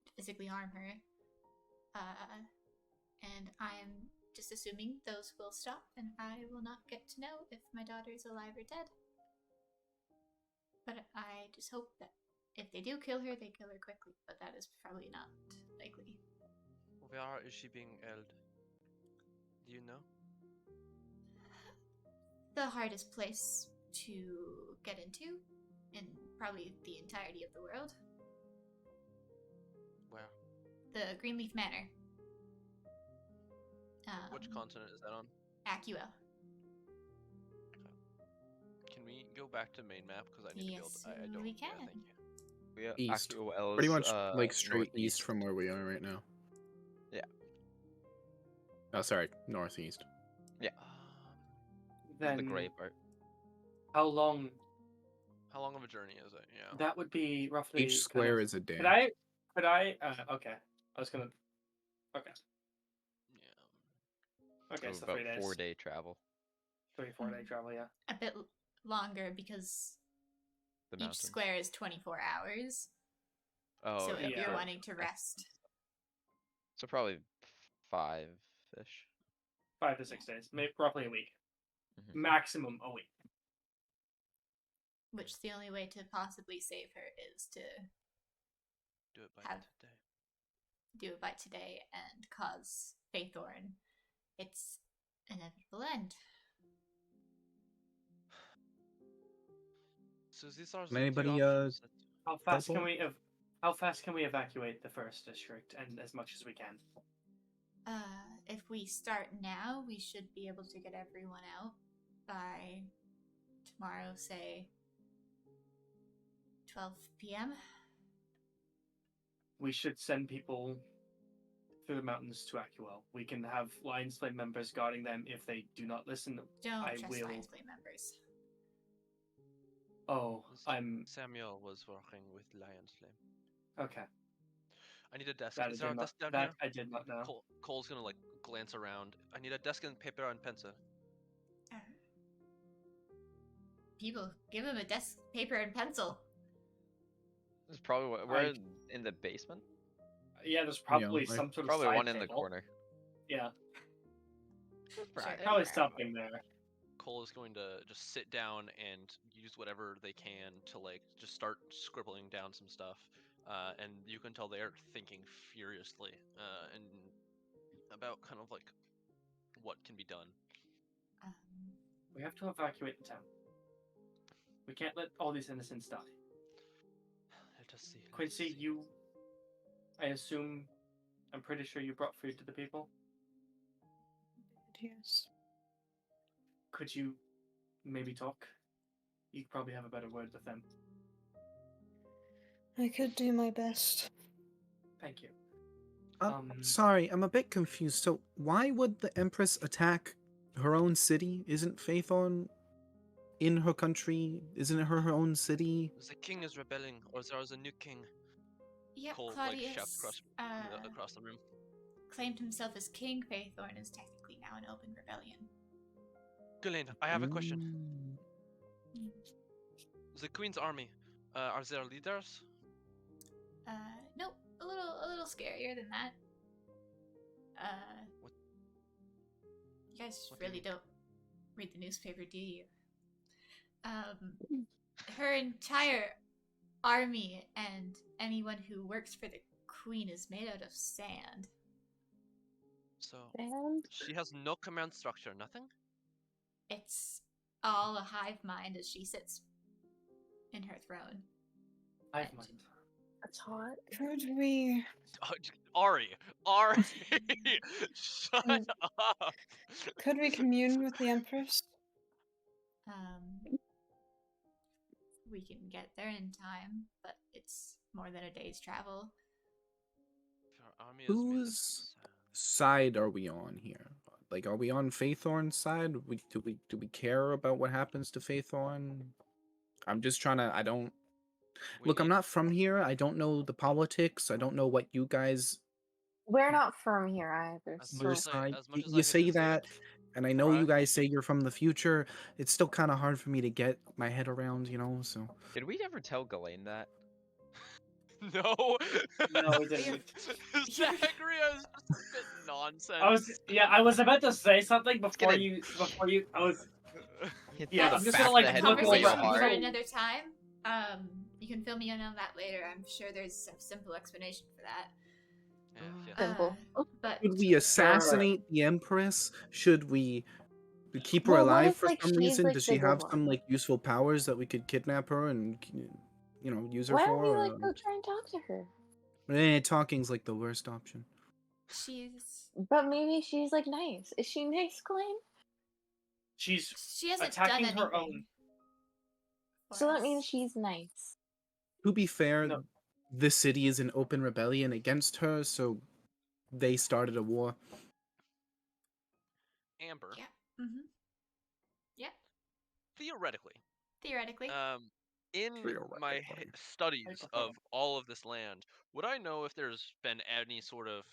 to physically harm her. And I am just assuming those will stop, and I will not get to know if my daughter is alive or dead. But I just hope that if they do kill her, they kill her quickly, but that is probably not likely. Where is she being held? Do you know? The hardest place to get into in probably the entirety of the world. Where? The Greenleaf Manor. Which continent is that on? Acua. Can we go back to main map? Because I need to build. Yes, I don't. we can. Yeah, thank you. Yeah, East. Acua Pretty much Wells, like straight east northeast. from where we are right now. Yeah. Oh, sorry, northeast. Yeah. Then The gray part. how long? How long of a journey is it? Yeah. That would be roughly. Each square is a day. Could I? Okay. I was gonna. Okay. Yeah. Okay. So So about 3 days. 4-day travel. 3-4 day travel. Yeah. A bit longer because The each mountains. square is 24 hours. Oh, So yeah. if you're yeah. wanting to rest, So probably 5-ish. 5 to 6 days, maybe roughly a week, Mhm. maximum a week. which the only way to possibly save her is to Do it by Have- today. do it by today and cause Faithorn its inevitable end. So these are Can the anybody, options that- How fast can Teleport? we? How fast can we evacuate the first district, and as much as we can? If we start now, we should be able to get everyone out by tomorrow, say 12 p.m. We should send people through the mountains to Acuel. We can have Lions Flame members guarding them. If they do not listen, Don't I trust will. Lions Blade members. Oh, I'm Samuel was working with Lion's Flame. okay. I need a desk. That I Is there a did not. desk down That here? I did not know. Cole's gonna like glance around. I need a desk and paper and pencil. People, give him a desk, paper, and pencil. This is probably what we're in the basement. Yeah, there's probably Yeah, some sort of Probably side one in the table. corner. Yeah, Right. probably something there. Cole is going to just sit down and use whatever they can to like just start scribbling down some stuff, and you can tell they're thinking furiously and about kind of like what can be done. We have to evacuate the town. We can't let all these innocents die. Let us see. let us Quincy, see. you. I assume. I'm pretty sure you brought food to the people. Yes. Could you maybe talk? You probably have a better word with them. I could do my best. Thank you. Sorry, I'm a bit confused. So why would the Empress attack her own city? Isn't Faithorn in her country? Isn't it her own city? The king is rebelling, or there is a new king. Yep, Cole like Claudius shouts across the room. claimed himself as King. Faithorn is technically now an open rebellion. Ghislaine, I have a question. Mm. The queen's army, are there leaders? Nope. little scarier than that. What- You guys what do you really mean? don't read the newspaper, do you? Her entire army and anyone who works for the queen is made out of sand. So And she has no command structure, nothing. It's all a hive mind as she sits in her throne. Hive And mind. that's hot. Could we? Ari, shut Mm. up. Could we commune with the Empress? We can get there in time, but it's more than a day's travel. Our army is made of Whose sand. side are we on here? Like, are we on Faithorn's side? Do we care about what happens to Faithorn? I'm just trying to. I don't We look. I'm need- not from here. I don't know the politics. I don't know what you guys We're not from here either, As much your so as I, side. as much as You I hate say to say that, it, and I know you Right. guys say you're from the future. It's still kind of hard for me to get my head around, you know. So Did we ever tell Ghislaine that? no. No, we didn't. Zachariah is just spitting nonsense. I was about to say something before gonna- you. I was. Hit Yeah, the I'm just back gonna, of like, the That's head a look with a way conversation over- for hard. another time. You can fill me in on that later. I'm sure there's a simple explanation for that. Yeah. simple. But should we assassinate the Empress? Should we keep her Well, what alive if, for like, some she's, reason? like, Does the she good have one? some like useful powers that we could kidnap her and use her Why for? don't we or- like go try and talk to her? Talking's like the worst option. she's But maybe she's like nice. Is she nice, Glenn? She hasn't attacking done her anything. own. for So that us. means she's nice. To be fair, No. the city is in open rebellion against her, so they started a war. Amber, Yeah. Mm-hmm. theoretically, Theoretically. in my Theoretically. studies of all of this land, would I know if there's been any sort of,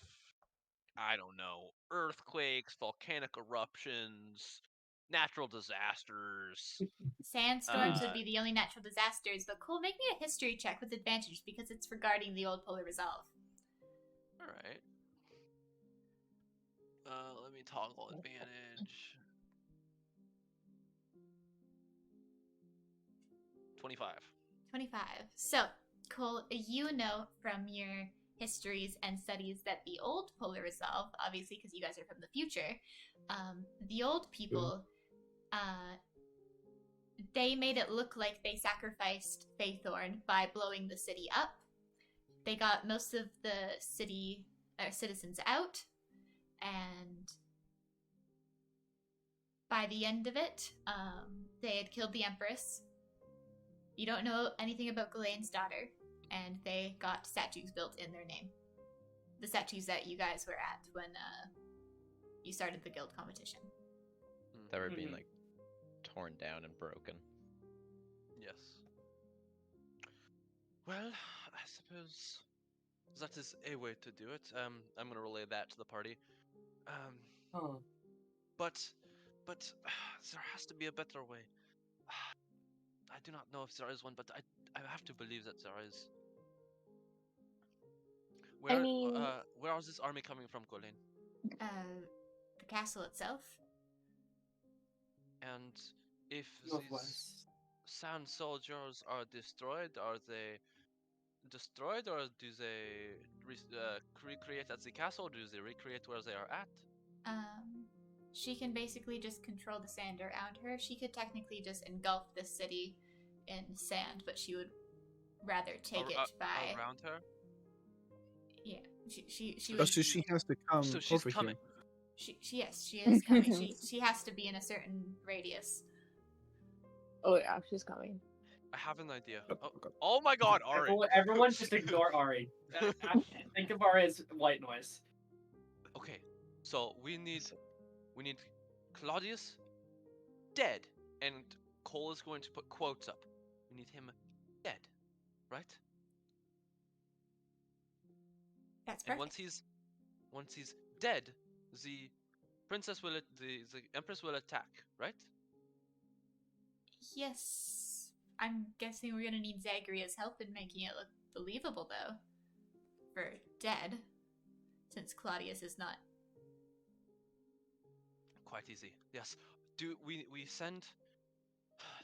I don't know, earthquakes, volcanic eruptions, natural disasters? Sandstorms would uh, be the only natural disasters, but cool, make me a history check with advantage because it's regarding the old polar resolve. All right. Let me toggle advantage. 25. 25. So, Cole, you know from your histories and studies that the old polar resolve, obviously because you guys are from the future, the old people, they made it look like they sacrificed Faithorn by blowing the city up. They got most of the city citizens out, and by the end of it, they had killed the Empress. You don't know anything about Ghislaine's daughter, and they got statues built in their name. The statues that you guys were at when you started the guild competition. That were being Mhm. like torn down and broken. Yes. Well, I suppose that is a way to do it. I'm gonna relay that to the party. Huh. But there has to be a better way. I do not know if there is one, but I have to believe that there is. Where mean- where is this army coming from, Colin? The castle itself. And if these Northwest. sand soldiers are destroyed, are they destroyed, or do they recreate at the castle? Do they recreate where they are at? She can basically just control the sand around her. She could technically just engulf the city in sand, but she would rather take it by around her. Yeah. She Oh, would. so she has to come So she's over coming. here. Yes, she is coming. she has to be in a certain radius. Oh yeah, she's coming. I have an idea. Shut the Oh, fuck up. oh my God, Ari! Everyone just ignore Ari. Think of Ari as white noise. Okay, so we need Claudius dead, and Cole is going to put quotes up. We need him dead, right? That's And perfect. once he's dead, the princess will the empress will attack, right? Yes. I'm guessing we're gonna need Zagreus' help in making it look believable, though. for dead, since Claudius is not. Quite easy. Yes. Do we send?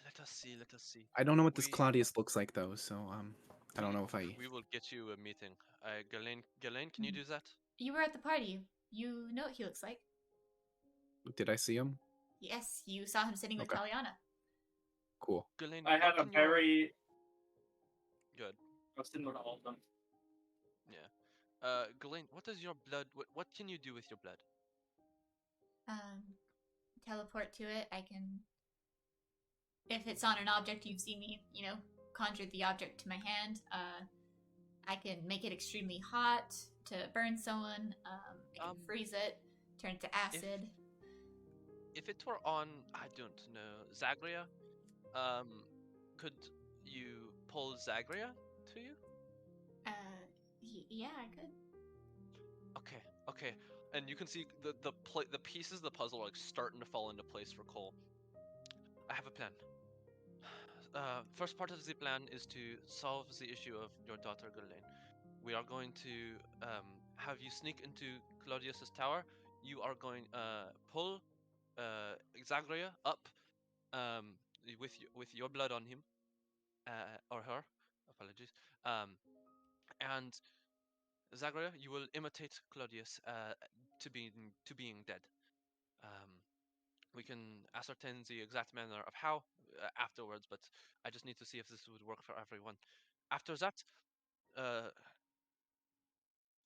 Let us see. Let us see. I don't know what this We Claudius looks like though, so I don't know if I. we will get you a meeting. Galen, can you do that? You were at the party. You know what he looks like. Did I see him? Yes, you saw him sitting with Okay. Taliana. Cool. Galen, I had what a can your- very. good. I was similar to all of them. Yeah. Galen, what does your blood? What can you do with your blood? Teleport to it. I can. If it's on an object you've seen me, conjure the object to my hand. I can make it extremely hot to burn someone. I can freeze it, turn it to acid. If it were on, I don't know, Zagria, could you pull Zagria to you? Yeah, I could. Okay. And you can see the pieces of the puzzle are like starting to fall into place for Cole. I have a plan. First part of the plan is to solve the issue of your daughter Ghislaine. We are going to have you sneak into Claudius's tower. You are going pull Zagria up with your blood on him or her. Apologies. And Zagria, you will imitate Claudius to being dead. We can ascertain the exact manner of how afterwards, but I just need to see if this would work for everyone. After that,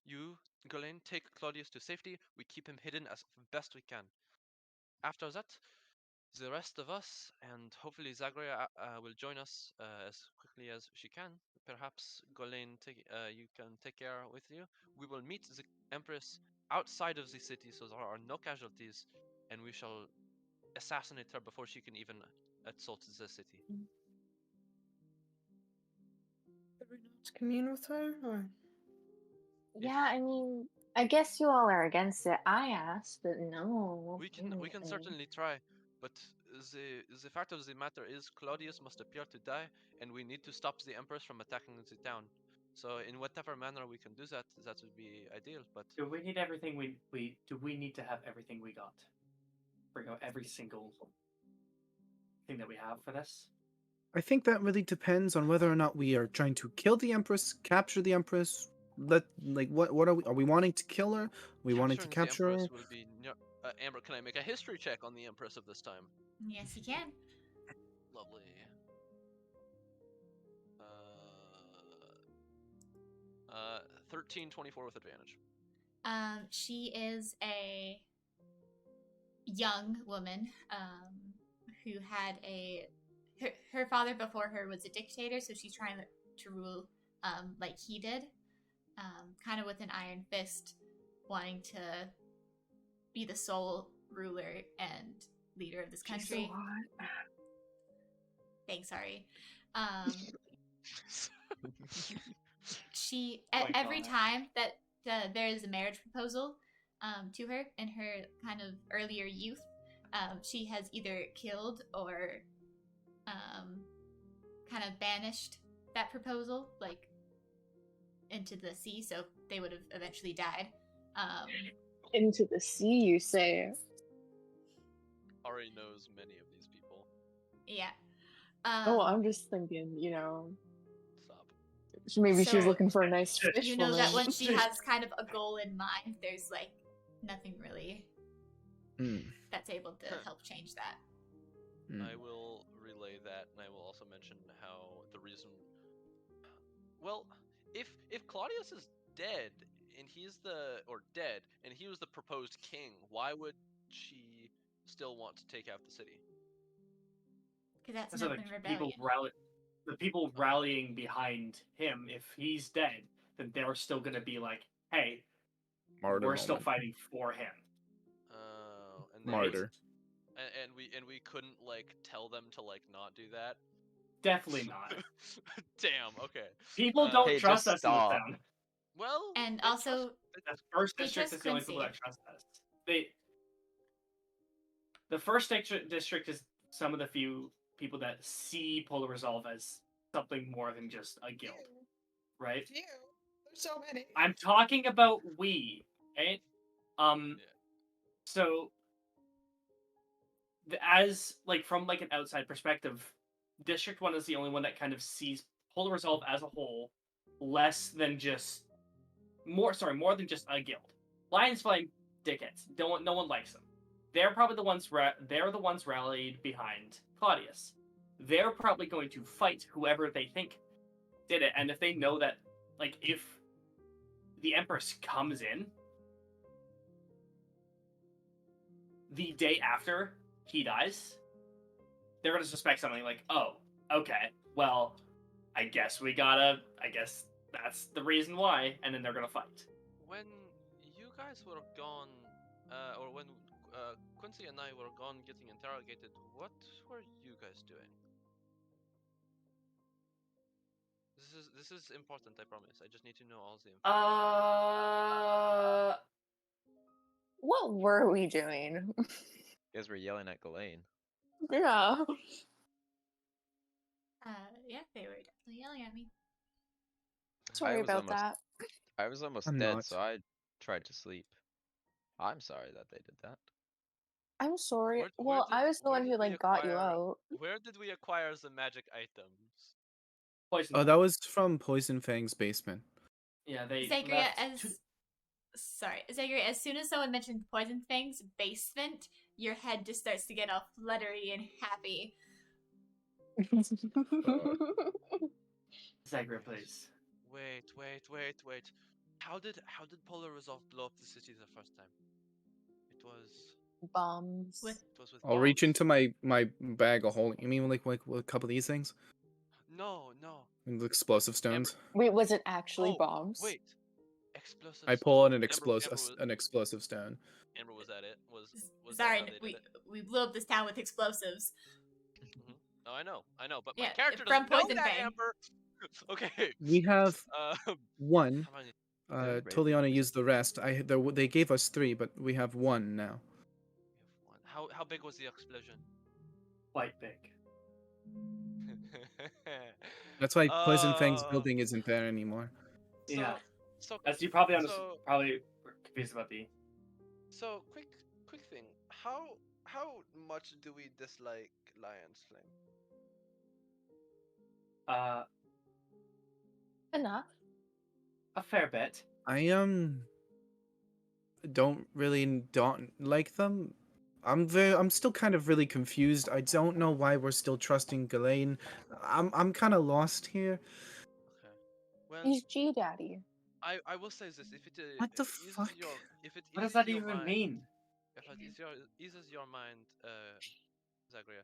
you, Ghislaine, take Claudius to safety. We keep him hidden as best we can. After that, the rest of us, and hopefully Zagria will join us as quickly as she can. Perhaps Ghislaine, you can take care with you. We will meet the Empress outside of the city, so there are no casualties, and we shall assassinate her before she can even assault the city. Should we not commune with her? Or... Yeah, I mean, I guess you all are against it. I asked, but no. We can certainly try, but the fact of the matter is Claudius must appear to die, and we need to stop the Empress from attacking the town. So in whatever manner we can do that, that would be ideal. But Do we need everything we do? We need to have everything we got. Bring out every single thing that we have for this. I think that really depends on whether or not we are trying to kill the Empress, capture the Empress. What are we wanting to kill her? We wanting to capturing capture the her? Empress will be Amber. Can I make a history check on the Empress of this time? Yes, you can. Lovely. 1324 with advantage. She is a young woman who had her father before her was a dictator, so she's trying to rule like he did, kind of with an iron fist, wanting to be the sole ruler and leader of this country. She's so hot. Thanks, sorry. She Oh my every God. time that there is a marriage proposal to her in her kind of earlier youth, she has either killed or kind of banished that proposal, like into the sea, so they would have eventually died. Into the sea, you say? Already knows many of these people. Yeah. Oh, I'm just thinking, Stop. maybe she was So, looking for a nice fish you know woman. that when she has kind of a goal in mind, there's like nothing really that's able to help change that. I will relay that, and I will also mention how the reason. Well, if Claudius is dead and he was the proposed king, why would she still want to take out the city? Because that's So an open rebellion. the people rallying behind him. If he's dead, then they're still gonna be like, "Hey, Martyr we're still moment. fighting for him." And Martyr. and we couldn't like tell them to like not do that. Definitely not. Damn. Okay. People don't Hey, trust just us in the stop. town. Well, And they also, The first They district trust is the only people Quincy. that trust us. The first district is some of the few people that see Polar Resolve as something more than just a guild, right? So many. I'm talking about we, right? Yeah. So as like from like an outside perspective, District 1 is the only one that kind of sees Polar Resolve as a whole less than just more than just a guild. Lions Flame dickheads. No one likes them. They're probably the ones they're the ones rallied behind Claudius. They're probably going to fight whoever they think did it, and if they know that, like, if the Empress comes in the day after he dies, they're gonna suspect something like, oh, okay, well, I guess that's the reason why, and then they're gonna fight. When you guys were gone, or when Quincy and I were gone getting interrogated, what were you guys doing? This is important, I promise. I just need to know all the info. What were we doing? You guys were yelling at Ghislaine. Yeah. Yeah, they were definitely yelling at me. Sorry was about almost- that. I was almost I'm dead, not. so I tried to sleep. I'm sorry that they did that. I'm sorry. Where- where Well, did- I was the where one did who we like got you acquire- out. Where did we acquire the magic items? Poison. Oh, that was from Poison Fang's basement. Yeah, they Zagria, left Zagria, as soon as someone mentioned Poison Fang's basement, your head just starts to get all fluttery and happy. Zagria, please. Wait. How did Polar Resolve blow up the city the first time? It was Bombs. With I'll reach bombs. into my bag of holding. You mean like a couple of these things? No. And the explosive stones. Wait, was it actually Oh, bombs? wait. Explosive. I pull out stone. an Amber explosive stone. was that it? Was sorry, that how they did it? we blew up this town with explosives. Oh, I know, but Yeah, my character from doesn't know Poison that, Fang. Amber. Okay. We have one. How many? Good, right? Toliana used the rest. They gave us 3, but we have 1 now. We have one. How big was the explosion? Quite big. That's why Poison Fang's Uh, building isn't there anymore. Yeah. So As you probably so probably were confused about the. so quick thing. How much do we dislike Lion's Flame? Enough. A fair bit. I don't like them. I'm still kind of really confused. I don't know why we're still trusting Ghislaine. I'm kind of lost here. Okay. Well, He's G Daddy. I will say this: if it What the eases fuck? if it What does eases that your even mind, mean? if it eases your mind, Zagria,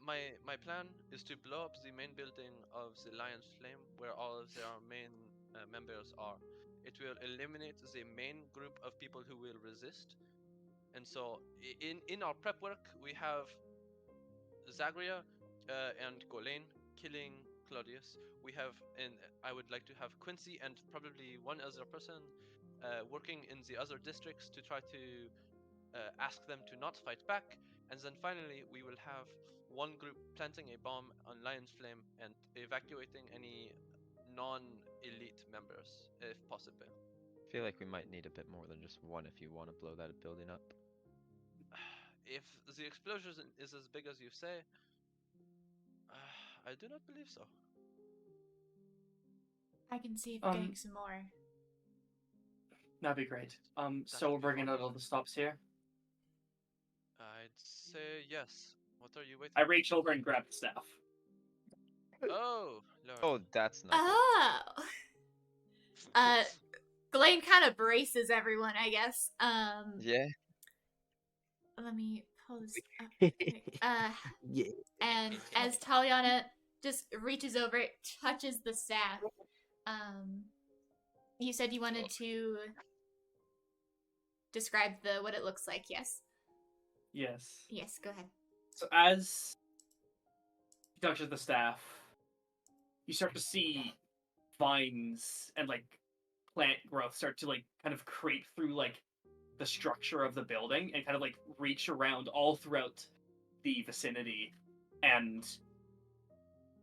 my plan is to blow up the main building of the Lion's Flame, where all of their main members are. It will eliminate the main group of people who will resist, and so in our prep work we have Zagria and Ghislaine killing Claudius. We have, and I would like to have Quincy and probably one other person working in the other districts to try to ask them to not fight back. And then finally, we will have one group planting a bomb on Lion's Flame and evacuating any non-elite members, if possible. I feel like we might need a bit more than just one if you want to blow that building up. If the explosion is as big as you say, I do not believe so. I can see if Um, getting some more. That'd be great. So That'd we're be bringing out all wonderful. the stops here. I'd say yes. What are you waiting I for? reach over and grab the staff. Oh, Lord. Oh, that's not. Oh! Ghislaine kind of braces everyone, I guess. Yeah. Let me pull this up. Okay. Yeah. And as Taliana just reaches over, touches the staff, you said you wanted to describe what it looks like, yes? Yes. Yes, go ahead. So as you touch the staff, you start to see vines and like plant growth start to like kind of creep through like the structure of the building and kind of like reach around all throughout the vicinity. And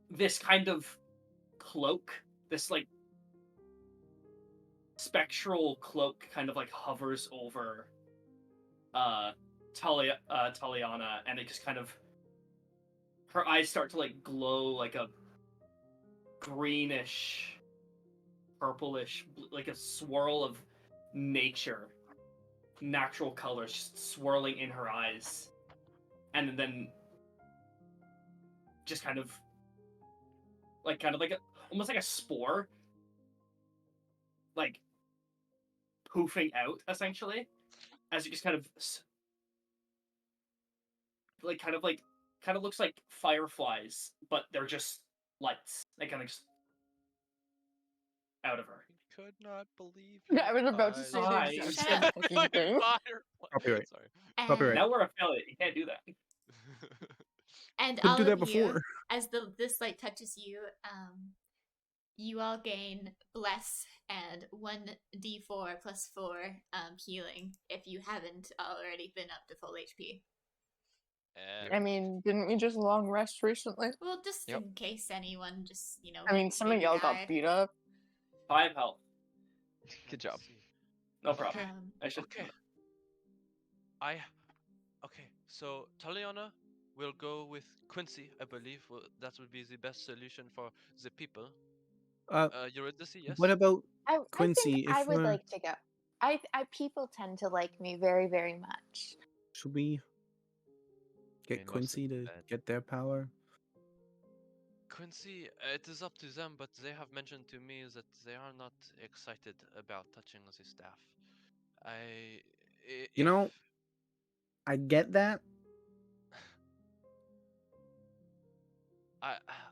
this kind of cloak, this like spectral cloak kind of like hovers over Taliana, and it just kind of, her eyes start to like glow like a greenish, purplish, like a swirl of nature, natural colors just swirling in her eyes, and then just kind of like almost like a spore, like poofing out essentially, as it just kind of looks like fireflies, but they're just lights. They kind of just out of her. Could not believe. I was about to say the Hi. exact Shut same up. fucking thing. Copyright. Sorry. Copyright. Now we're affiliate. You can't do that. And Couldn't all do that of you, before. as this light touches you, you all gain bless and 1d4 plus 4 healing if you haven't already been up to full HP. I mean, didn't we just long rest recently? Well, just Yep. in case anyone just, I mean, some of maybe y'all got died. beat up. 5 health. Good job. No problem. Okay. I should. Okay. Okay. So Taliana will go with Quincy. I believe that would be the best solution for the people. Eurydice, yes. What about I Quincy? think I If would we're, like to go. I people tend to like me very, very much. should we get mean, most of Quincy them to did. get their power? Quincy, it is up to them, but they have mentioned to me that they are not excited about touching the staff. You know, I get that.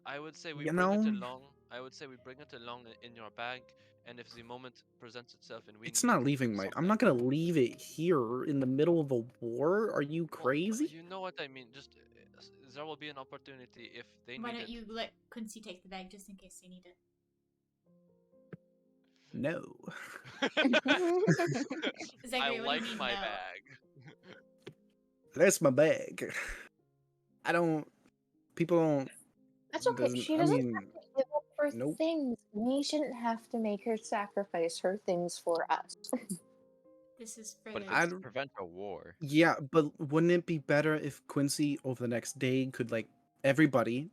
I would say we You bring it know? along. I would say we bring it along in your bag, and if the moment presents itself and we It's need not leaving my. I'm something- not gonna leave it here in the middle of a war. Are you Well, crazy? you know what I mean. Just there will be an opportunity if they Why need don't it. you let Quincy take the bag just in case they need it? No. Zachary, I what do you like mean, my no? bag. That's my bag. I don't. People don't. That's okay. Doesn't. She I doesn't mean, have to give up her nope. things. We shouldn't have to make her sacrifice her things for us. This is for But if the... I it's to don't- prevent a war, Yeah, but wouldn't it be better if Quincy over the next day could like everybody,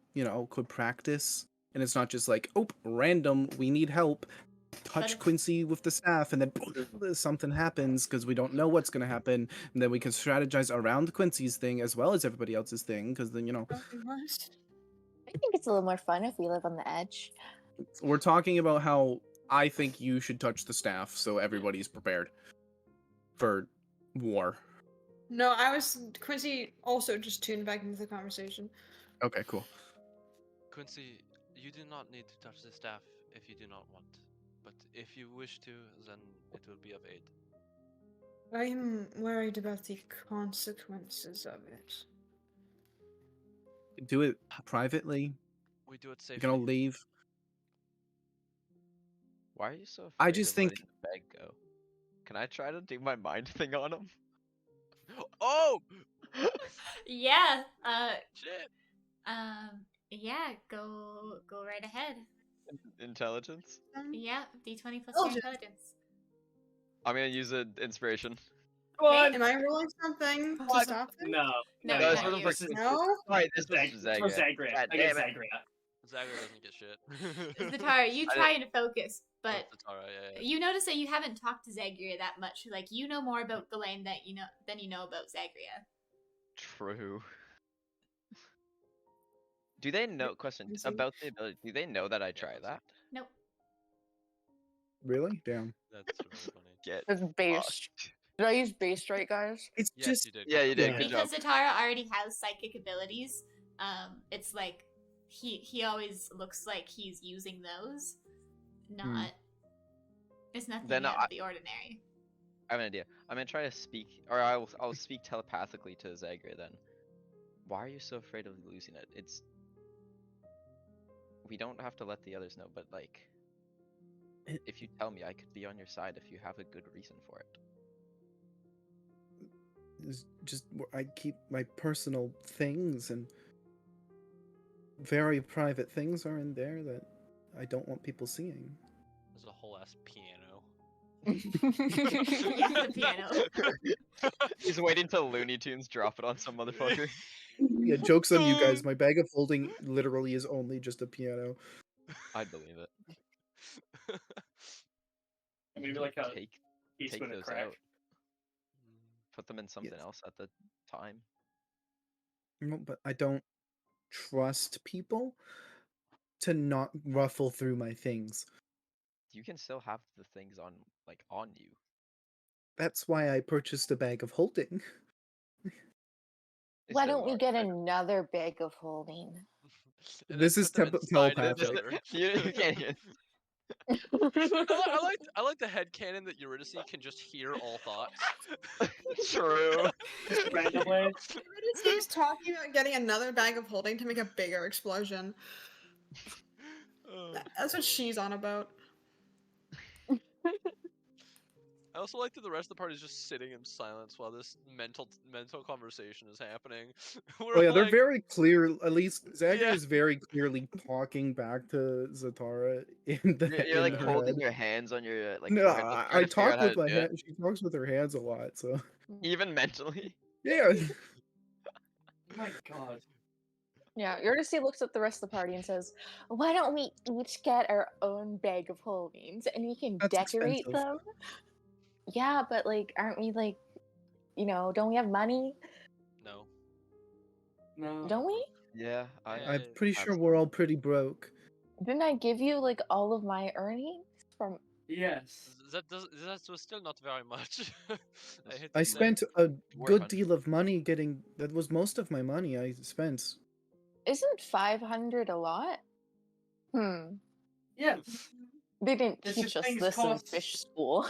could practice, and it's not just like, oh, random, we need help. Touch if- Quincy with the staff, and then something happens because we don't know what's gonna happen, and then we can strategize around Quincy's thing as well as everybody else's thing, because then I think it's a little more fun if we live on the edge. we're talking about how I think you should touch the staff so everybody's prepared for war. No, Quincy also just tuned back into the conversation. Okay, cool. Quincy, you do not need to touch the staff if you do not want. But if you wish to, then it will be of aid. I'm worried about the consequences of it. Do it privately. We do it You safely. can all leave. why are you so afraid I just of think- letting the bag go? Can I try to do my mind thing on him? Oh Yeah, shit! yeah, go right ahead. Intelligence? Yeah, d20 plus Oh, your just- intelligence. I'm gonna use an inspiration. Okay. Am I rolling something to What? stop this? No. No, No, not it's sort of you. like No? Sorry, this Zag- is for Zagreus. Zagreus. God I damn get it. Zagreus. Zagreus doesn't get shit. Zatara, you I trying to focus, but Zatara, yeah. you notice that you haven't talked to Zagria that much. Like, you know more about Ghislaine than you know about Zagria. True. Do they know? Question Quincy? about the ability. Do they know that I try that? Nope. Really? Damn. That's really funny. Get That's base. fucked. Did I use base right, guys? It's Yes, just you did. Yeah, you did. Yeah. Good job. Because Zatara already has psychic abilities, it's like he always looks like he's using those. Not it's nothing Then out I- of the ordinary. I have an idea. I'm gonna try to speak, or I'll speak telepathically to Zagreus then. Why are you so afraid of losing it? We don't have to let the others know, but like, if you tell me, I could be on your side if you have a good reason for it. It's just I keep my personal things, and very private things are in there that I don't want people seeing. There's a whole ass piano. Yeah, the piano. He's waiting till Looney Tunes drop it on some motherfucker. Yeah, joke's on you guys. My bag of holding literally is only just a piano. I'd believe it. Maybe like a Take teaspoon of those crack. out. Put them in something else at the time. No, but I don't trust people to not ruffle through my things. You can still have the things on you. That's why I purchased a bag of holding. They Why still don't we are get better. another bag of holding? And This then is put them inside telepathic. another. You can't hear. I like the headcanon that Eurydice can just hear all thoughts. True. Just randomly. He's talking about getting another bag of holding to make a bigger explosion. Oh, That's what God. she's on about. I also like that the rest of the party is just sitting in silence while this mental conversation is happening. We're Oh yeah, they're like, very clear. At least Zagger Yeah. is very clearly talking back to Zatara in You're like her holding head. your hands on your No, forehead, like, trying I to figure out talk how with to my do it. hand. She talks with her hands a lot, so Even mentally. yeah. Oh my god. Yeah, Eurydice looks at the rest of the party and says, "Why don't we each get our own bag of holdings and we can That's decorate expensive. them?" Yeah, but aren't we don't we have money? no. No. Don't we? Yeah, I'm Eh, pretty have sure some. we're all pretty broke. Didn't I give you all of my earnings from? Yes. that was still not very much. I hate I to say. spent a good 400. deal of money getting. That was most of my money I spent. Isn't 500 a lot? Yes. They didn't It's teach just us things this in cost- fish school.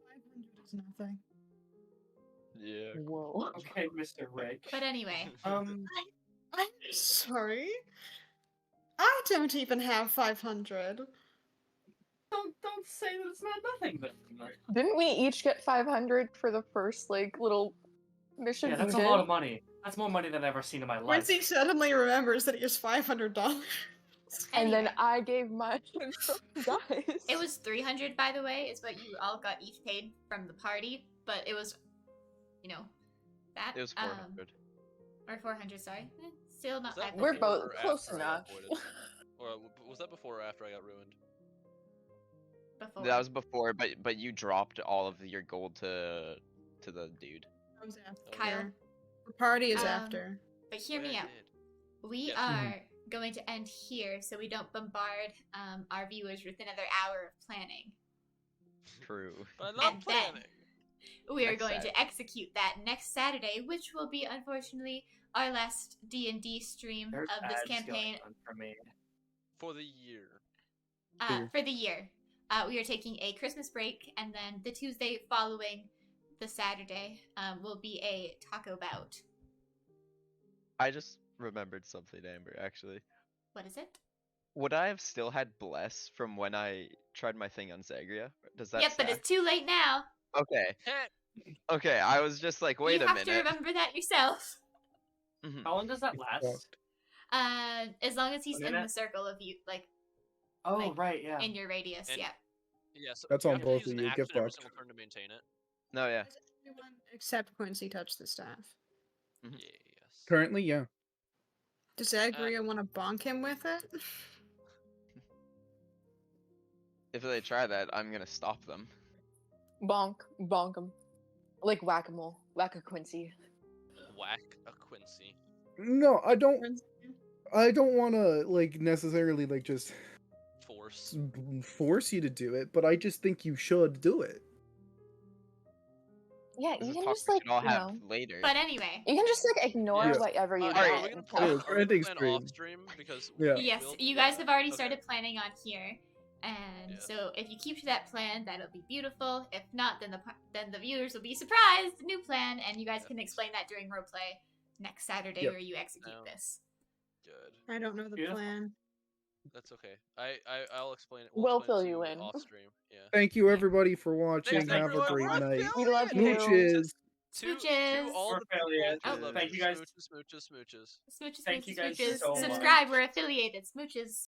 500 is nothing. Yeah. Whoa. Okay, Mr. Rick. But anyway, I'm sorry. I don't even have 500. Don't say that it's not nothing then. Didn't we each get 500 for the first little mission Yeah, we that's a did? lot of money. That's more money than I've ever seen in my life. Quincy suddenly remembers that he has $500. And then Anyway. I gave mine to you guys. it was 300, by the way, is what you all got each paid from the party. But it was, that. It was 400. Or 400, sorry. Still not Was that 500. We're before both or close after I got enough. voided? Or was that before or after I got ruined? Before. That was before, but you dropped all of your gold to the dude. That was after. Kyle. The party is Um, after. But hear Oh, yeah, me I out. did. We Yes. are going to end here so we don't bombard our viewers with another hour of planning. True. But I love And then- planning. We are Next going Saturday. to execute that next Saturday, which will be, unfortunately, our last D&D stream There's of this ads going campaign on for me. For the year. for the year. We are taking a Christmas break, and then the Tuesday following the Saturday will be a taco bout. I just remembered something, Amber, actually. What is it? Would I have still had Bless from when I tried my thing on Zagria? Does that Yep, but stack? it's too late now. Okay. Okay, I was just like, wait you a have to minute. remember that yourself. How long does that last? Fucked. As long as he's A in minute? the circle of you, Oh, Like, right, yeah. in your radius. And- yeah. Yeah, so That's you on have to both use of an you. Get action every fucked. single turn to maintain it. No, yeah. Everyone except Quincy touched the staff. Mhm. Yes. Currently, yeah. Does Agria want to bonk him with it? If they try that, I'm gonna stop them. Bonk, bonk 'em. Like whack-a-mole, whack a Quincy. Whack a Quincy. No, I don't. I don't want to necessarily just Force. force you to do it, but I just think you should do it. Yeah, This you is can talk just we should all have later. But anyway. You can just ignore Yeah. whatever you Alright, Are we get. gonna and plan, Yeah, talk. it's are we gonna ending plan stream. off stream? Because Yeah. we Yes, will you do guys that. have already Okay. started planning on here, and Yes. so if you keep to that plan, that'll be beautiful. If not, then the viewers will be surprised. New plan, and you guys can explain that during roleplay next Saturday, Yep. where you execute No. this. Good. I don't know the Beautiful. plan. That's okay. I'll explain it. We'll explain it fill to you in. off stream. Yeah. Thank you everybody for watching. Thanks, Thank Have you a everyone. great We're night. We love affiliated. you. Smooches. To Smooches. all We're the people affiliated. who love Thank it. you guys. Smooches, smooches, smooches. Smooches, Thank you smooches, guys smooches. so much. Subscribe. We're affiliated. Smooches.